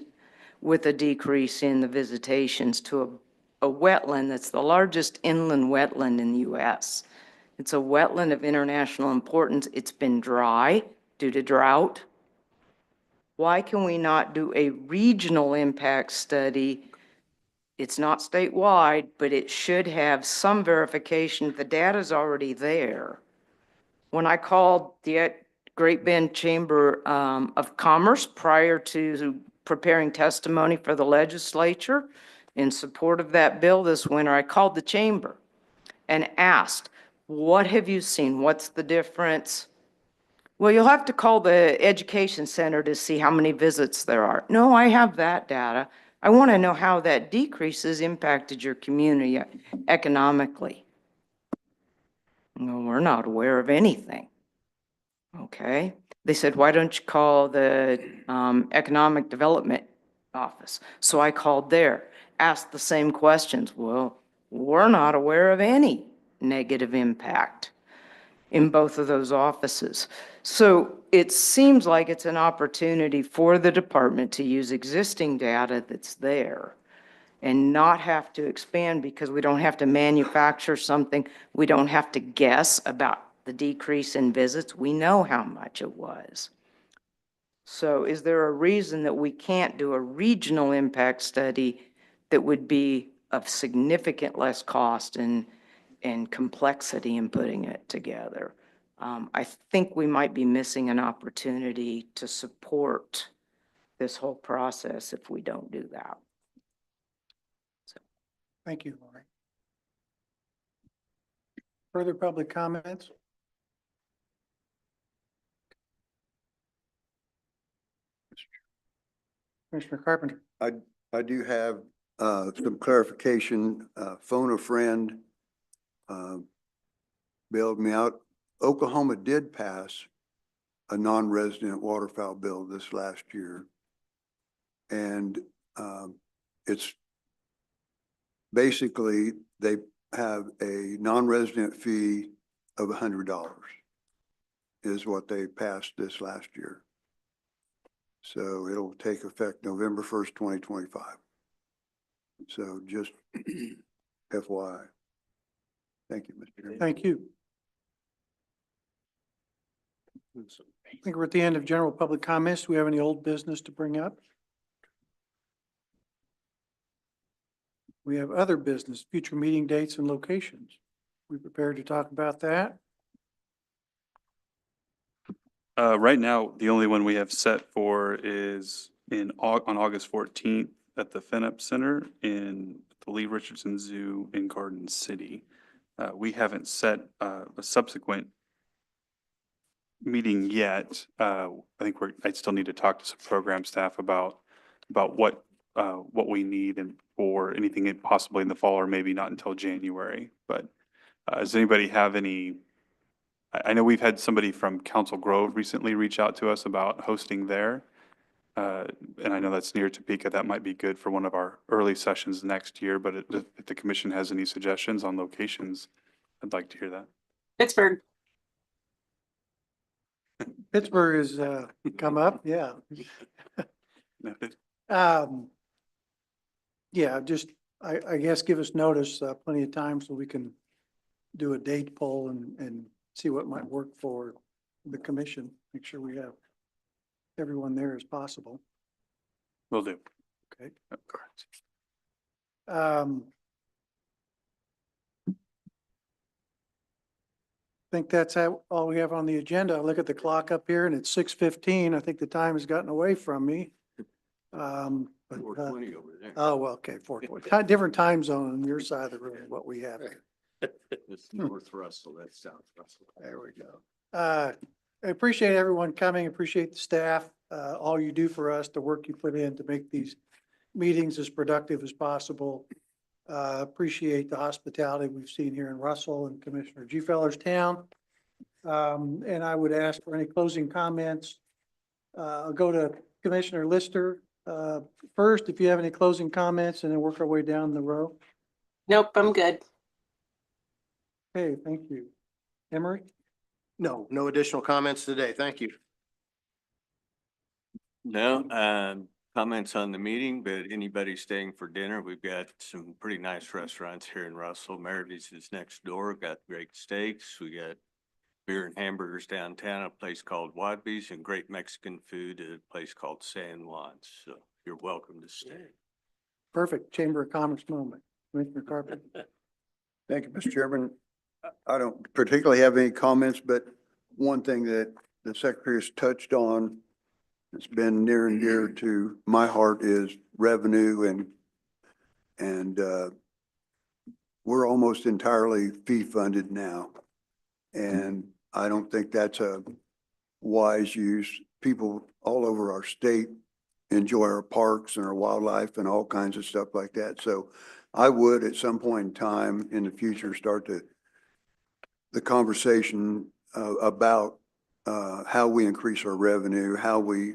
with a decrease in the visitations to a wetland that's the largest inland wetland in the U.S.? It's a wetland of international importance. It's been dry due to drought. Why can we not do a regional impact study? It's not statewide, but it should have some verification. The data's already there. When I called the Great Bend Chamber of Commerce prior to preparing testimony for the legislature in support of that bill this winter, I called the chamber and asked, what have you seen? What's the difference? Well, you'll have to call the education center to see how many visits there are. No, I have that data. I want to know how that decrease has impacted your community economically. No, we're not aware of anything. Okay. They said, why don't you call the economic development office? So I called there, asked the same questions. Well, we're not aware of any negative impact in both of those offices. So it seems like it's an opportunity for the department to use existing data that's there and not have to expand, because we don't have to manufacture something. We don't have to guess about the decrease in visits. We know how much it was. So is there a reason that we can't do a regional impact study that would be of significant less cost and complexity in putting it together? I think we might be missing an opportunity to support this whole process if we don't do that. Thank you, Lori. Further public comments? Commissioner Carpenter. I do have some clarification. Phone a friend bailed me out. Oklahoma did pass a non-resident waterfowl bill this last year. And it's basically, they have a non-resident fee of $100 is what they passed this last year. So it'll take effect November 1st, 2025. So just FYI. Thank you, Mr. Chairman. Thank you. I think we're at the end of general public comments. Do we have any old business to bring up? We have other business, future meeting dates and locations. We prepared to talk about that? Right now, the only one we have set for is on August 14th at the FinUp Center in the Lee Richardson Zoo in Garden City. We haven't set a subsequent meeting yet. I think I still need to talk to some program staff about what we need and for anything possibly in the fall or maybe not until January. But does anybody have any? I know we've had somebody from Council Grove recently reach out to us about hosting there. And I know that's near Topeka. That might be good for one of our early sessions next year, but if the commission has any suggestions on locations, I'd like to hear that. Pittsburgh. Pittsburgh has come up, yeah. Noted. Yeah, just, I guess give us notice, plenty of time so we can do a date poll and see what might work for the commission. Make sure we have everyone there as possible. Will do. Okay. Correct. I think that's all we have on the agenda. I look at the clock up here and it's 6:15. I think the time has gotten away from me. But, 4:20 over there. oh, well, okay, 4:20. Different time zone on your side of the room, what we have. It's North Russell, that's South Russell. There we go. I appreciate everyone coming, appreciate the staff, all you do for us, the work you put in to make these meetings as productive as possible. Appreciate the hospitality we've seen here in Russell and Commissioner G. Fellerstown. And I would ask for any closing comments. I'll go to Commissioner Lister first, if you have any closing comments, and then work our way down the row. Nope, I'm good. Okay, thank you. Emery? No, no additional comments today. Thank you. No, comments on the meeting, but anybody staying for dinner, we've got some pretty nice restaurants here in Russell. Meredith's is next door, got great steaks. We got beer and hamburgers downtown, a place called Wadby's, and great Mexican food at a place called San Juan's. So you're welcome to stay. Perfect. Chamber of Commerce moment. Commissioner Carpenter? Thank you, Mr. Chairman. I don't particularly have any comments, but one thing that the Secretary has touched on that's been near and dear to my heart is revenue and we're almost entirely fee funded now. And I don't think that's a wise use. People all over our state enjoy our parks and our wildlife and all kinds of stuff like that. So I would at some point in time in the future start the conversation about how we increase our revenue, how we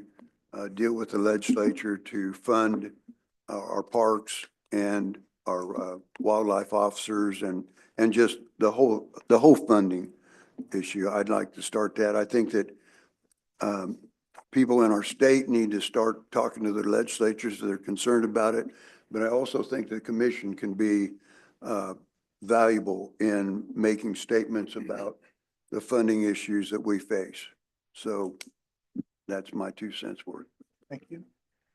deal with the legislature to fund our parks and our wildlife officers and just the whole funding issue. I'd like to start that. I think that people in our state need to start talking to their legislatures that are concerned about it. But I also think the commission can be valuable in making statements about the funding issues that we face. So that's my 2 cents worth. Thank you.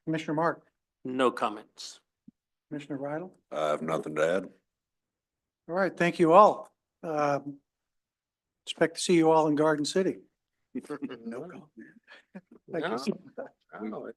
Commissioner Mark? No comments. Commissioner Rydell? I have nothing to add. All right, thank you all. Expect to see you all in Garden City. No comment. Thank you. No.